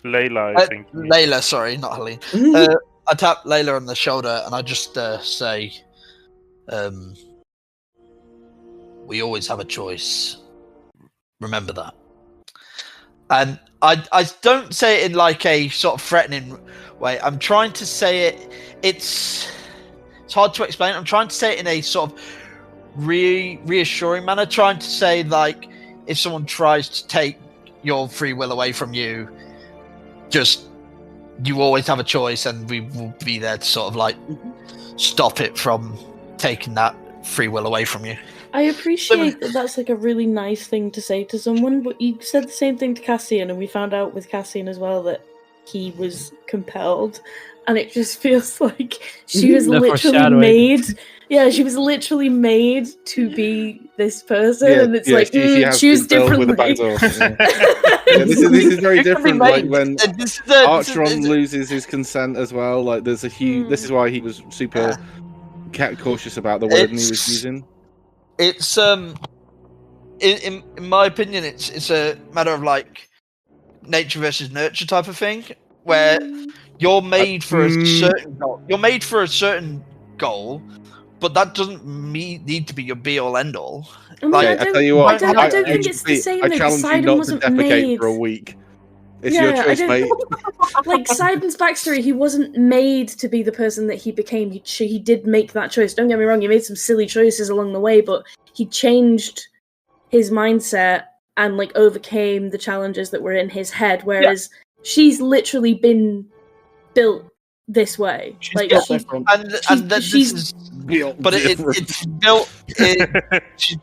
Layla, I think. Layla, sorry, not Helene. I tap Layla on the shoulder and I just say, we always have a choice. Remember that. And I don't say it in like a sort of threatening way. I'm trying to say it. It's hard to explain. I'm trying to say it in a sort of reassuring manner. Trying to say like, if someone tries to take your free will away from you, just you always have a choice, and we will be there to sort of like stop it from taking that free will away from you. I appreciate that that's like a really nice thing to say to someone, but you said the same thing to Cassian, and we found out with Cassian as well that he was compelled, and it just feels like she was literally made. Yeah, she was literally made to be this person, and it's like choose differently. This is very different. Like when Archeron loses his consent as well. Like there's a huge. This is why he was super cautious about the wording he was using. It's in my opinion, it's a matter of like nature versus nurture type of thing, where you're made for a certain goal. You're made for a certain goal, but that doesn't need to be your be all end all. I tell you what, I don't think it's the same. I challenge you not to defecate for a week. It's your choice, mate. Like Sidon's backstory, he wasn't made to be the person that he became. He did make that choice. Don't get me wrong, he made some silly choices along the way, but he changed his mindset and like overcame the challenges that were in his head. Whereas she's literally been built this way. She's like built different. And this is But it's built. She's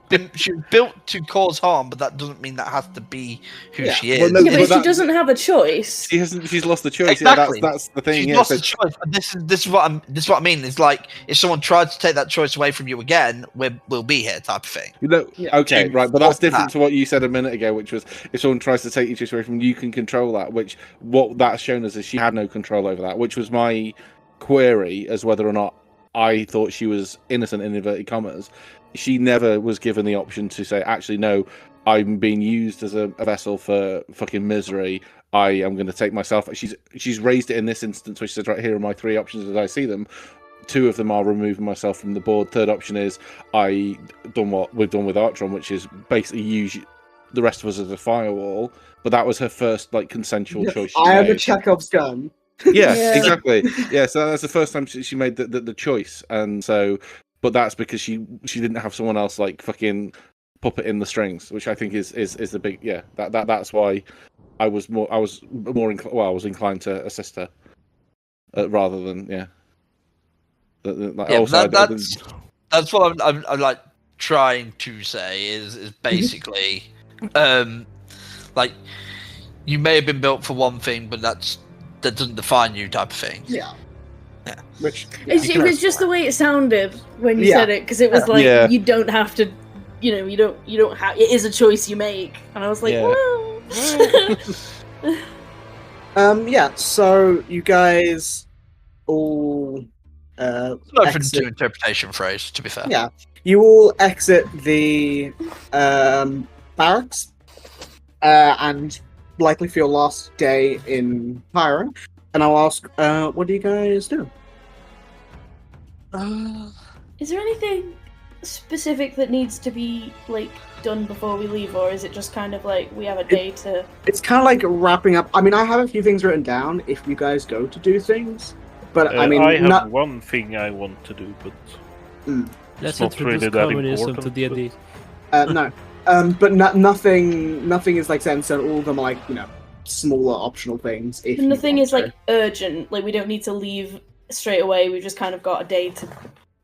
built to cause harm, but that doesn't mean that has to be who she is. Well, no, Yeah, but but she doesn't have a choice. She's lost the choice. Exactly. Yeah, that's the thing. She's yeah, lost the choice. And this is what I mean. It's like if someone tried to take that choice away from you again, we'll be here, type of thing. Okay, right, but that's different to what you said a minute ago, which was if someone tries to take your choice away from you, can control that. Which what that's shown us is she had no control over that, which was my query as whether or not I thought she was innocent in inverted commas. She never was given the option to say, actually, no, I'm being used as a vessel for fucking misery. I am going to take myself. She's raised it in this instance, which says, right, here are my 3 options as I see them. 2 of them are removing myself from the board. Third option is I done what we've done with Artron, which is basically use the rest of us as a firewall. But that was her first consensual choice. I am a Chekhov's gun. Yeah, exactly. Yeah, so that's the first time she made the choice, and so, but that's because she didn't have someone else fucking puppet in the strings, which I think is the big that's why I was inclined to assist her rather than that's what I'm like trying to say is basically you may have been built for one thing, but that doesn't define you, type of thing. Yeah. Which It was just the way it sounded when you said it, because it was you don't have to, you don't have. It is a choice you make, and I was like, well. So you guys all open to interpretation phrase. To be fair. Yeah. You all exit the barracks, and likely for your last day in Pyro, and I'll ask, what do you guys do? Is there anything specific that needs to be done before we leave, or is it just kind of we have a day to? It's kind of like wrapping up. I mean, I have a few things written down if you guys go to do things, but I mean, I have one thing I want to do, but let's not introduce really that communism important. to D&D. No. But nothing is set in stone. All of them are smaller optional things. If And the thing is urgent. We don't need to leave straight away. We've just kind of got a day to.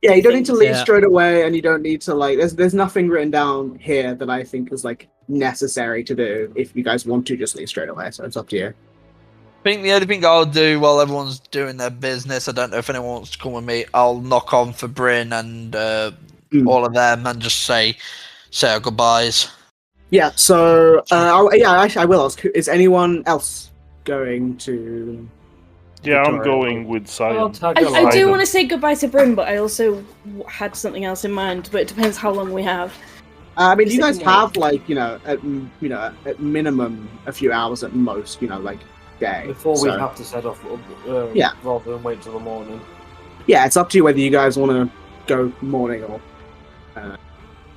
Yeah, you don't need to leave straight away, and you don't need to There's nothing written down here that I think is necessary to do if you guys want to just leave straight away. So it's up to you. I think the only thing I'll do while everyone's doing their business, I don't know if anyone wants to come with me. I'll knock on for Bryn and all of them and just say our goodbyes. Yeah, so actually I will ask, is anyone else going to I'm going with Sion. I do want to say goodbye to Bryn, but I also had something else in mind, but it depends how long we have. I mean, you guys have at minimum a few hours at most, day. Before we have to set off, rather than wait till the morning. Yeah, it's up to you whether you guys want to go morning or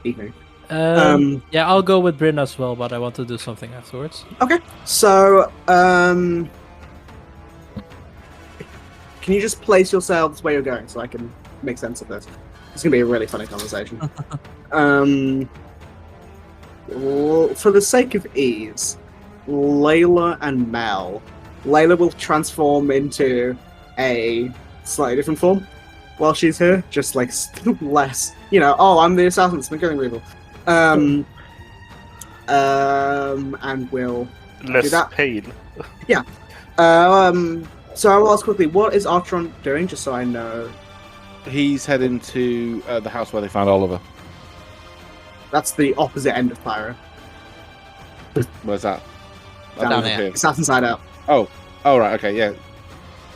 evening. I'll go with Bryn as well, but I want to do something afterwards. Okay, so can you just place yourselves where you're going so I can make sense of this? It's gonna be a really funny conversation. For the sake of ease, Layla and Mel. Layla will transform into a slightly different form while she's here, just less. I'm the assassin that's been killing people. And we'll less do that. pain. Yeah. So I will ask quickly, what is Artron doing, just so I know? He's heading to the house where they found Oliver. That's the opposite end of Pyro. Where's that? Down here. Assassin's Side Out. Oh, right, okay, yeah.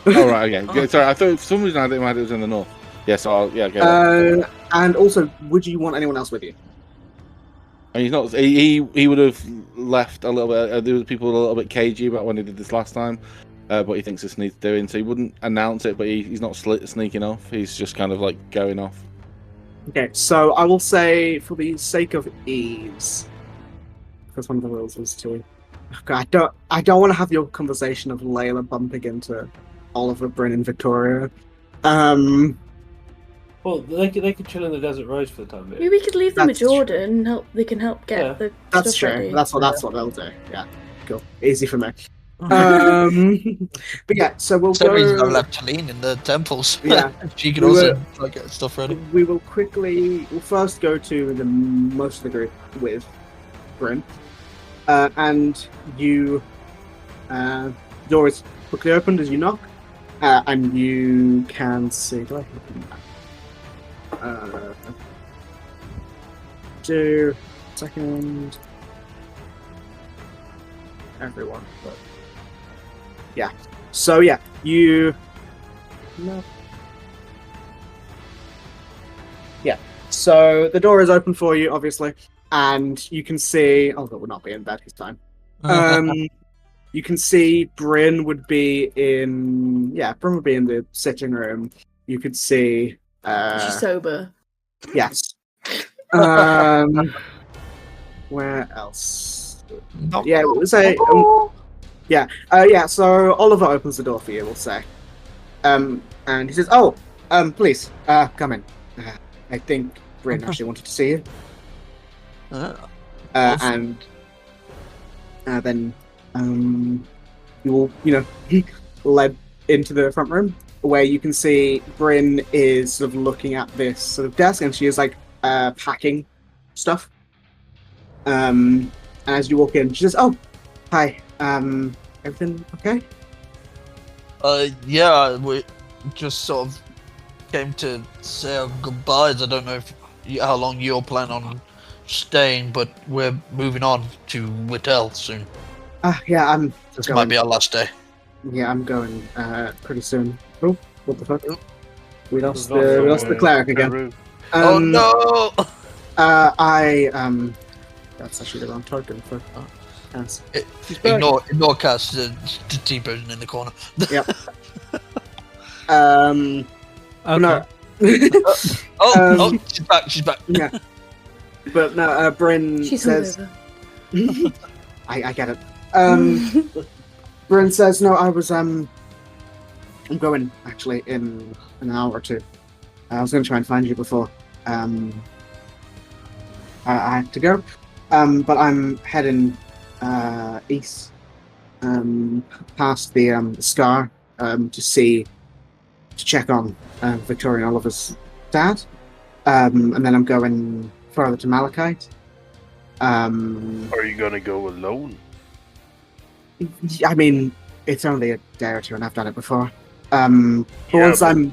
Oh, right, okay. Sorry, I thought for some reason I didn't mind it was in the north. Yes, I'll go. And also, would you want anyone else with you? And he's not. He would have left a little bit. There was people a little bit cagey about when he did this last time, but he thinks this needs doing. So he wouldn't announce it, but he's not sneaking off. He's just kind of going off. Okay, so I will say, for the sake of ease, because one of the rules was to. Okay, I don't want to have your conversation of Layla bumping into Oliver, Bryn, and Victoria. Well, they could chill in the desert roads for the time being. Maybe we could leave them with Jordan and help. They can help get the. That's stuff true. ready. That's what they'll do. Yeah, cool. Easy for me. But yeah, so we'll For some reason, I go. left Talene in the temples. Yeah. She can We also were- like, get stuff ready. We will we'll first go to the most of the group with Bryn. And you, door is quickly opened as you knock, and you can see. Do I have a map? Do second. Everyone, but yeah. So yeah, you. No. Yeah. So the door is open for you, obviously, and you can see. Oh, that would not be in bed this time. You can see Bryn would be in. Yeah, Bryn would be in the sitting room. You could see. She's sober. Yes. Where else? Yeah, we'll say. Yeah. So Oliver opens the door for you. We'll say. And he says, "Oh, please, come in. I think Bryn actually wanted to see you." And then you will, led into the front room where you can see Bryn is sort of looking at this sort of desk, and she is like packing stuff. And as you walk in, she says, "Oh, hi. Everything okay?" Yeah, we just sort of came to say our goodbyes. I don't know how long you're planning on staying, but we're moving on to Whittle soon. Yeah, This might be our last day. Yeah, I'm going pretty soon. Oh, what the fuck? Oh. We lost the cleric again. Oh no! That's actually the wrong token for Cass. Ignore Cass, the T-person in the corner. Yep. Okay. No. She's back. Yeah. But no, Bryn She's says. hungover. I get it. Bryn says, "No, I was I'm going actually in an hour or two. I was going to try and find you before I had to go, but I'm heading east, past the Scar, to check on Victoria and Oliver's dad, and then I'm going further to Malachite. Are you gonna go alone? I mean, it's only a day or two, and I've done it before. But once I'm,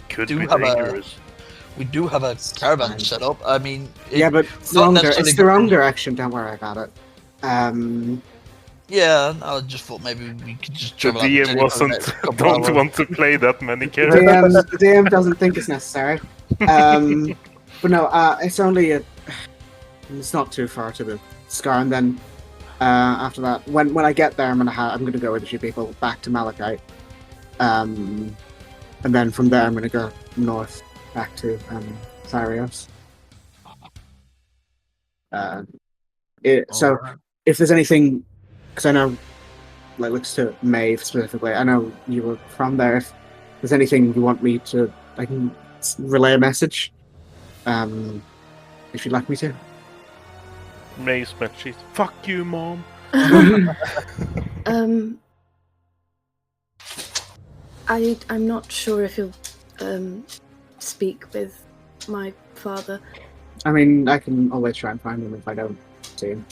Could do be have dangerous. We do have a caravan set up. I mean, yeah, but it's the wrong direction. Don't worry about it. Yeah, I just thought maybe we could just The travel. don't want to play that many characters. The DM doesn't think it's necessary. But no, it's only it's not too far to the Scar, and then after that, when I get there, I'm gonna go with a few people back to Malachite, and then from there I'm gonna go north back to Cyrios. So if there's anything, because I know, like, looks to Maeve specifically, I know you were from there. If there's anything you want me to, I can relay a message. If you'd like me to. May's spreadsheet. Fuck you, Mom. I'm not sure if you'll speak with my father. I mean, I can always try and find him if I don't see him.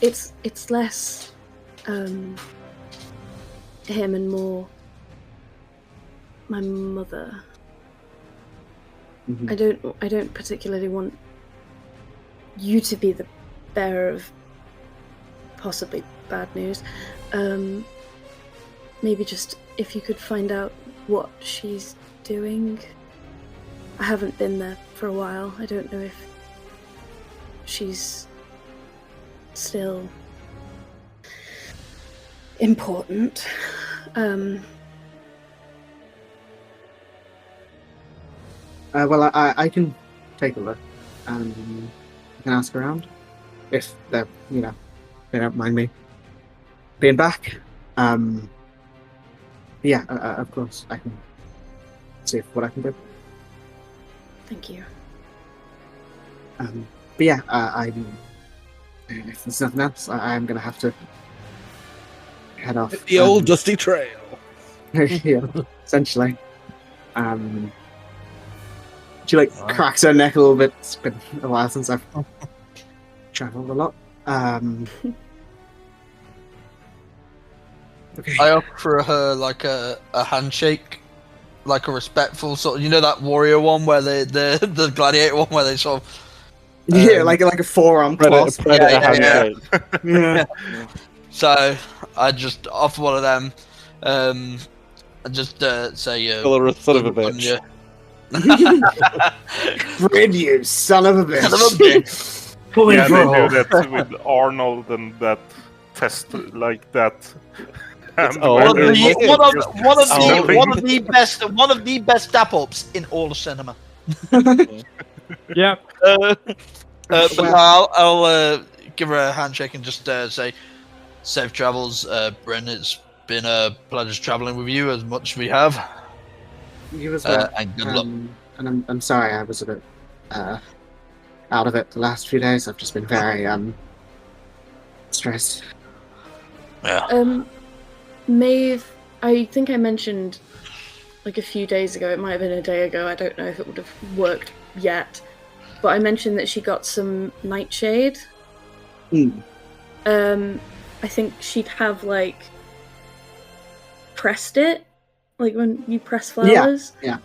It's less him and more my mother. Mm-hmm. I don't particularly want you to be the bearer of possibly bad news. Maybe just if you could find out what she's doing. I haven't been there for a while. I don't know if she's still important. Well, I can take a look and I can ask around if they don't mind me being back. Yeah, of course, I can see what I can do. Thank you. But yeah, if there's nothing else, I'm gonna have to head off. The old dusty trail. Yeah, essentially. She like cracks her neck a little bit. It's been a while since I've traveled a lot. Okay. I offer her like a handshake, like a respectful sort of, you know, that warrior one where the gladiator one where they sort of yeah, like a forearm clasp. Predator handshake. Yeah. So I just offer one of them, and just say, Son of a bitch. Grid, you son of a bitch. Son of a bitch. Yeah, they do that with Arnold and that test like that. And One of the best step-ups in all of cinema. Yeah. But I'll give her a handshake and just say, safe travels, Bryn. It's been a pleasure traveling with you as much as we have. You as well. And good luck. And I'm sorry I was a bit out of it the last few days. I've just been very stressed. Yeah. Maeve, I think I mentioned like a few days ago, it might have been a day ago, I don't know if it would have worked yet, but I mentioned that she got some nightshade. I think she'd have like pressed it, like when you press flowers. Yeah.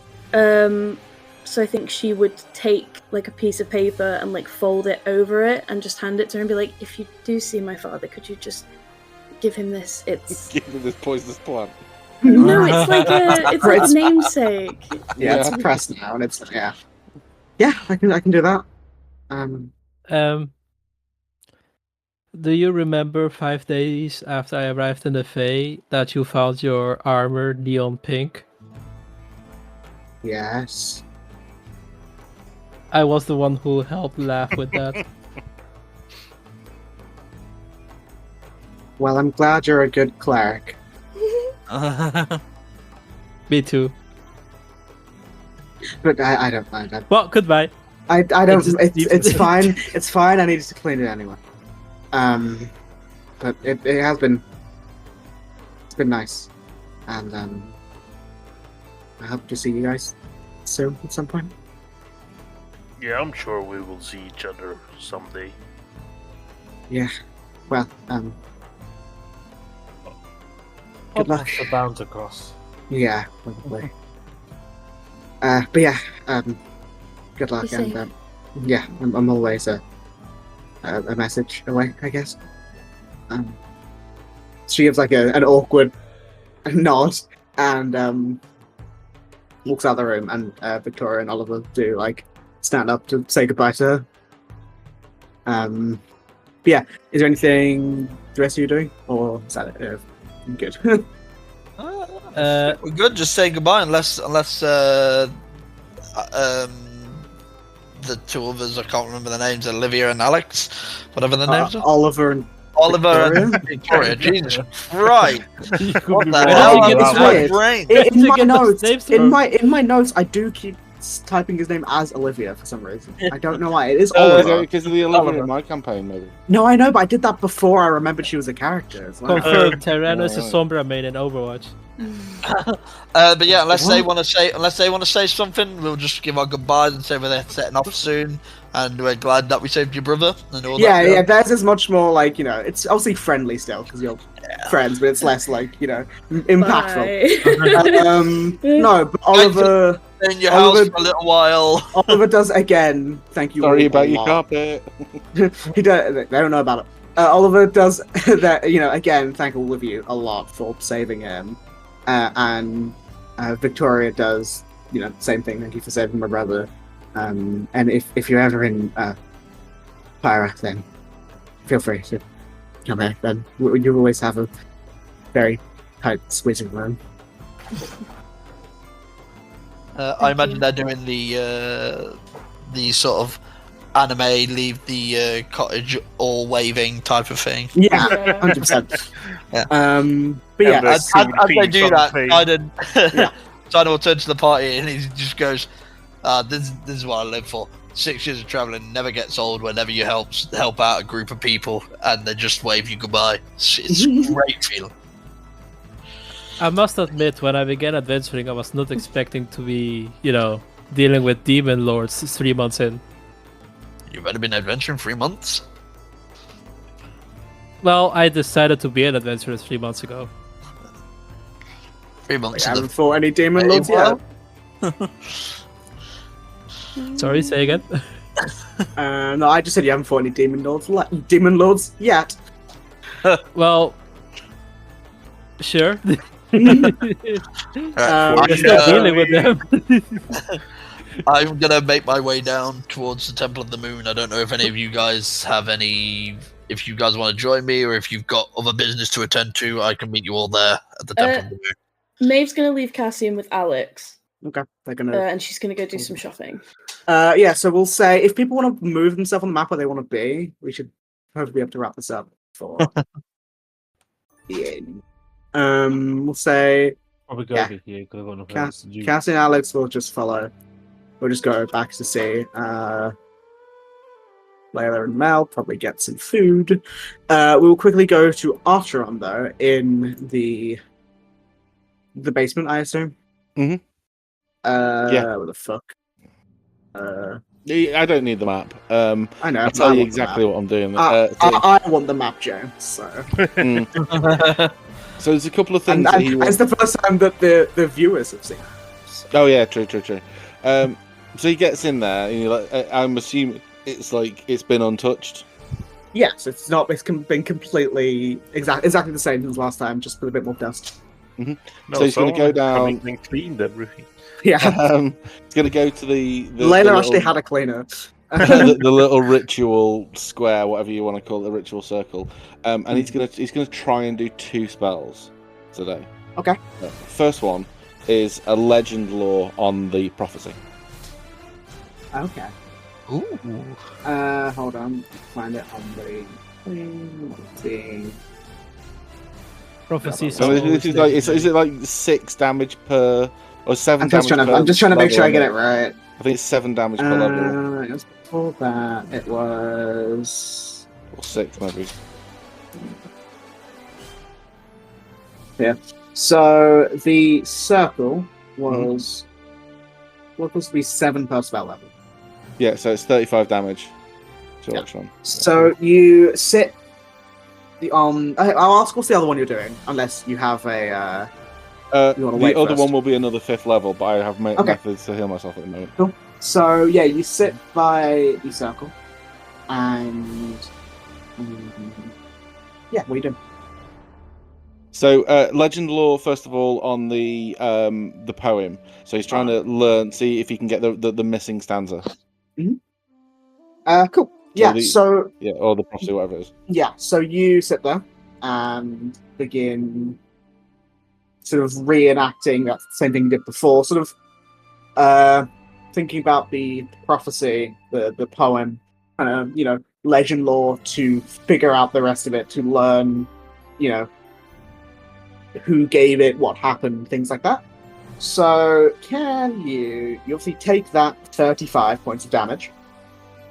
So I think she would take like a piece of paper and like fold it over it and just hand it to her and be like, if you do see my father, could you just give him this? It's Give him this poisonous plant. no, it's like a namesake. Yeah, it's pressed now, and it's yeah. I can do that. Do you remember 5 days after I arrived in the Fae that you found your armor neon pink? Yes. I was the one who helped laugh with that. Well, I'm glad you're a good cleric. Me too. But I don't mind that. Well, goodbye. I don't. It's It's fine. It's fine. I needed to clean it anyway. But it has been. It's been nice, and I hope to see you guys soon at some point. Yeah, I'm sure we will see each other someday. Yeah. Well. Good luck. The bound to cross. Yeah, probably. But yeah. Good luck, Be and safe. yeah, I'm always a message away, I guess. She gives like an awkward nod and walks out of the room, and Victoria and Oliver do like stand up to say goodbye to her. But yeah, is there anything the rest of you doing, or is that it? Good. We're good. Just say goodbye, unless the two others, I can't remember the names, Olivia and Alex, whatever the names are. Oliver and Victoria. Jesus Christ! What the hell? hell? It's weird. Brain. In my notes, I do keep typing his name as Olivia for some reason. I don't know why. It is Oliver. Because of the Olivia in my campaign, maybe. No, I know, but I did that before I remembered she was a character as well. Confirmed, Terrano is a Sombra main in Overwatch. But yeah, unless they want to say something, we'll just give our goodbyes and say we're setting off soon, and we're glad that we saved your brother and all that. Yeah, theirs is much more like, you know, it's obviously friendly still because you're friends, but it's less like, you know, impactful. No, but Oliver in your house for a little while. Oliver does again. Thank you. Sorry all about a your lot. carpet. He does. They don't know about it. Oliver does that. You know, again, thank all of you a lot for saving him. And Victoria does, you know, same thing. Thank you for saving my brother. And if you're ever in Pyra, then feel free to come here. Then you always have a very tight squeezing room. I imagine they're doing the sort of anime leave the cottage all waving type of thing. Yeah, 100%. Yeah. But yeah, as they do that, Yeah. Tyden will turn to the party and he just goes, this is what I live for. 6 years of traveling never gets old whenever you help out a group of people and they just wave you goodbye. It's a great feeling. I must admit, when I began adventuring, I was not expecting to be, dealing with demon lords 3 months in. You've only been adventuring 3 months? Well, I decided to be an adventurer 3 months ago. 3 months. I haven't fought any demon lords yet. Sorry, say again? No, I just said you haven't fought any demon lords yet. Well, sure. I'm You're still dealing with them. I'm gonna make my way down towards the Temple of the Moon. I don't know if any of you guys have if you guys want to join me, or if you've got other business to attend to, I can meet you all there at the Temple of the Moon. Maeve's gonna leave Cassian with Alex. Okay, they're gonna. And she's gonna go do some shopping. Yeah, so we'll say if people want to move themselves on the map where they want to be, we should hopefully be able to wrap this up for the end. We'll say Probably go over here because I've got nothing else to do. Cassie and Alex will just follow. We'll just go back to see Layla and Mel, probably get some food. We will quickly go to Archeron, though, in the basement, I assume. Mm-hmm. Yeah. What the fuck? I don't need the map. I know. I'll tell you exactly what I'm doing. I want the map, Joe. So. So there's a couple of things. It's the first time that the viewers have seen it. So. Oh yeah, true. So he gets in there, and you're like, I'm assuming it's been untouched. Yes, it's not. It's been completely exactly the same as last time, just with a bit more dust. Mm-hmm. No, so he's going to go down and cleaned everything. Yeah, he's going to go to the Layla actually had a cleaner. the little ritual square, whatever you want to call it, the ritual circle, and he's gonna try and do 2 spells today. Okay. First one is a legend lore on the prophecy. Okay. Ooh. Hold on. Find it on the thing. Prophecy. So this is like, is it like 6 damage per or 7 damage per? I'm just trying to make sure I get it right. I think it's 7 damage per level. It was before that. It was Or 6 maybe. Yeah. So the circle was supposed to be 7 per spell level. Yeah, so it's 35 damage. Yeah. So you sit on. I'll ask what's the other one you're doing, unless you have a. The other one will be another 5th level, but I have methods to heal myself at the moment. Cool. So yeah, you sit by the circle, and yeah, what are you doing? So legend lore, first of all, on the poem. So he's trying to see if he can get the missing stanza. Mm-hmm. Cool. Yeah. Or the prophecy, whatever it is. Yeah. So you sit there and begin sort of reenacting that same thing you did before. Sort of thinking about the prophecy, the poem, legend lore to figure out the rest of it, to learn, who gave it, what happened, things like that. So can you obviously take that 35 points of damage.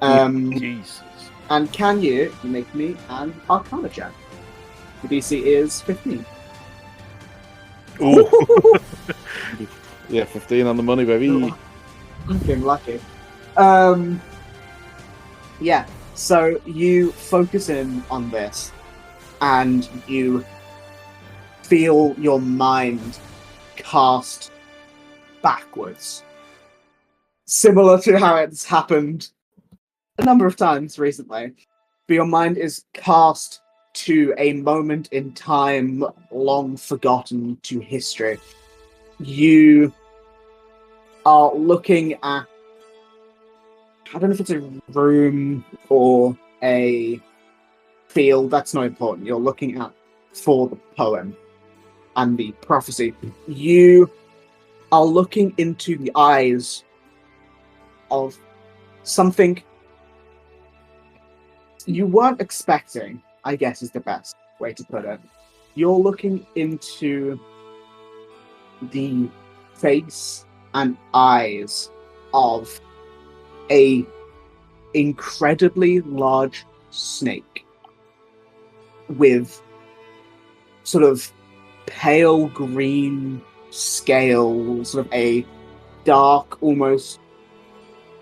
Jesus. And can you make me an Arcana check? The DC is 15. Ooh. Yeah, 15 on the money, baby. Fucking lucky. Yeah, so you focus in on this, and you feel your mind cast backwards. Similar to how it's happened a number of times recently. But your mind is cast to a moment in time long forgotten to history. You are looking at, I don't know if it's a room or a field, that's not important. You're looking at for the poem and the prophecy. You are looking into the eyes of something you weren't expecting, I guess is the best way to put it. You're looking into the face and eyes of a incredibly large snake with sort of pale green scale, sort of a dark, almost,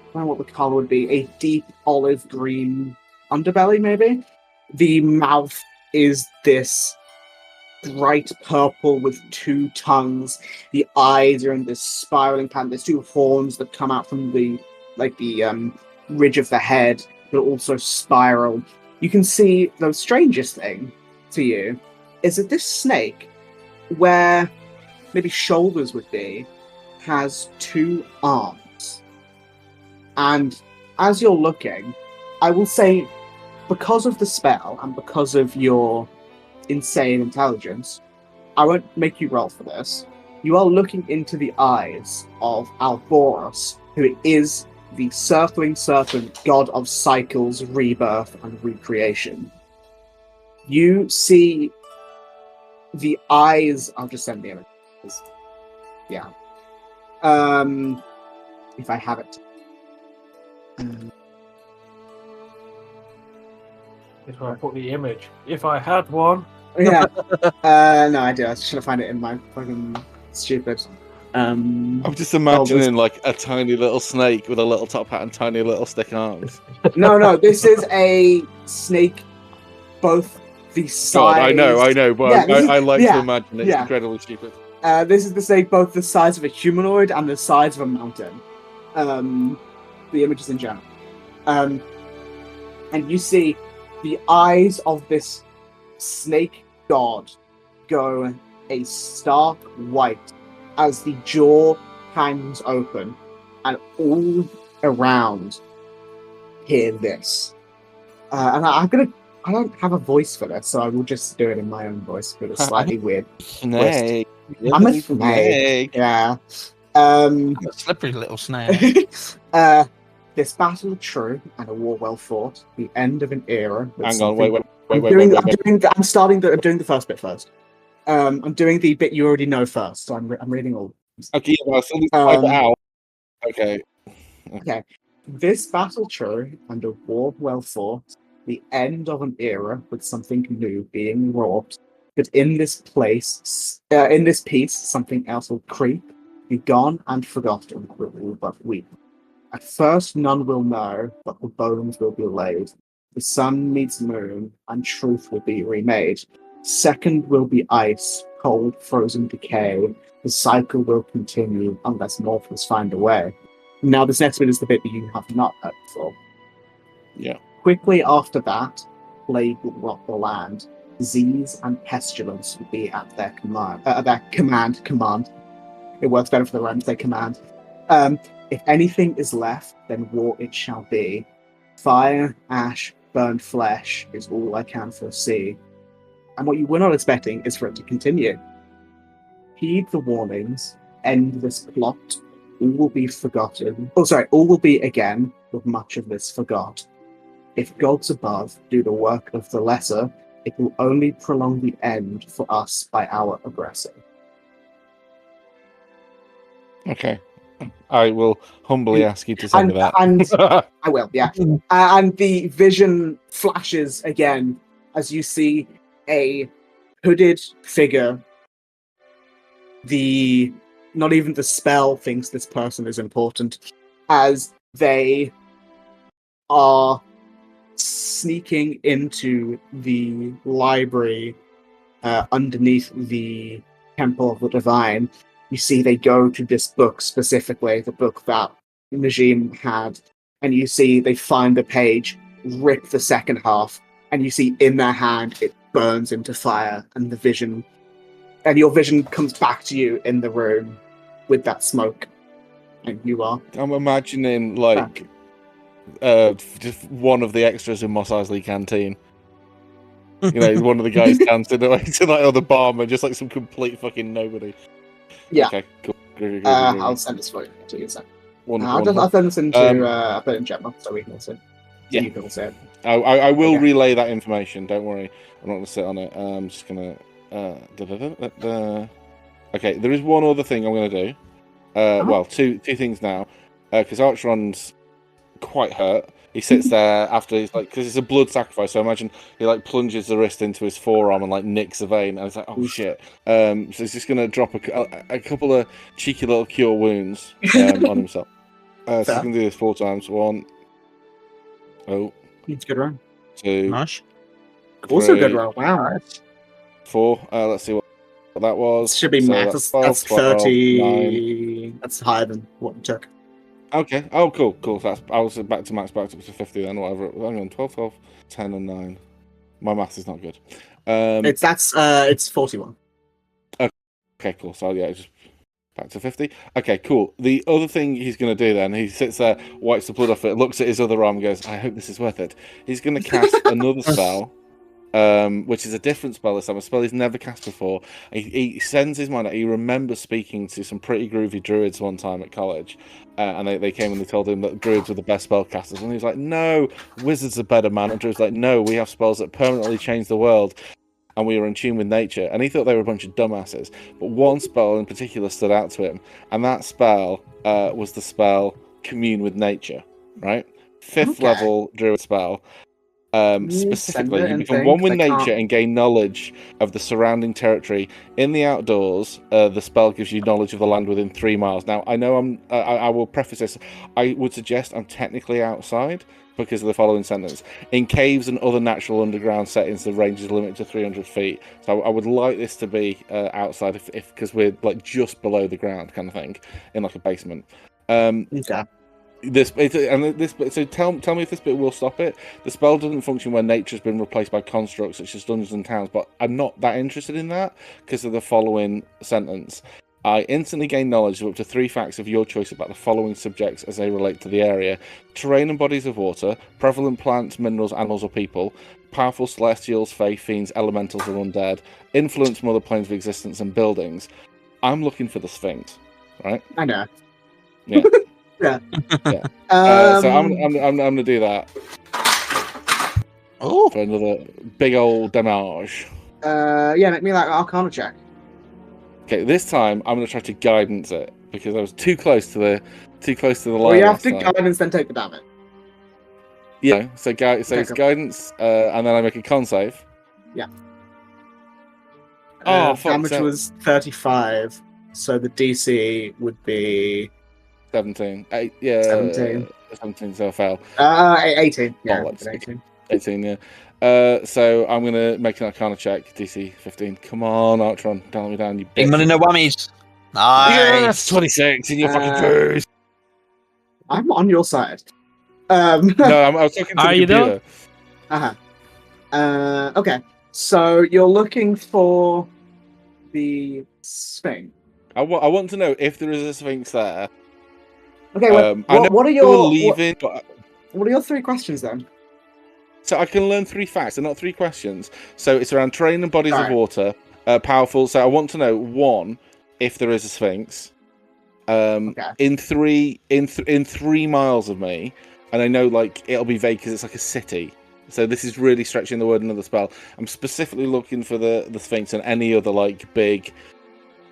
I don't know what the color would be, a deep olive green underbelly, maybe. The mouth is this bright purple with two tongues. The eyes are in this spiraling pattern. There's two horns that come out from the ridge of the head, but also spiral. You can see the strangest thing to you is that this snake, where maybe shoulders would be, has two arms. And as you're looking, I will say, because of the spell and because of your insane intelligence, I won't make you roll for this. You are looking into the eyes of Alboros, who is the circling serpent, god of cycles, rebirth, and recreation. You see the eyes. I'll just send the images. Yeah. If I have it. If I put the image. If I had one. Yeah. No, I do. I should have found it in my fucking stupid. I'm just imagining like a tiny little snake with a little top hat and tiny little stick arms. No, this is a snake. Both the size. God, I know, but yeah, I like to imagine it's incredibly stupid. This is the snake, both the size of a humanoid and the size of a mountain. The images in general. And you see the eyes of this snake god go a stark white as the jaw hangs open, and all around hear this. And I don't have a voice for this, so I will just do it in my own voice, but it's slightly weird. Snake. I'm a snake. Yeah. A slippery little snake. This battle true and a war well fought. The end of an era. Hang on, wait. I'm doing the first bit first. I'm doing the bit you already know first. So I'm reading all. Okay, well, so type it out. Okay. This battle true and a war well fought. The end of an era with something new being wrought. But in this piece, something else will creep, be gone and forgotten, will all but weep. At first none will know, but the bones will be laid. The sun meets moon, and truth will be remade. Second will be ice, cold, frozen decay. The cycle will continue unless mortals find a way. Now this next bit is the bit that you have not heard before. Yeah. Quickly after that, plague will rock the land. Disease and pestilence will be at their command. It works better for the rhyme to say command. If anything is left, then war it shall be. Fire, ash, burned flesh is all I can foresee. And what you were not expecting is for it to continue. Heed the warnings, end this plot, all will be forgotten. All will be again, with much of this forgot. If gods above do the work of the lesser, it will only prolong the end for us by our aggressor. Okay. I will humbly ask you to send me that. And I will, yeah. And the vision flashes again as you see a hooded figure. Not even the spell thinks this person is important, as they are sneaking into the library underneath the Temple of the Divine. You see they go to this book specifically, the book that Najim had, and you see they find the page, rip the second half, and you see in their hand it burns into fire, and your vision comes back to you in the room with that smoke, and you are. I'm imagining just one of the extras in Mos Eisley Canteen. You know, one of the guys dancing away to that other bomb, and just like some complete fucking nobody. Yeah. Okay, cool. I'll send this for you to you. I'll send this into I'll put it in general so we can also. So yeah. You can all see it. I will relay that information. Don't worry. I'm not going to sit on it. I'm just going to. Okay, there is one other thing I'm going to do. Well, two things now, because Archeron's quite hurt. He sits there after he's like, because it's a blood sacrifice. So imagine he like plunges the wrist into his forearm and like nicks a vein, and it's like, oh shit. So he's just gonna drop a couple of cheeky little cure wounds on himself. So he's gonna do this 4 times. 1. Oh. It's a good roll. 2. Nice. Also a good roll. Wow. 4. Let's see what that was. Should be so math. That's, That's 12, 30. 9. That's higher than what you took. Okay. Oh, cool. So that's, I was back to max, back up to 50 then, whatever. Hang on, 12, 10, and 9. My maths is not good. It's 41. Okay, cool. So yeah, just back to 50. Okay, cool. The other thing he's going to do then, he sits there, wipes the blood off it, looks at his other arm, and goes, I hope this is worth it. He's going to cast another spell, which is a different spell this time, a spell he's never cast before. He sends his mind out. He remembers speaking to some pretty groovy druids one time at college, and they came and they told him that druids were the best spellcasters, and he was like, no, wizards are better, man. And druids like, no, we have spells that permanently change the world, and we were in tune with nature. And he thought they were a bunch of dumbasses, but one spell in particular stood out to him, and that spell was the spell Commune with Nature, right? 5th level druid spell. Specifically, you become one with nature and gain knowledge of the surrounding territory. In the outdoors, the spell gives you knowledge of the land within 3 miles. Now, I know I will preface this. I would suggest I'm technically outside because of the following sentence. In caves and other natural underground settings, the range is limited to 300 feet. So I would like this to be outside, if because we're like just below the ground, kind of thing, in like a basement. Okay. So tell me if this bit will stop it. The spell doesn't function when nature's been replaced by constructs such as dungeons and towns, but I'm not that interested in that because of the following sentence. I instantly gain knowledge of up to 3 facts of your choice about the following subjects as they relate to the area: terrain and bodies of water, prevalent plants, minerals, animals, or people, powerful celestials, fae, fiends, elementals, or undead, influence from other planes of existence, and buildings. I'm looking for the Sphinx, right? I know. Yeah. Yeah. So I'm gonna do that. Oh, For another big old damage. Make me like Arcana check. Okay, this time I'm gonna try to guidance it because I was too close to the line. Well, you have to last time. guidance, then take the damage. Yeah. So it's guidance, and then I make a con save. Yeah. Fuck, Damage was 35, so the DC would be 17. 17, so I fail. 18. Yeah, Oh, 18. 18, yeah. So I'm going to make an Arcana check, DC 15. Come on, Artron, don't let me down, you bitch. big money, no whammies. Nice. Yes, 26 in your fucking face. I'm on your side. No, I was talking to the computer. Okay, so you're looking for the Sphinx. I want to know if there is a Sphinx there. Okay, what are your 3 questions then? So I can learn 3 facts. They're not 3 questions. So it's around terrain and bodies of water, powerful. So I want to know 1 if there is a Sphinx. In 3 miles of me, and I know like it'll be vague because it's like a city. So this is really stretching the word another spell. I'm specifically looking for the Sphinx and any other like big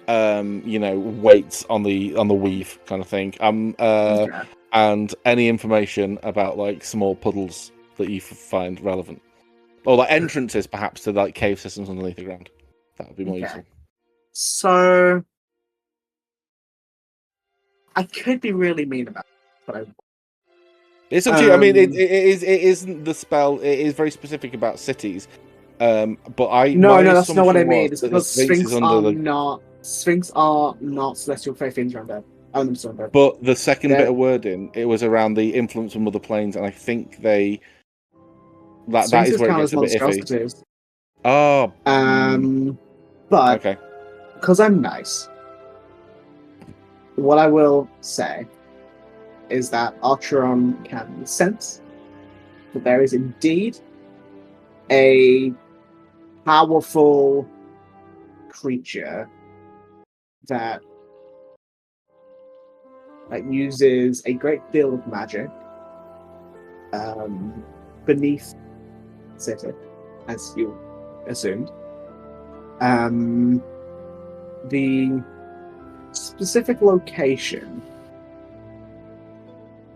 weights on the weave kind of thing. And any information about like small puddles that you find relevant, or like entrances perhaps to like cave systems underneath the ground. That would be more useful. So I could be really mean about it, but it's up to you. I mean, it isn't the spell. It is very specific about cities. But that's not what I mean. It's because Sphinx are not celestial fae, fiends, or undead. But the second bit of wording, it was around the influence from other planes, and I think that is where it gets a bit iffy. Oh. But okay, because I'm nice, what I will say is that Archeron can sense that there is indeed a powerful creature that uses a great deal of magic beneath the city, as you assumed. The specific location,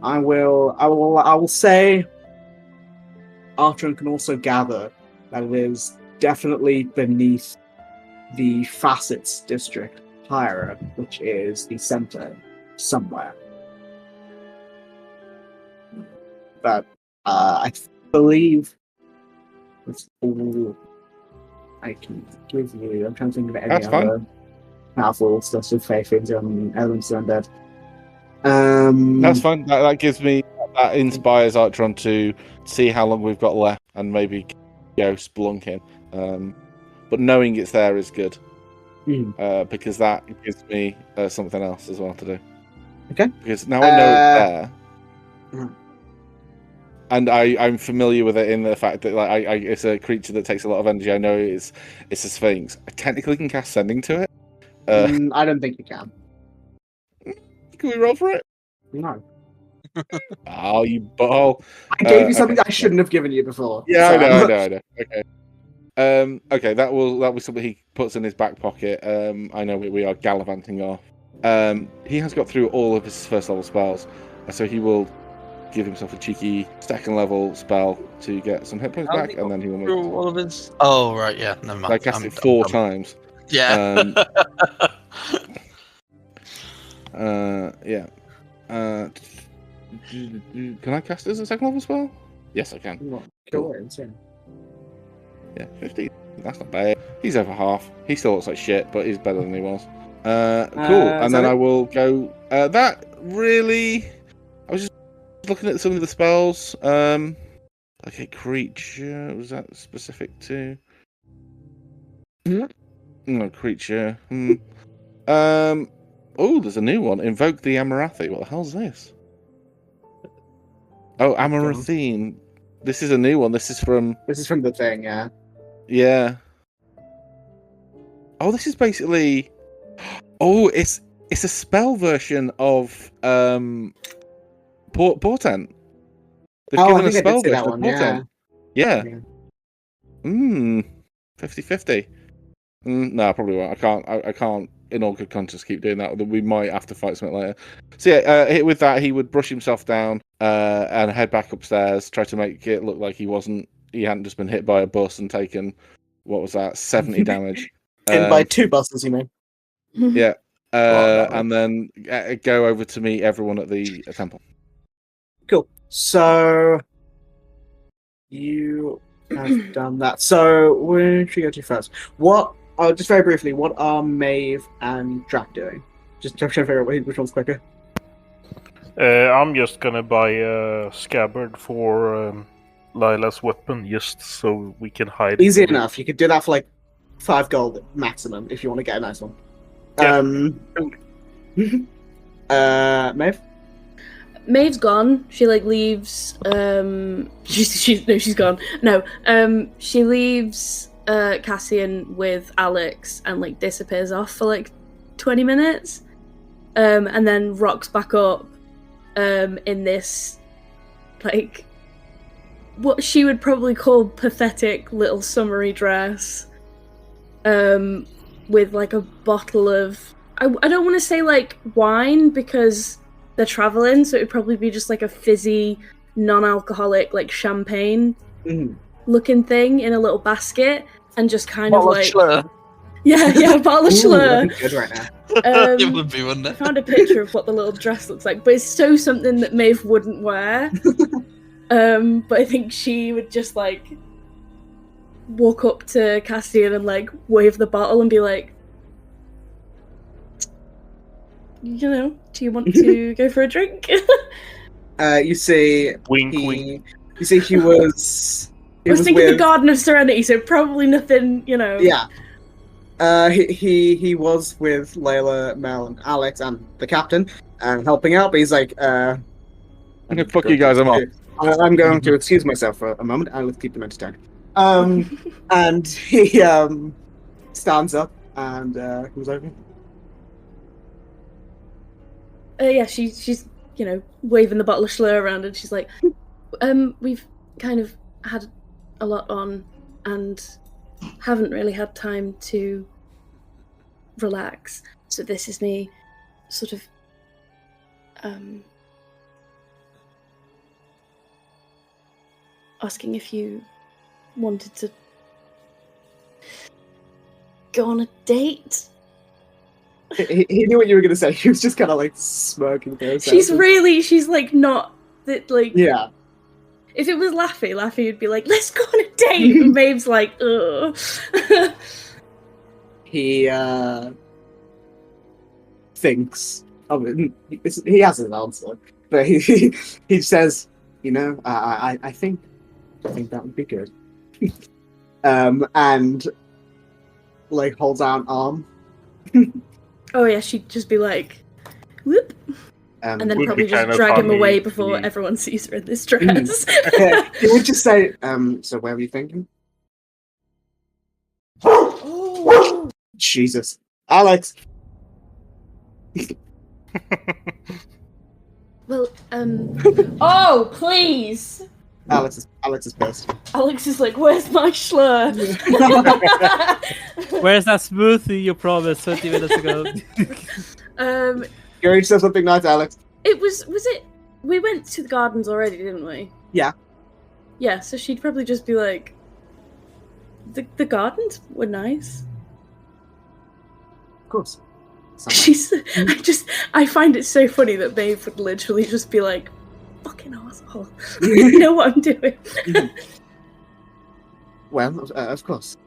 I will say Archon can also gather that it is definitely beneath the Facets district higher, which is the center somewhere. But I believe that's all I can give you. I'm trying to think of any other powerful stuff with faith into elements of undead. That's fine. That gives me, that inspires Archon to see how long we've got left and maybe go spelunking. But knowing it's there is good. Because that gives me something else as well to do. Okay. Because now I know it's there, and I'm familiar with it in the fact that like it's a creature that takes a lot of energy. I know it's a Sphinx. I technically can cast Sending to it. I don't think you can. Can we roll for it? No. Oh, you butthole! I gave you something I shouldn't have given you before. Yeah, so. I know. Okay. Okay, that will be something he puts in his back pocket. I know we are gallivanting off. He has got through all of his first level spells, so he will give himself a cheeky second level spell to get some hit points back, and then he will move all of his. Oh right, yeah, never mind. I cast it 4 times. Yeah. Yeah. Can I cast it as a second level spell? Yes, I can. Cool. Yeah, 15. That's not bad. He's over half. He still looks like shit, but he's better than he was. Cool. And then I will go. That really. I was just looking at some of the spells. Like a creature. Was that specific to? No, creature. Oh, there's a new one. Invoke the Amarathi. What the hell's this? Oh, Amarathine. This is a new one. This is from the thing, yeah. Yeah. Oh, this is basically. Oh, it's a spell version of Portent. They've given a spell version of Portent. Yeah. 50-50. No, I probably won't. I can't in all good conscience keep doing that. We might have to fight something later. So yeah, with that he would brush himself down and head back upstairs, try to make it look like he hadn't just been hit by a bus and taken, what was that, 70 damage. Hit by 2 buses, you mean? Yeah. And then go over to meet everyone at the temple. Cool. So you have done that. So where should we go to first? Just very briefly, what are Maeve and Drac doing? Just trying to figure out which one's quicker. I'm just gonna buy a scabbard for Lila's weapon, just so we can hide. Easy enough. You could do that for like 5 gold maximum if you want to get a nice one. Yeah. Maeve? Maeve's gone. She leaves. She's gone. No. She leaves Cassian with Alex and disappears off for 20 minutes, and then rocks back up in this what she would probably call pathetic little summery dress, with a bottle of I don't want to say wine because they're traveling, so it would probably be just a fizzy, non-alcoholic champagne looking thing in a little basket, and just kind of Schlur. Yeah, bottle of Schlur. That'd be good right now. It would be, wouldn't it? I found a picture of what the little dress looks like, but it's so something that Maeve wouldn't wear. But I think she would just walk up to Castian and wave the bottle and be like, do you want to go for a drink? You see, wink, wink. You see, he was. I was thinking the Garden of Serenity, so probably nothing, Yeah. He was with Layla, Mel, and Alex, and the captain, and helping out. But he's like, I'm gonna fuck you guys. I'm off. I'm going to excuse myself for a moment. I'll keep them entertained. And he stands up and comes over. Yeah, she's waving the bottle of Schlur around, and she's like, we've kind of had a lot on and haven't really had time to relax. So this is me sort of asking if you wanted to go on a date. He knew what you were going to say. He was just kind of like smirking there. She's like not that like. Yeah. If it was Laffy would be like, let's go on a date. And Maeve's like, ugh. He thinks. He has an answer, but he says, you know, I think that would be good. And like holds out an arm. Oh yeah, she'd just be like, whoop. And then probably just drag him away before everyone sees her in this dress. He would just say, so where were you thinking? Oh. Jesus. Alex! Well, oh, please! Alex is pissed. Alex is like, where's my slur? Where's that smoothie you promised 20 minutes ago? Going to say something nice, Alex. Was it? We went to the gardens already, didn't we? Yeah. Yeah, so she'd probably just be like, the gardens were nice. Of course. I find it so funny that Maeve would literally just be like, fucking asshole. You know what I'm doing. Well, of course.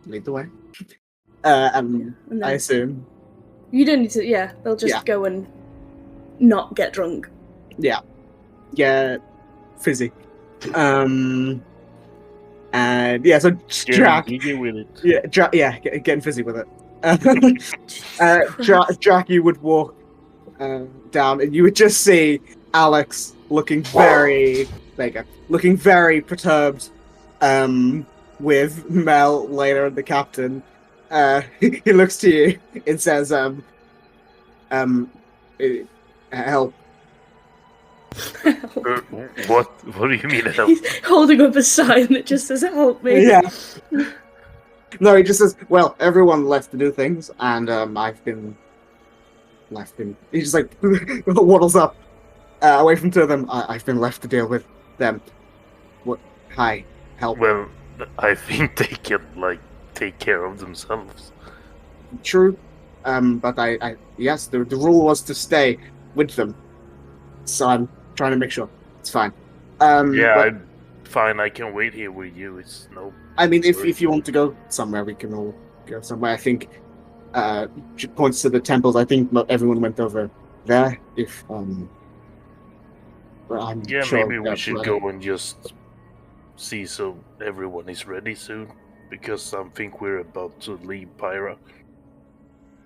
Lead the way. And then, I assume. You don't need to, they'll just go and not get drunk. Yeah. Yeah, fizzy. And so Jack. Getting fizzy with it. Jack, you would walk down, and you would just see Alex looking very perturbed. With Mel later and the captain. He looks to you and says, help. What do you mean help? He's holding up a sign that just says help me. Yeah. No, he just says, well, everyone left to do things, and I've been left in. He just like waddles up away from two of them. I've been left to deal with them. What? Hi, help. Well, I think they can take care of themselves. True, but I yes, the rule was to stay with them, so I'm trying to make sure it's fine. I'm fine. I can wait here with you. It's no. I mean, if you want to go somewhere, we can all go somewhere. I think points to the temples. I think everyone went over there. If I'm sure maybe we should go and just see so everyone is ready soon, because I think we're about to leave Pyra.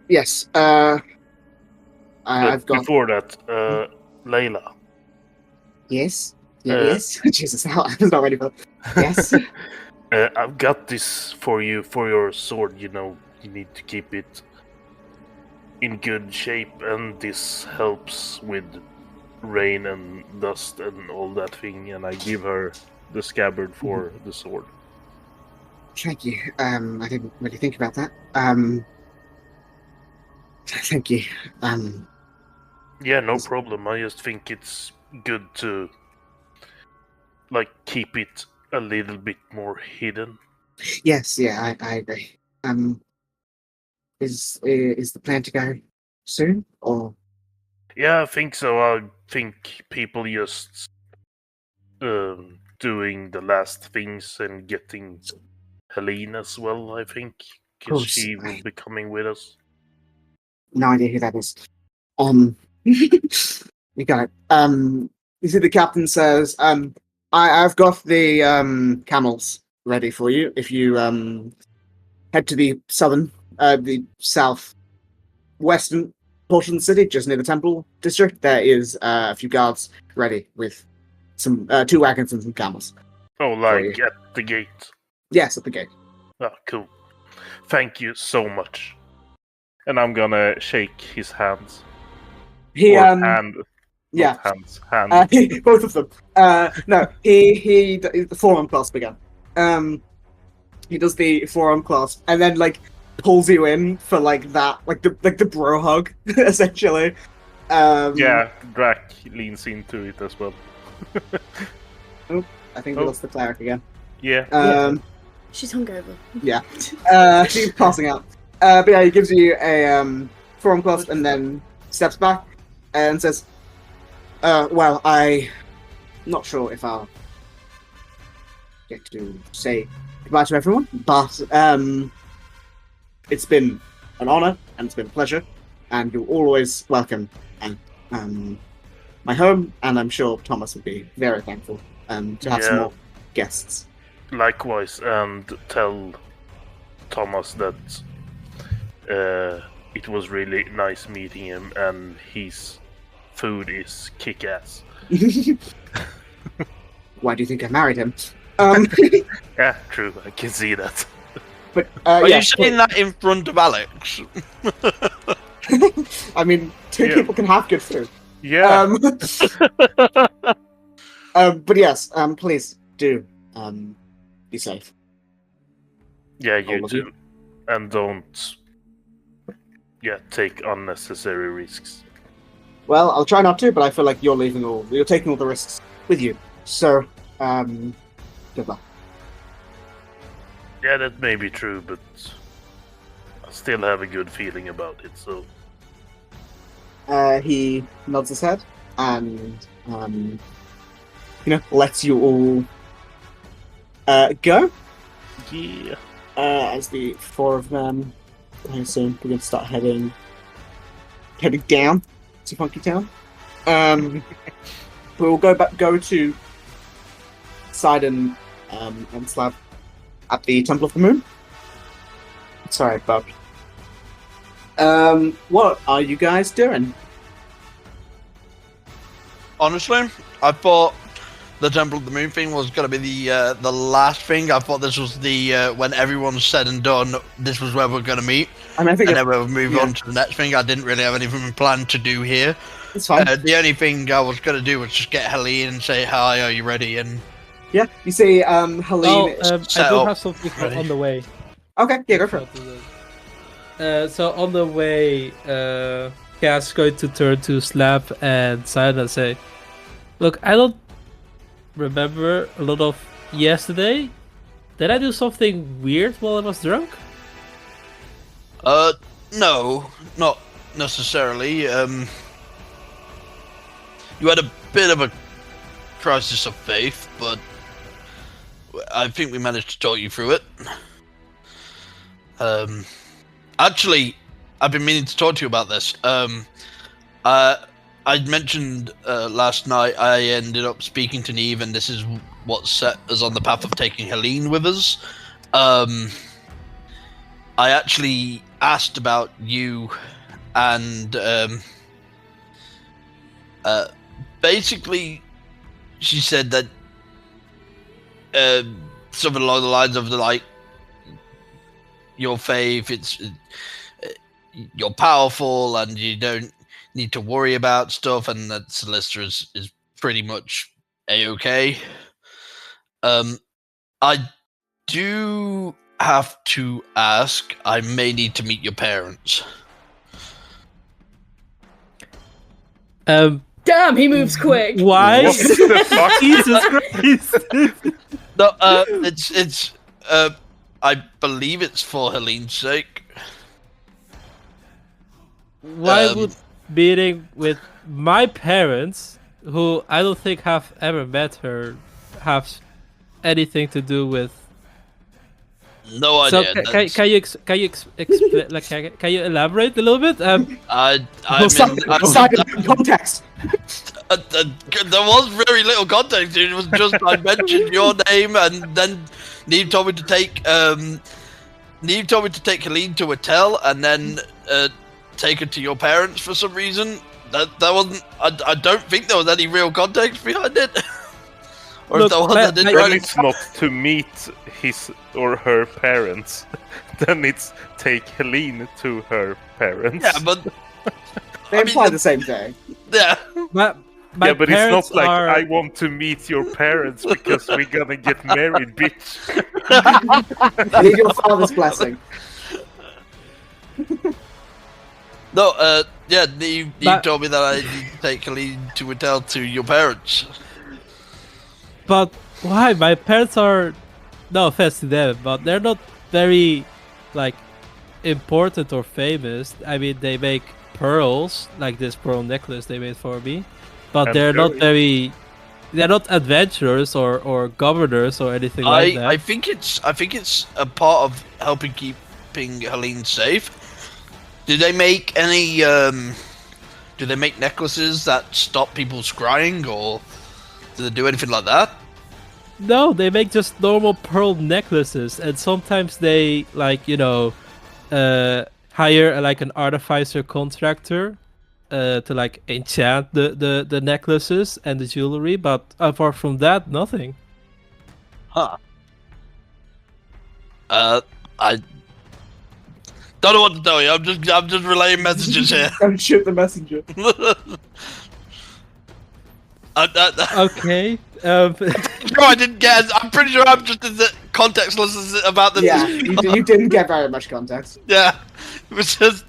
Yes. I've got. Before that, Layla. Yes. Yes. Jesus, I was not ready for that. Yes. I've got this for you, for your sword. You know, you need to keep it in good shape, and this helps with rain and dust and all that thing. And I give her the scabbard for the sword. Thank you. I didn't really think about that. Thank you. Yeah, no problem. I just think it's good to keep it a little bit more hidden. Yes, yeah, I agree. Is the plan to go soon, or? Yeah, I think so. I think people just doing the last things and getting Helene as well, I think, because she will be coming with us. No idea who that is. We got it. You see, the captain says, I've got the camels ready for you. If you head to the the southwestern portion of the city, just near the temple district, there is a few guards ready with some 2 wagons and some camels. Oh, at the gate? Yes, at the gate. Oh, cool. Thank you so much. And I'm gonna shake his hands. Hand. Yeah. Hand. Both of them. No, he the forearm clasp again. He does the forearm clasp and then pulls you in for that, the bro hug, essentially. Yeah, Drac leans into it as well. I think we lost the cleric again. Yeah. She's hungover. Yeah. She's passing out. But yeah, he gives you a forearm clasp and then steps back and says, well, I'm not sure if I'll get to say goodbye to everyone, but it's been an honor and it's been a pleasure, and you're always welcome at my home, and I'm sure Thomas would be very thankful to have some more guests. Likewise, and tell Thomas that it was really nice meeting him, and his food is kick-ass. Why do you think I married him? Yeah, true. I can see that. But Are you saying that in front of Alex? I mean, two people can have good food. Yeah. But yes, please do be safe. Yeah, you All of do. you. And don't take unnecessary risks. Well, I'll try not to, but I feel like you're taking all the risks with you. So, good luck. Yeah, that may be true, but I still have a good feeling about it, so... He nods his head and, lets you all go. Yeah. As the four of them, I assume, we're going to start heading down to Funky Town. We'll go to Sidon and Slav at the Temple of the Moon. Sorry, Bob. What are you guys doing? Honestly, I thought the Temple of the Moon thing was going to be the last thing. I thought this was the when everyone's said and done, this was where we're going to meet. I mean, I think and then we'll move on to the next thing. I didn't really have anything planned to do here. It's fine. The only thing I was going to do was just get Helene and say, hi, are you ready? And yeah, you see Helene... I do have something on the way. Okay, yeah, go for it. So on the way, Cass going to turn to Slap and Silent and say, look, I don't remember a lot of yesterday. Did I do something weird while I was drunk? No, not necessarily. You had a bit of a crisis of faith, but I think we managed to talk you through it. Actually, I've been meaning to talk to you about this. I mentioned last night I ended up speaking to Neve, and this is what set us on the path of taking Helene with us. I actually asked about you, and basically she said that something along the lines of your faith, it's you're powerful and you don't need to worry about stuff, and that Celestia is pretty much a-okay. I do have to ask, I may need to meet your parents. Damn, he moves quick. Why? What the fuck? Jesus Christ! No, it's I believe it's for Helene's sake. Why would meeting with my parents, who I don't think have ever met her, have anything to do with? No So idea. can you explain? Like, can you elaborate a little bit? Context. There was very little context. It was just I mentioned your name, and then Neve told me to take Helene to a hotel, and then take her to your parents for some reason. That wasn't. I don't think there was any real context behind it. Or Look, if there was, I didn't Then really. it's not to meet his or her parents. Then it's take Helene to her parents. Yeah, but They imply the same thing. yeah. My yeah, but it's parents not like are... I want to meet your parents because we're gonna get married, bitch. Need your father's blessing. No, yeah, Neve told me that I need to take Helene to a hotel to your parents. But why? My parents are, no offense to them, but they're not very, like, important or famous. I mean, they make pearls, like this pearl necklace they made for me, but they're not very. They're not adventurers or governors or anything like that. I think it's a part of keeping Helene safe. Do they make any? Do they make necklaces that stop people scrying, or do they do anything like that? No, they make just normal pearl necklaces, and sometimes they hire like an artificer contractor to like enchant the necklaces and the jewelry, but apart from that, nothing. Huh. I don't know what to tell you. I'm just relaying messages here. Don't shoot the messenger. Okay. No, I didn't get. I'm pretty sure I'm just as contextless about this. Yeah, you didn't get very much context. Yeah, it was just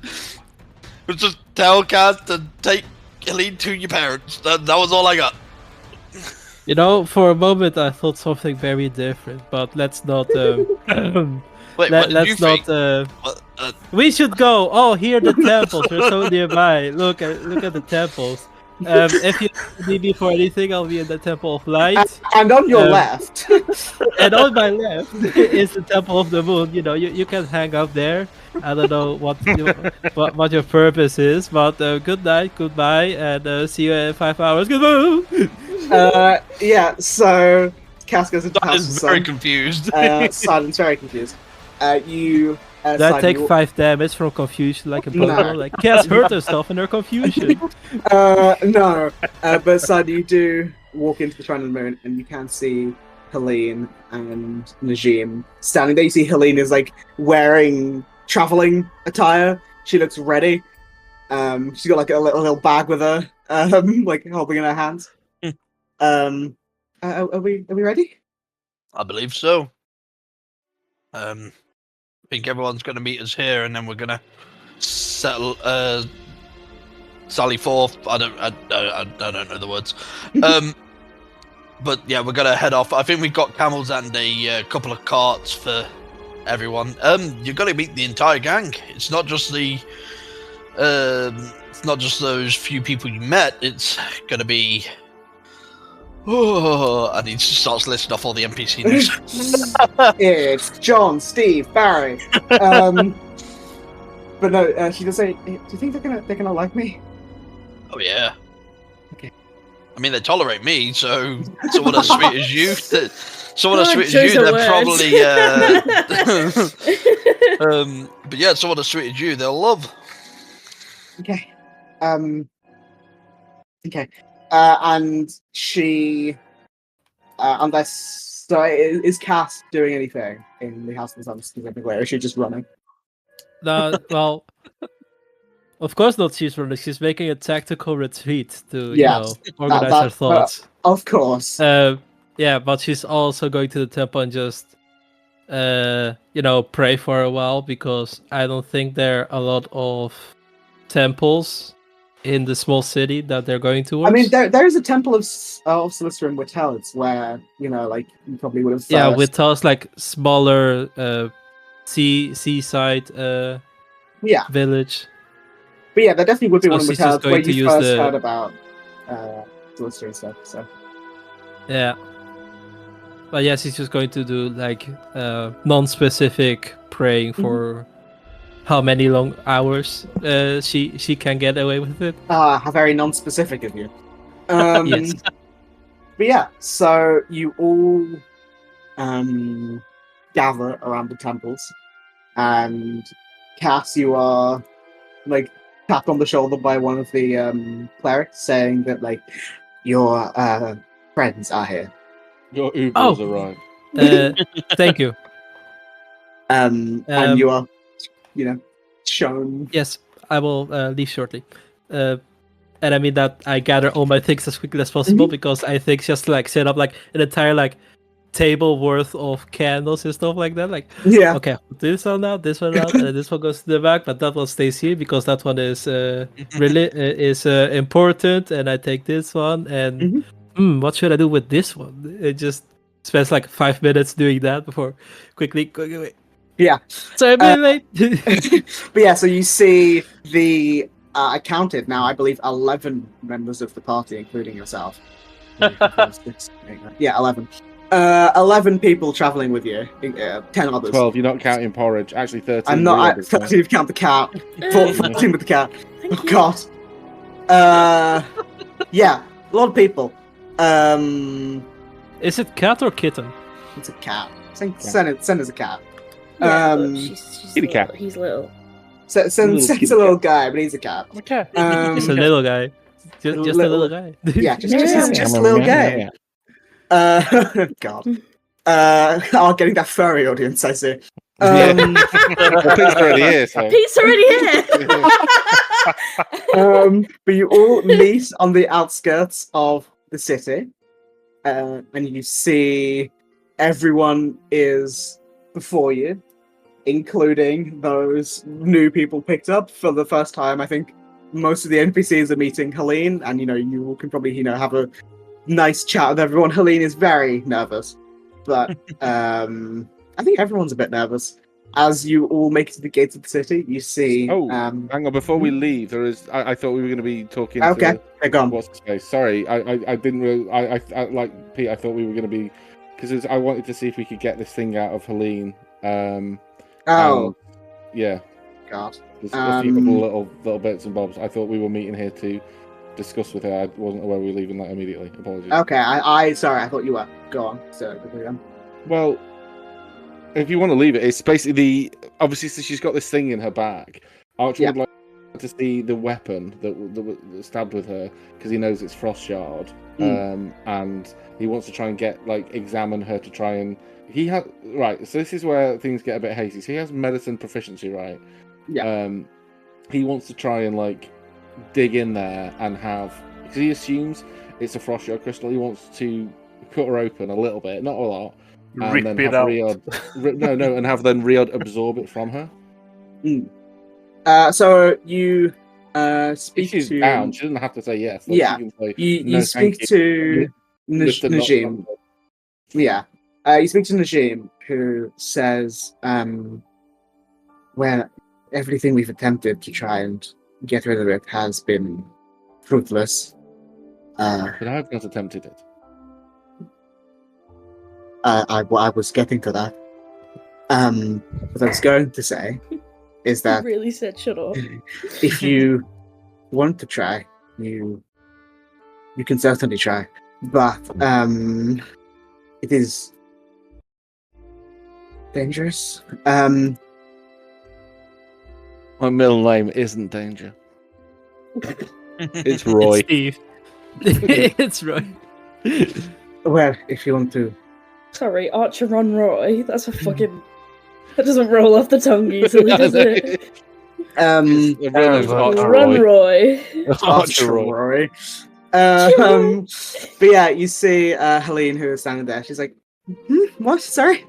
tell Kaz to take Helene to your parents. That was all I got. You know, for a moment I thought something very different, but let's not. Wait, what did you let's think? not. We should go. Oh, here the temples. We're so nearby. Look at the temples. If you need me for anything, I'll be in the Temple of Light. And on your left. And on my left is the Temple of the Moon. You know, you can hang out there. I don't know what your purpose is, but good night, goodbye, and see you in 5 hours. Goodbye. Yeah. So Cass goes into That is very confused. Silent's very confused. You. That take 5 damage from confusion, like a Pokemon. Like Cass hurt herself in her confusion. No. But Side, you do walk into the Shrine of the Moon, and you can see Helene and Najim standing there. You see Helene is like wearing traveling attire. She looks ready. She's got like a little bag with her, like holding in her hands. Are we ready? I believe so. I think everyone's going to meet us here, and then we're going to settle. Sally forth. I don't know the words. But yeah, we're going to head off. I think we've got camels and a couple of carts for everyone. You're going to meet the entire gang. It's not just the. It's not just those few people you met. It's going to be. Oh, and he starts listing off all the NPC names. It's John, Steve, Barry. But no, she does say, "Do you think they're gonna like me?" Oh yeah. Okay. I mean, they tolerate me, so someone as sweet as you, they're probably. But yeah, someone as sweet as you, they'll love. Okay. Okay. And she, unless so, is Cass doing anything in the House of the Sun specifically, or is she just running? No, well, of course not. She's running. She's making a tactical retreat to organize her thoughts. Of course. Yeah, but she's also going to the temple and just pray for a while, because I don't think there are a lot of temples in the small city that they're going towards. I mean, there is a temple of Solicitor in Wittel's where, like, you probably would have. Yeah, Wittel's like smaller seaside village. But yeah, there definitely would be one in she's Wittel's where you first the... heard about Solicitor and stuff, so. Yeah. But yeah, she's just going to do like non-specific praying for how many long hours she can get away with it. How very non-specific of you. Yes. But yeah, so you all gather around the temples, and Cass, you are like tapped on the shoulder by one of the clerics, saying that like your friends are here. Your Uber's arrived. Thank you. And you are, shown. Yes, I will leave shortly. And I mean that I gather all my things as quickly as possible, because I think just like set up like an entire like table worth of candles and stuff like that. Like, okay, this one out, this one out, and this one goes to the back, but that one stays here because that one is really important. And I take this one, and what should I do with this one? It just spends like 5 minutes doing that before quickly going away. Yeah. So I'm late. But yeah, so you see the I counted now, I believe 11 members of the party, including yourself. Yeah, 11. 11 people traveling with you. 10 others. 12. You're not counting porridge. Actually, 13. I'm not at 13 if you count the cat. 14 with the cat. Oh god. Yeah, a lot of people. Is it cat or kitten? It's a cat. Send is a cat. Yeah, but she's kitty cat. He's little. Send's a little guy, but he's a cat. Okay. Just a little guy. Just a little guy. Yeah, just a little guy. God. Getting that furry audience, I see. Pete's already here. So. Pete's already here. But you all meet on the outskirts of the city, and you see everyone is before you, including those new people picked up for the first time. I think most of the NPCs are meeting Helene, and you can probably have a nice chat with everyone. Helene is very nervous, but I think everyone's a bit nervous. As you all make it to the gates of the city, you see. Oh, hang on! Before we leave, there is. I thought we were going to be talking. Okay, go on. What's his face? Sorry, I didn't really. I like Pete. I thought we were going to be because I wanted to see if we could get this thing out of Helene. Yeah. God. There's a few couple little bits and bobs. I thought we were meeting here to discuss with her. I wasn't aware we were leaving that immediately. Apologies. Okay, sorry, I thought you were. Go on. Well, if you want to leave it, it's basically obviously so she's got this thing in her back. Archer would like to see the weapon that stabbed with her because he knows it's Frost Shard, and he wants to try and examine her to try and So this is where things get a bit hazy. So he has medicine proficiency, right? Yeah. He wants to try and dig in there and because he assumes it's a Frost Shard crystal. He wants to cut her open a little bit, not a lot. And Rip then it have out. Riyadh, and have then Riyadh absorb it from her. So you speak She's to. down. She doesn't have to say yes. Yeah. She can say, You speak to Najim. Yeah. You speak to Najim, who says, "Well, everything we've attempted to try and get rid of it has been fruitless. But I've not attempted it. I was getting to that. What I was going to say is that really said shut up. if you want to try, you can certainly try, but it is dangerous. My middle name isn't Danger. It's Roy. It's Steve. It's Roy. Well, if you want to. Sorry, Archer Ron Roy. That's a fucking. That doesn't roll off the tongue easily, does it? Run Roy. Archer Roy. But yeah, you see Helene, who is standing there. She's like, "What? Sorry."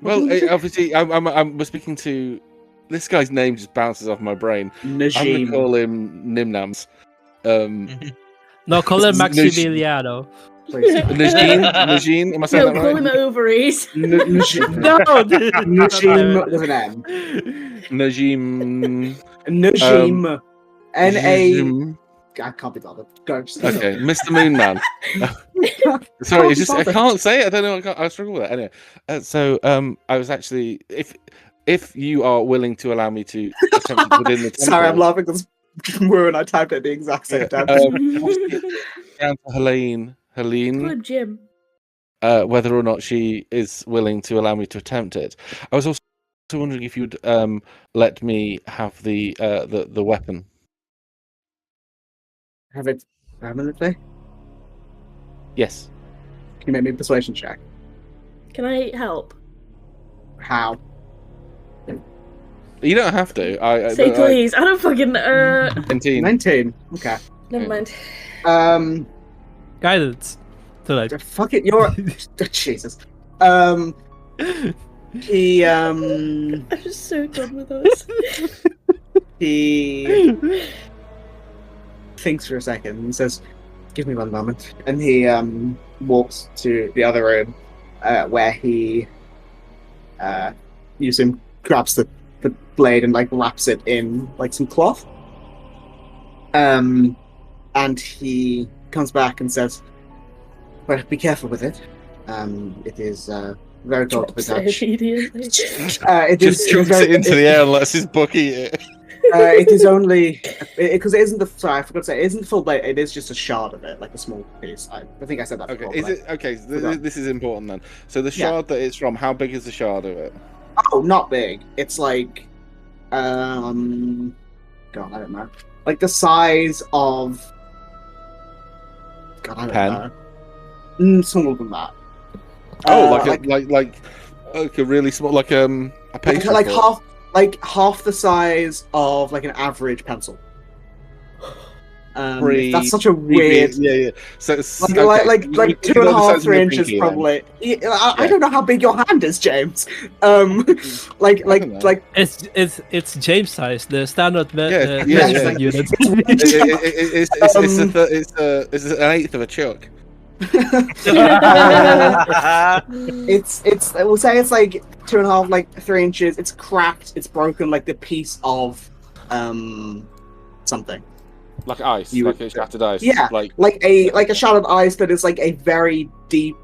Well, obviously, I'm speaking to this guy's name. Just bounces off my brain. Najim. I'm gonna call him Nimnams. No, call him Maximiliano. Najim, am I saying that right? Call him ovaries. Najim. No, Najim with an M. Najim. Najim. N-A... I can't be bothered. Go. Okay, Mr. Moonman. Sorry, it's just I can't say it. I don't know. I struggle with it. Anyway, so I was actually, if you are willing to allow me to attempt it within the temple, Sorry, I'm laughing because when I typed it at the exact same time. Down to Helene, Call him Jim. whether or not she is willing to allow me to attempt it. I was also wondering if you'd let me have the weapon. Have it permanently? Yes. Can you make me a persuasion check? Can I help? How? You don't have to. Say please. I don't fucking. 19. Okay. Never mind. Guidance. Too late. Fuck it, you're... Jesus. He, I'm just so done with us. He thinks for a second and says, give me one moment. And he walks to the other room, where he grabs the blade and like wraps it in like some cloth. And he comes back and says, "Well, be careful with it. It is very difficult to touch." It just jumps it into the air and lets his book eat it. It is only because it isn't the. Sorry, I forgot to say, it isn't the full blade. It is just a shard of it, like a small piece. I think I said that. Okay, before, is it okay? This is important then. So the shard that it's from, how big is the shard of it? Oh, not big. It's like, God, I don't know. Like the size of. God, I don't know. Smaller than that. Oh, like a really small, like a pastry. Like half the size of like an average pencil. That's such a weird. Yeah. So it's like 2.5, 3 inches probably. I don't know how big your hand is, James. It's James size, the standard unit. It's an eighth of a chuck. We'll say it's like 2.5, like 3 inches. It's cracked. It's broken, like the piece of something. Like ice, like a shattered ice. Yeah, like a shattered ice that is like a very deep.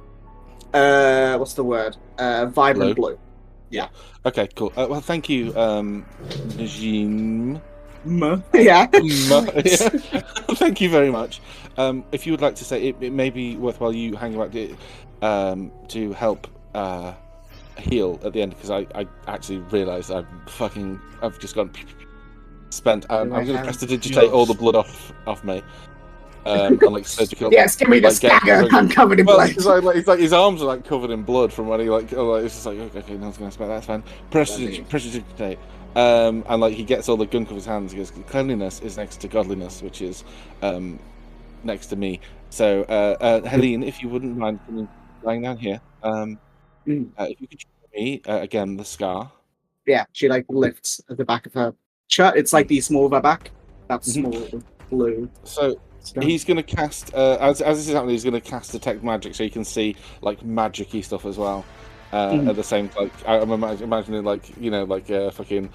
What's the word? Vibrant blue. Yeah. Okay, cool. Well, thank you, Najim. Yeah. Thank you very much. If you would like to say, it may be worthwhile you hanging back to help heal at the end, because I actually realised I've just gone spent. I'm going to prestidigitate all the blood off me. And like surgical. Yes, give me the stagger. I'm covered in blood. It's like his arms are like covered in blood from when he it's just like, okay, no one's going to spell. That's fine. Prestidigitate. And like he gets all the gunk off his hands. He goes, cleanliness is next to godliness, which is next to me. So Helene, if you wouldn't mind lying down here, if you could show me again the scar. Yeah, she like lifts at the back of her shirt. It's like the small of her back. That's small blue. So he's going to cast as this is happening. He's going to cast detect magic, so you can see like magic-y stuff as well. At the same time, I'm imagining like a fucking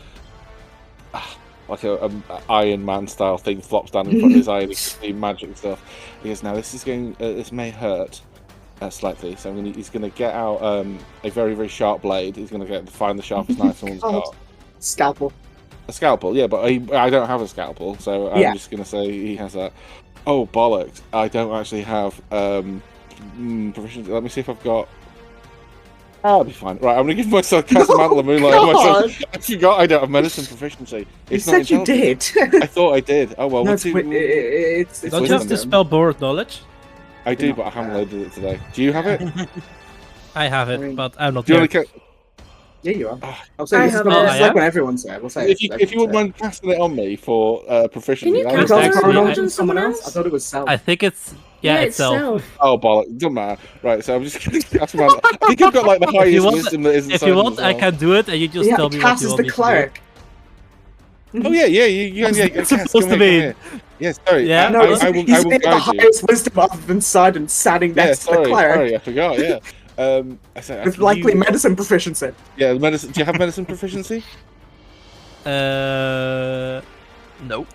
like a Iron Man style thing flops down in front of his eye and he can see magic stuff. He goes, now this may hurt slightly, so he's going to get out a very, very sharp blade. He's going to find the sharpest knife someone's got. Scalpel. A scalpel, yeah, but I don't have a scalpel, so I'm just going to say he has that. Oh, bollocks. I don't actually have proficiency. Let me see if I've got... I'll be fine. Right, I'm going to give myself cast Mantle of Moonlight on myself. I forgot I don't have medicine proficiency. You said you did. I thought I did. Oh, well. No, don't you have to spell Board Knowledge? I do, but I haven't loaded it today. Do you have it? I have it, but I'm not do you there. Yeah, you are. I'll say this is like when everyone's there. We'll say if you wouldn't mind casting it on me for proficiency. Can you cast it on someone else? I thought it was Self. I think it's it's Self. Oh bollocks! Doesn't matter. Right, so I'm just going to cast I think I've got like the highest wisdom that isn't. If you want, I can do it, and you just tell me what you want me to do. Cleric. Oh yeah. It's supposed to be. Yes, sorry. Yeah, I will guide you. The highest wisdom other than Sidon standing next to the cleric. Sorry, I forgot. Yeah. With likely medicine proficiency. Yeah, medicine. Do you have medicine proficiency? Nope.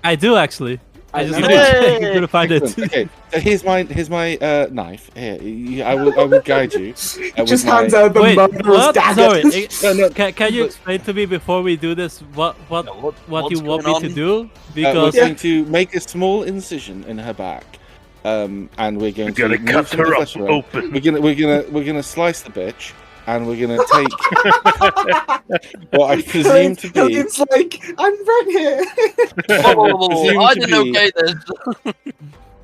I do actually. I just need to find it. Okay, so here's my knife. Here, I will guide you. Just hands out the murderous dagger. Sorry, can you explain to me before we do this what you want me to do? Because we're going to make a small incision in her back. And we're going to cut her up open. We're gonna slice the bitch, and we're gonna take what I presume to be. It's like I'm right here. I didn't okay this.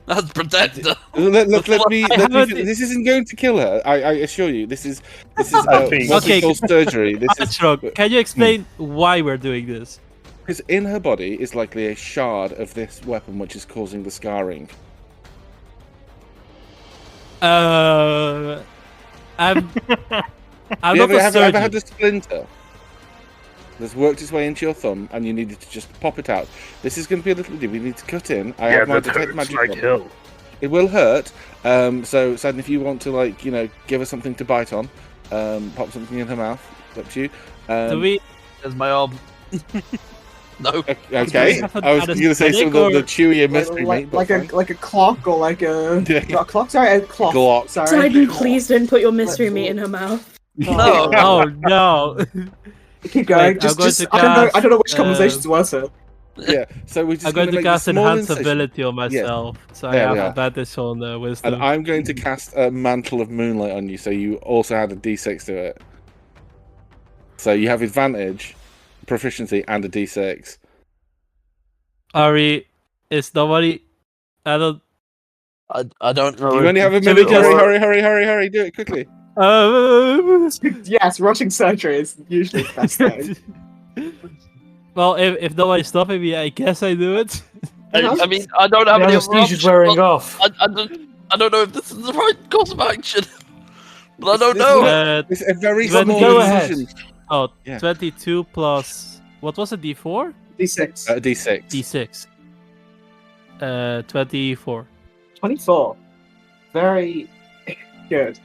That's protector. Let me. This isn't going to kill her. I assure you. This is what we call surgery. This is. Can you explain why we're doing this? Because in her body is likely a shard of this weapon, which is causing the scarring. I'm not a have surgeon. you ever had a splinter? that's worked its way into your thumb, and you needed to just pop it out. This is going to be a little bit. We need to cut in. I have my detect magic. Like hell. It will hurt. So, Sadden, if you want to, give her something to bite on, pop something in her mouth. It's up to you. There's my arm. No. Okay. I was going to say some of the chewier mystery meat. Like a clock or like a... Not a clock, sorry, a clock. Glock. Sorry. Sidon, please don't put your mystery meat in her mouth. No. Oh no. Keep going. Wait, I don't know which conversation's worse. Yeah, so we're just I'm going to cast enhance ability on myself, so I have advantage on wisdom. And I'm going to cast a Mantle of Moonlight on you, so you also add a d6 to it. So you have advantage, proficiency, and a d6. Ari, is nobody... I don't know. You only have a minute. Hurry, do it quickly. Yes, rushing surgery is usually the best thing. Well, if nobody's stopping me, I guess I do it. I mean, I don't have any other Anestesia's wearing off. I don't know if this is the right course of action. But I don't know. It's a very small decision. Oh, yeah. 22 plus... What was it, D4? D6. D6. 24. 24. Very good.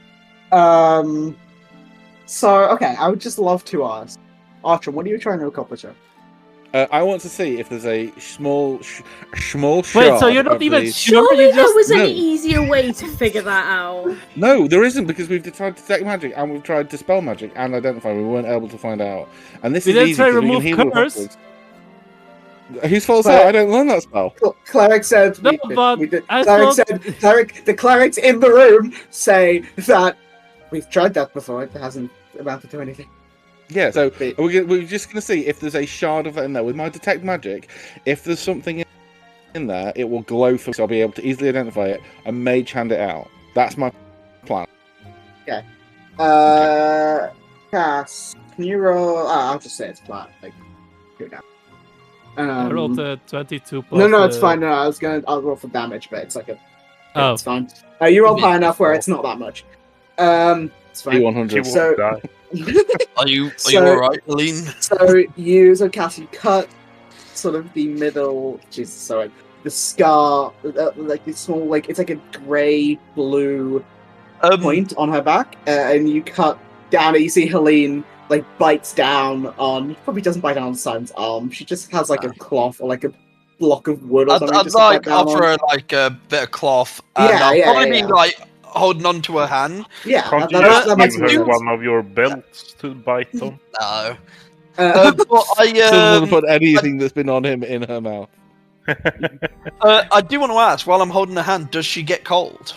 So, okay, I would just love to ask. Archer, what are you trying to accomplish here? I want to see if there's a small shard. Wait, so you're not even sure? Surely there was an easier way to figure that out. No, there isn't, because we've tried to detect magic and we've tried to dispel magic and identify. We weren't able to find out. And this is easy because we can heal curse. Whose fault is that? I don't learn that spell. Cleric said. No, the clerics in the room say that we've tried that before. It hasn't amounted to anything. Yeah, so we're just going to see if there's a shard of it in there. With my detect magic, if there's something in there, it will glow for me, so I'll be able to easily identify it and mage hand it out. That's my plan. Okay. Cass, can you roll... I'll just say it's flat. Go down. I rolled a 22 plus... No, it's fine. No, I'll roll for damage, but it's like a... Oh. It's fine. You roll high enough where it's not that much. It's fine. 100. So... Are you alright, Helene? So Cass, you cut sort of the middle, the scar, like the small, it's like a grey blue point on her back, and you cut down, and you see Helene bites down on, probably doesn't bite down on Simon's arm. She just has a cloth or a block of wood or something. I'd offer her a bit of cloth, and I'll probably be holding on to her hand. Yeah, that makes sense. One of your belts to bite on. No. But I doesn't put anything that's been on him in her mouth. I do want to ask, while I'm holding her hand, does she get cold?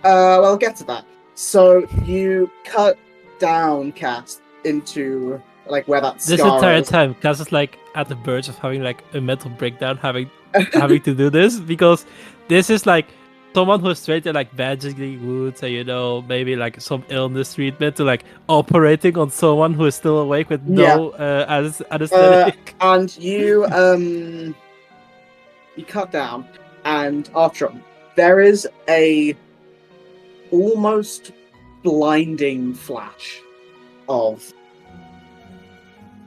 Well, I'll get to that. So you cut down Cass into where that scar this entire is. time, Cass is at the verge of having a mental breakdown, having to do this, because this is someone who's straight to magically wounds and maybe some illness treatment to operating on someone who is still awake with no anesthetic. And you cut down, and after there is a almost blinding flash of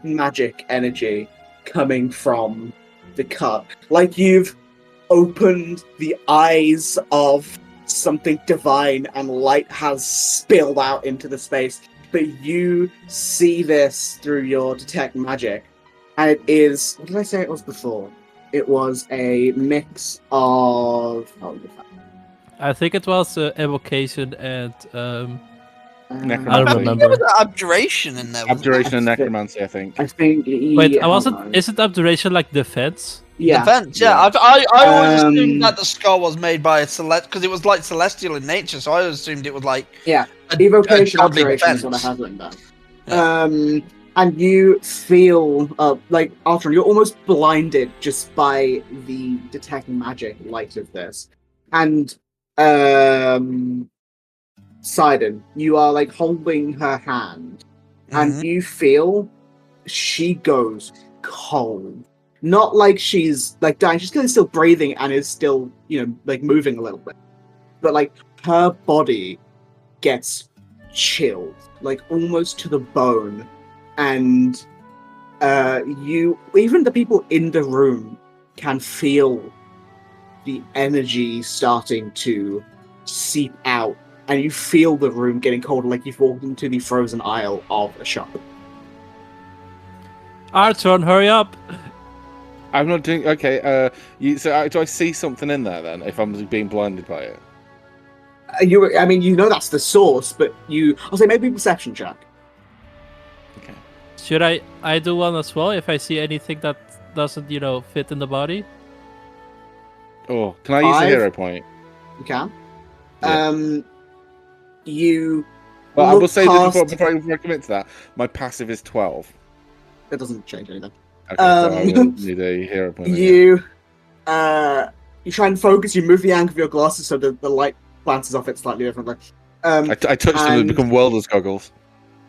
magic energy coming from the cut, you've opened the eyes of something divine and light has spilled out into the space, but you see this through your detect magic, and it is, what did I say it was before? It was a mix of I think it was evocation and necromancy. I don't remember. There was abjuration in there. Abjuration and necromancy, I think. Wait, isn't abjuration defense? Yeah. Defense, yeah. I always assumed that the skull was made by a because it was celestial in nature, so I assumed it was evocation a abjuration is what I have written down. Yeah. And you feel Arthur, you're almost blinded just by the detect magic light of this. And Sidon, you are holding her hand, and you feel she goes cold. Not she's dying, she's still breathing and is still, moving a little bit. But her body gets chilled, almost to the bone. And even the people in the room can feel the energy starting to seep out, and you feel the room getting colder, like you've walked into the frozen aisle of a shop. Our turn, hurry up! I'm not doing... Okay, do I see something in there, then, if I'm being blinded by it? I mean, you know that's the source, but I'll say maybe perception check. Okay. Should I do one as well, if I see anything that doesn't, fit in the body? Oh, can I use a hero point? You can. Yeah. You... Well, I will say that before I commit to that, my passive is 12. That doesn't change anything. Okay, so I will need a hero point. You try and focus, you move the angle of your glasses so the light bounces off it slightly differently. I touched them and become welder's goggles.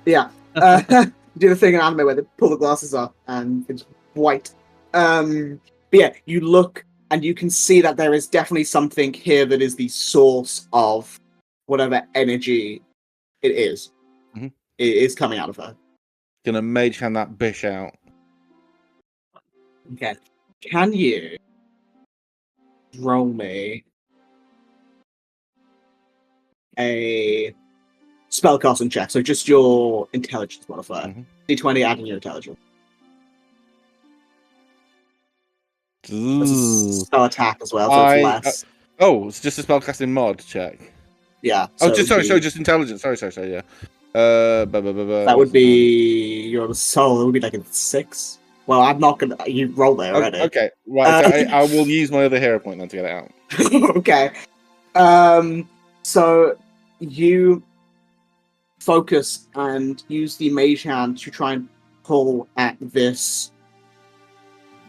Yeah. You do the thing in anime where they pull the glasses up and it's white. But yeah, you look and you can see that there is definitely something here that is the source of whatever energy it is. Mm-hmm. It is coming out of her. Gonna mage hand that bish out. Okay. Can you roll me a spellcasting check? So just your intelligence modifier. Mm-hmm. D20 adding your intelligence. There's a spell attack as well, so it's less. It's just a spellcasting mod check. Yeah. So just intelligence. Sorry, yeah. That would be your soul. It would be like a 6. Well, I'm not gonna. You roll there already. Okay, right. So I will use my other hero point then to get it out. Okay. So you focus and use the mage hand to try and pull at this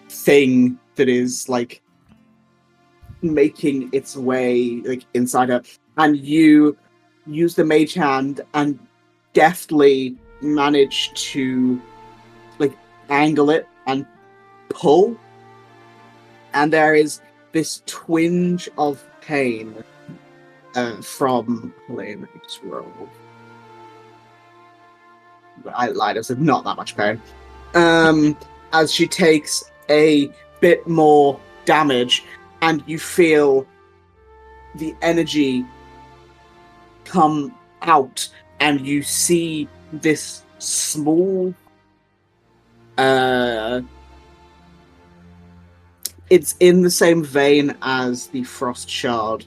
thing that is like making its way like inside her, and you use the mage hand and deftly manage to like angle it and pull, and there is this twinge of pain from let me just roll. I lied, there's not that much pain. As she takes a bit more damage, and you feel the energy come out, and you see this small it's in the same vein as the frost shard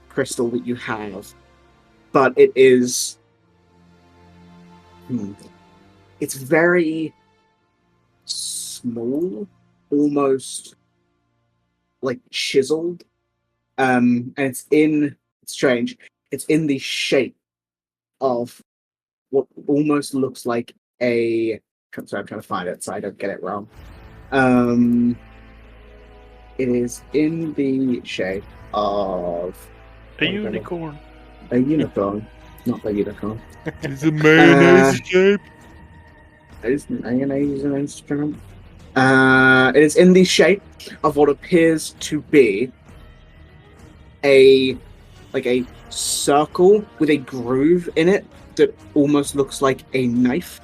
crystal that you have, but it is it's very small, almost like chiseled, and it's strange. It's in the shape of what almost looks like a. Sorry, I'm trying to find it so I don't get it wrong. It is in the shape of a unicorn. A unicorn, not a unicorn. It's a mayonnaise shape. Is mayonnaise an instrument? It is in the shape of what appears to be a circle with a groove in it that almost looks like a knife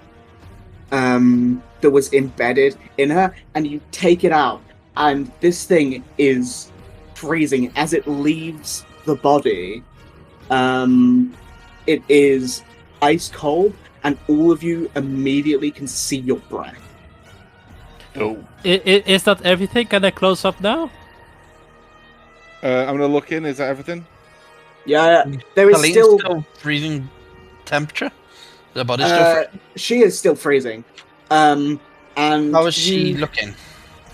that was embedded in her, and you take it out, and this thing is freezing as it leaves the body. It is ice cold, and all of you immediately can see your breath. Oh. Is that everything? Can I close up now? I'm gonna look in. Is that everything? Yeah, there is Colleen's still freezing temperature. The body's still freezing. She is still freezing. And how is she looking?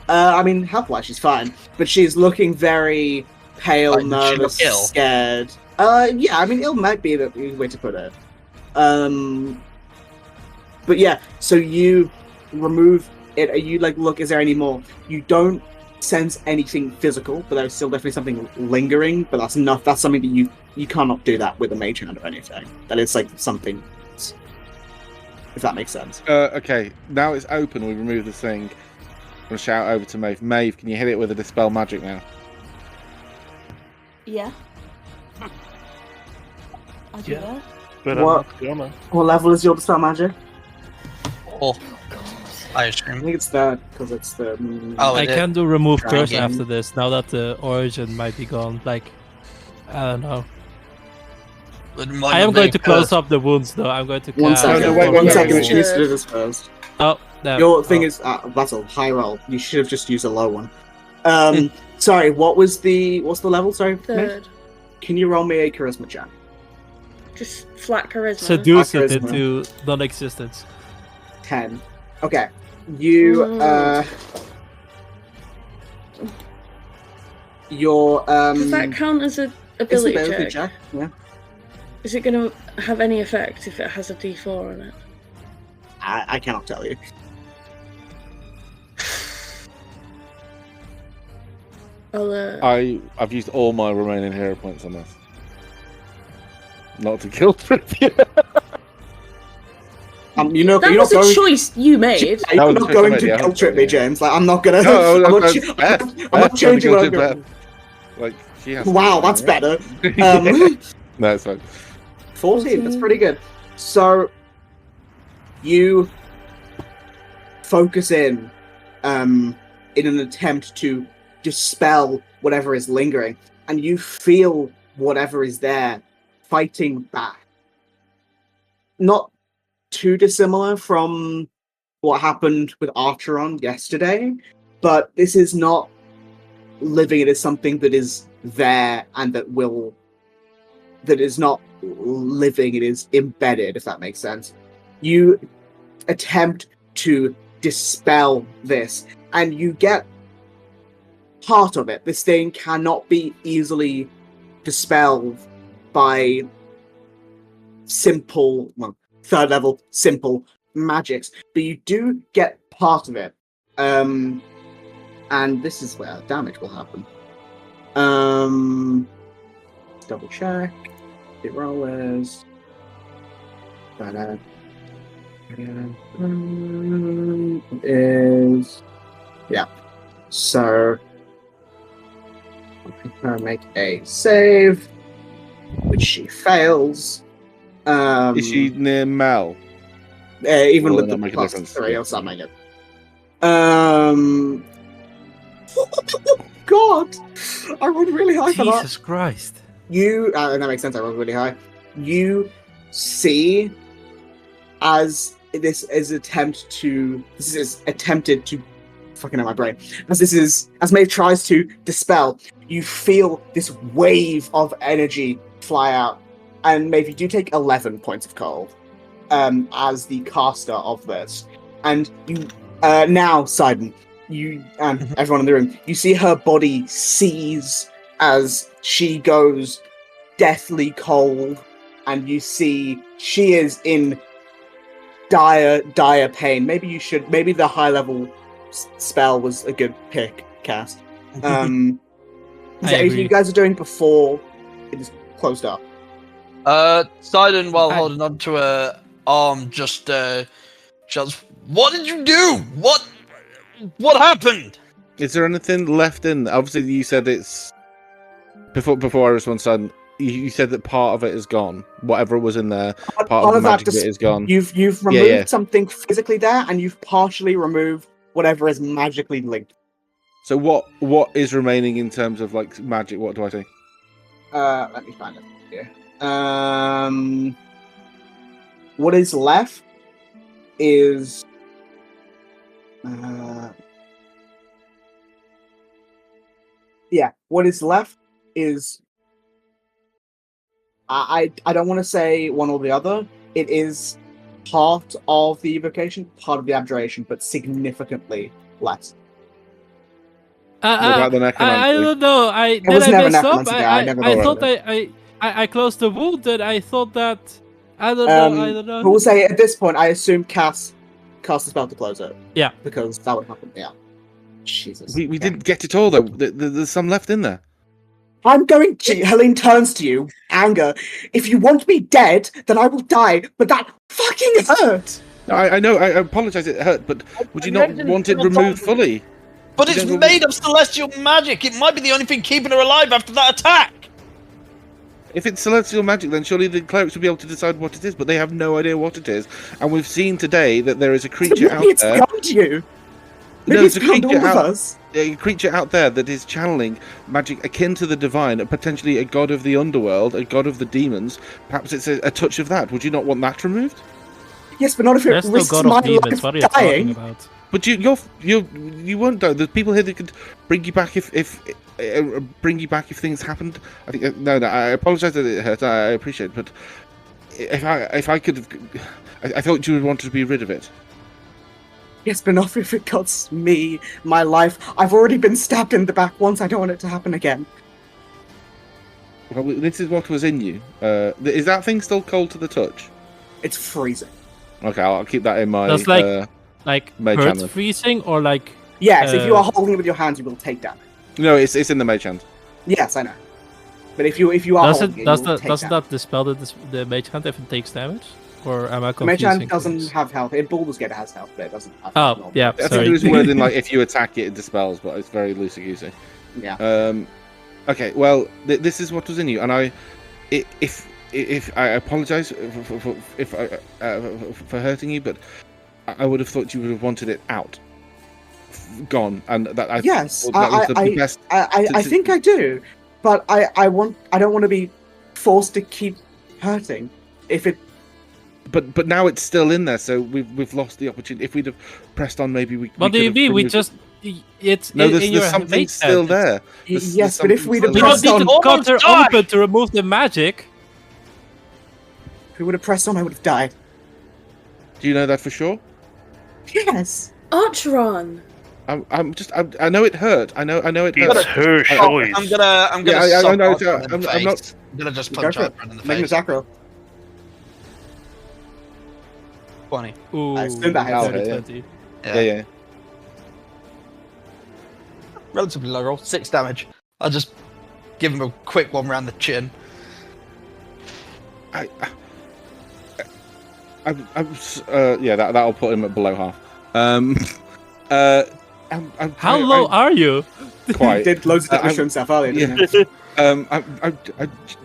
I mean, health-wise, she's fine, but she's looking very pale, Like, does she look nervous, ill? scared. Yeah, I mean, ill might be the way to put it. But yeah, so you remove it. You look, is there any more? You don't sense anything physical, but there's still definitely something lingering. But that's enough. That's something that you cannot do that with a mage hand or anything. That is like something. If that makes sense. Okay, now it's open. We remove this thing. I'm gonna shout over to Maeve. Maeve, can you hit it with a dispel magic now? Yeah. I'll do that. But What? I'm not gonna. What level is your dispel magic? Oh, I I assume. think it's third because it's the. Oh, I it is. can do remove curse Dragon. after this. Now that the origin might be gone. Like, I don't know. It might I not am going be to close cursed. up the wounds though. I'm going to One cast. second. No, wait, one wait, second. wait. She needs to do this first. Oh, no. Your thing Oh. is that's a high roll. You should have just used a low one. Sorry. What's the level? Sorry, Mitch? Third. Can you roll me a charisma check? Just flat charisma. Seduce it Charisma. into non-existence. 10. Okay. You your Does that count as a it's ability ability check? check. Yeah. Is it going to have any effect if it has a D4 on it? I cannot tell you. I've used all my remaining hero points on this. Not to kill Trivia. You know, That you're was not a going. choice you made. You're was not a going choice I to made, guilt trip yeah. me, James. Like I'm not gonna. No, I'm not, that's ch- Beth. I'm not changing what I'm Beth. going. Like she has. Wow, that's better. No, it's fine. 14. That's pretty good. So you focus in an attempt to dispel whatever is lingering, and you feel whatever is there fighting back. Not too dissimilar from what happened with Archeron yesterday, but this is not living. It is something that is there and that is not living, it is embedded, if that makes sense. You attempt to dispel this, and you get part of it. This thing cannot be easily dispelled by simple, third level, simple magics, but you do get part of it. And this is where damage will happen. Double check. The rollers. Is so her make a save, which she fails. Is she near Mel? Even Will with that the make a plus difference? 3, or something. God, I rolled really high for that. Jesus Christ. You, and that makes sense. I rolled really high. You see, as this is attempted to fucking out my brain. As Maeve tries to dispel, you feel this wave of energy fly out, and Maeve, you do take 11 points of cold as the caster of this, and you now, Sidon, you and everyone in the room, you see her body seize as she goes deathly cold, and you see she is in dire pain. Maybe the high level spell was a good pick, cast. Is there anything you guys are doing before it is closed up? Sidon, while holding on to her arm, just shouts, "What did you do? What happened?" Is there anything left in? Obviously, you said it's before I respond, son. You said that part of it is gone. Whatever was in there, part of the magic bit is gone. You've removed something physically there, and you've partially removed whatever is magically linked. So what is remaining in terms of like magic? What do I say? Let me find it here. What is left is what is left is I don't want to say one or the other. It is part of the evocation, part of the abjuration, but significantly less. What about the necromancy? I don't know. It was never necromancy. I thought I closed the wound, and I thought that I don't know. But we'll say at this point, I assume cast a spell to close it. Yeah, because that would happen. Yeah. Jesus. We didn't get it all though. There's some left in there. I'm going to. Helene turns to you, anger. If you want me dead, then I will die. But that fucking hurt. I know. I apologize. It hurt. But would you not want it removed fully? But it's made of celestial magic. It might be the only thing keeping her alive after that attack. If it's celestial magic, then surely the clerics would be able to decide what it is, but they have no idea what it is. And we've seen today that there is a creature out It's there. beyond you. No, Maybe it's there's a beyond all creature of out. us. A creature out there that is channeling magic akin to the divine, potentially a god of the underworld, a god of the demons. Perhaps it's a touch of that. Would you not want that removed? Yes, but not if it There's no risks god my of demons. life What are you talking dying. about? But you won't though. There's people here that could bring you back if things happened. I think no. I apologize that it hurt. I appreciate it, but if I could, I thought you would want to be rid of it. Yes, but not if it costs me my life. I've already been stabbed in the back once. I don't want it to happen again. Well, this is what was in you. Is that thing still cold to the touch? It's freezing. Okay, I'll keep that in my. That's like mage hurt hand. freezing or like. Yes, if you are holding it with your hands, you will take damage. No, it's in the mage hand. Yes, I know. But if you are Does holding it it, does you will that take doesn't damage. that dispel the mage hand if it takes damage? Or am I The mage confusing hand doesn't things? have health. In Baldur's Gate it has health, but it doesn't have Oh, health. yeah, I think sorry. there is a word in like if you attack it, it dispels, but it's very loosey-goosey. Yeah. Okay, well, this is what was in you, and if I apologize for hurting you, but I would have thought you would have wanted it out, gone, and that I Yes, thought that was the best. I think I do, but I don't want to be forced to keep hurting. If it, But now it's still in there, so we've lost the opportunity. If we'd have pressed on, maybe we. What do you mean? We just it's no. in There's your something mage still hand. there. yes, but if we'd have You pressed don't need on, to cut her open to remove the magic. if we would have pressed on, I would have died. Do you know that for sure? Yes. Archeron! I know it hurt. I know it It's hurt. her choice. I'm gonna Yeah, I suck know, Archeron in the I'm face. not- I'm gonna just Go punch for it. Archeron in the Make an face. attack roll. 20. Ooh, I assume that hits. dirty Okay, 20. Yeah. Relatively low roll, 6 damage. I'll just give him a quick one round the chin. That'll put him at below half. How low are you? He Quite. did loads of damage to himself earlier, didn't he? I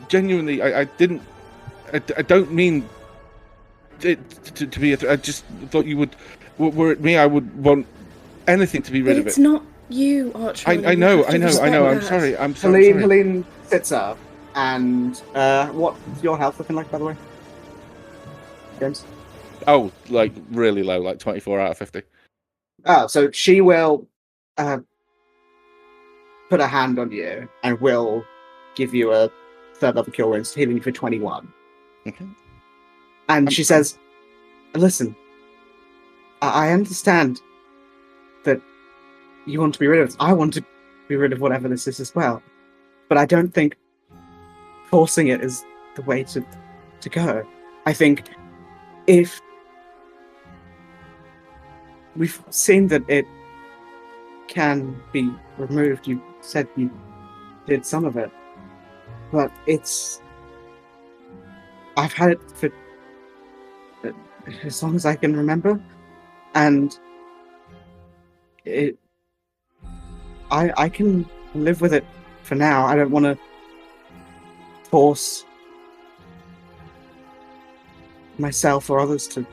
genuinely, I didn't, I don't mean it to be. I just thought you would. Were it me, I would want anything to be rid But of it's it. not you, Archeron. I You know. have to I'm respect sorry. that. I'm sorry. Helene sits up, and what's your health looking like, by the way, James? Oh, like really low, like 24 out of 50. Oh, so she will put a hand on you and will give you a third level cure wounds, healing you for 21. Okay. And she says, "Listen, I understand that you want to be rid of it. I want to be rid of whatever this is as well. But I don't think forcing it is the way to go. I think if we've seen that it can be removed, you said you did some of it, but I've had it for as long as I can remember, and I can live with it for now. I don't want to force myself or others to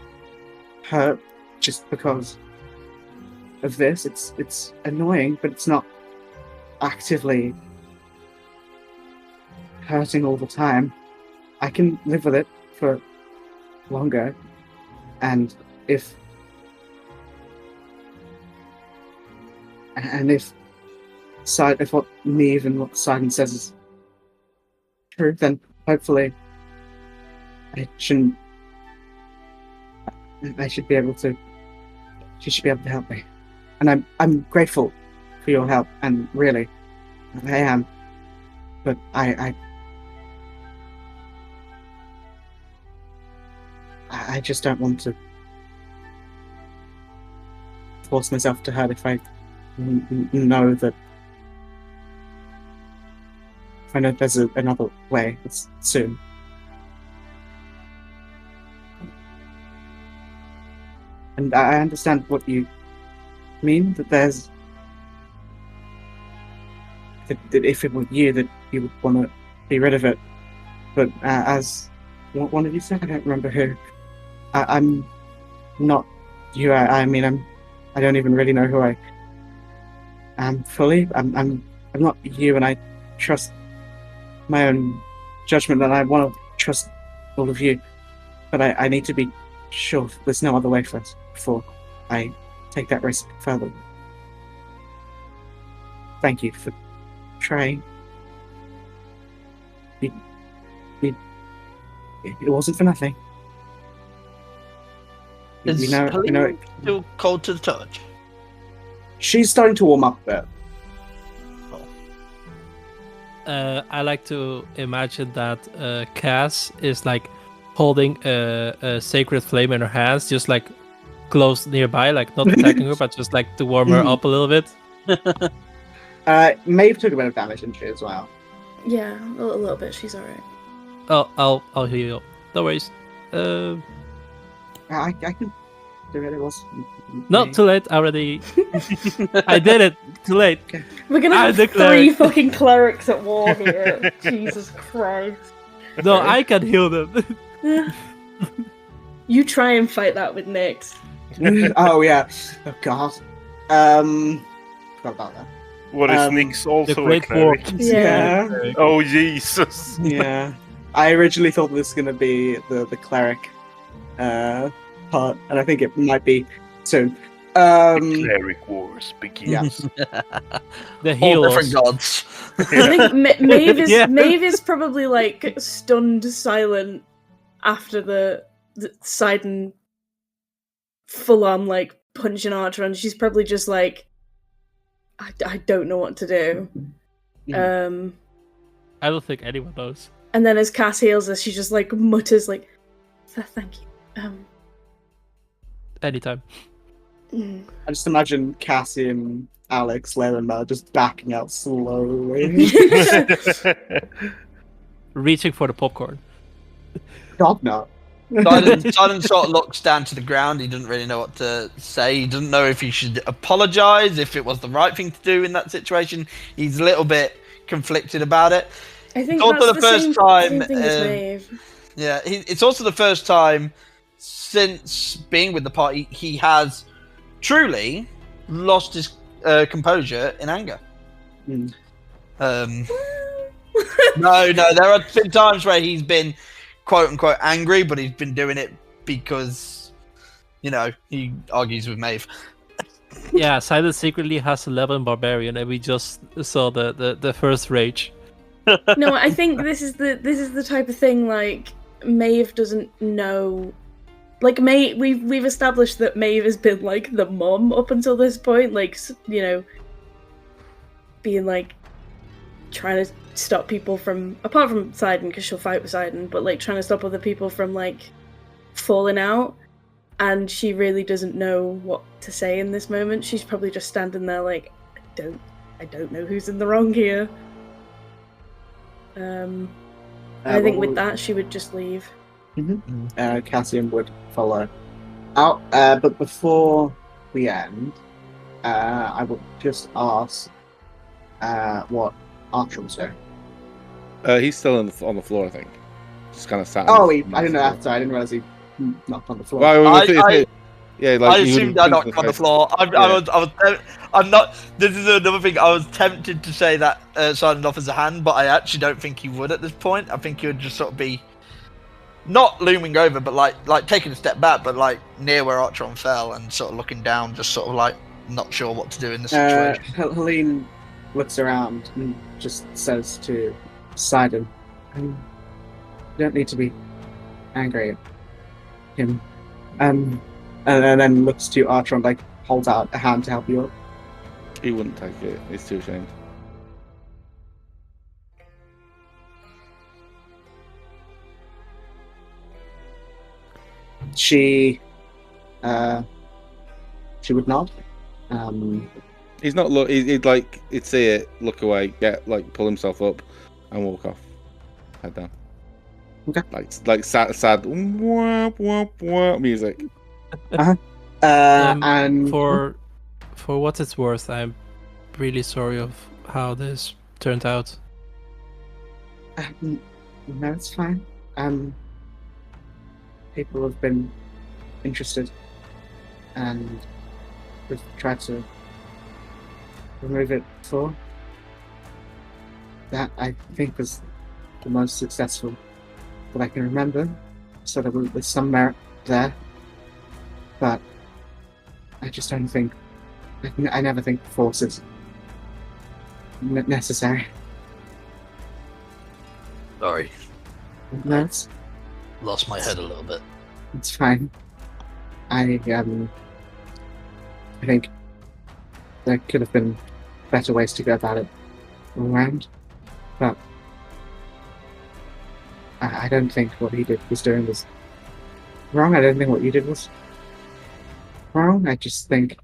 hurt just because of this. It's annoying, but it's not actively hurting all the time. I can live with it for longer, and if what Neve and what Sidon says is true, then hopefully she should be able to help me. And I'm grateful for your help, and really, I am. But I just don't want to force myself to hurt if I know that there's another way. It's soon. And I understand what you mean, that there's that if it were you, that you would want to be rid of it. But as one of you said, I don't remember who. I'm not you. I mean, I don't even really know who I am fully. I'm not you, and I trust my own judgment, and I want to trust all of you. But I need to be sure there's no other way first before I take that risk further. Thank you for trying. It wasn't for nothing. Is Helene still cold to the touch? She's starting to warm up a bit. I like to imagine that Cass is like holding a sacred flame in her hands, just like close nearby, like not attacking her, but just like to warm her up a little bit. Maeve took a bit of damage, didn't she, as well? Yeah, a little bit. She's alright. Oh, I'll heal you up. No worries. I can do it. It was not too late. I already. I did it. Too late. We're gonna have 3 fucking clerics at war here. Jesus Christ. No, I can heal them. You try and fight that with Nyx. Oh yeah. Oh god. Forgot about that. What is Nyx also the great a cleric? Yeah. Oh Jesus. Yeah. I originally thought this was gonna be the cleric part, and I think it might be soon. The cleric wars begin. Yes. The All healers. different gods. I think Maeve is probably like stunned silent after the Sidon full on like punching Archer, and she's probably just like, I don't know what to do. I don't think anyone knows. And then as Cass heals us, she just like mutters like, "Thank you." Anytime. I just imagine Cassie and Alex, Layla, just backing out slowly. Reaching for the popcorn. God no. Silent sort of looks down to the ground. He doesn't really know what to say. He doesn't know if he should apologize, if it was the right thing to do in that situation. He's a little bit conflicted about it. I think It's also that's the the first same, time, same thing as Maeve. Yeah, it's also the first time since being with the party he has truly lost his composure in anger. Mm. No, there have been times where he's been quote unquote angry, but he's been doing it because, you know, he argues with Maeve. Yeah, Silent secretly has a level in Barbarian, and we just saw the first rage. No, I think this is the type of thing like Maeve doesn't know. Like we've established that Maeve has been like the mom up until this point, like, you know, being like trying to stop people from, apart from Sidon because she'll fight with Sidon, but like trying to stop other people from like falling out, and she really doesn't know what to say in this moment. She's probably just standing there like, I don't know who's in the wrong here. I think with that she would just leave. Mm-hmm. Cassian would follow out, but before we end, I would just ask what Artram's doing. He's still on the floor, I think. Just kind of sat. Oh, I didn't know that. I didn't realize he knocked on the floor. Well, I assumed I knocked on the floor. I'm not. This is another thing. I was tempted to say that Silent offers a hand, but I actually don't think he would at this point. I think he would just sort of be not looming over, but like taking a step back, but like near where Archon fell and sort of looking down, just sort of like not sure what to do in the situation. Helene looks around and just says to Sidon, "You don't need to be angry at him." And then looks to Archer, like holds out a hand to help you up. He wouldn't take it. He's too ashamed. She would nod. He's not look. He'd see it, look away, pull himself up, and walk off. Head down. Okay. Like sad wah, wah, wah, music. And for what it's worth, I'm really sorry of how this turned out. No, it's fine. People have been interested, and we've tried to remove it before. That, I think, was the most successful that I can remember, so there was some merit there. But I just don't think... I never think force is necessary. Sorry. No, it's Lost my head a little bit. fine. I think there could have been better ways to go about it all around, but I don't think what he was doing was wrong. I don't think what you did was wrong. I just think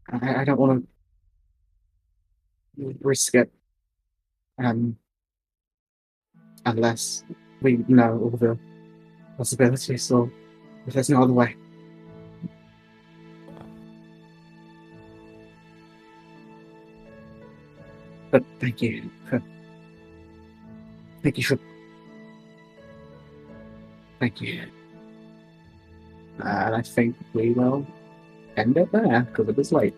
I don't want to risk it unless we know all the possibilities, or if there's no other way. But thank you for thank you. And I think we will end it there because it is late.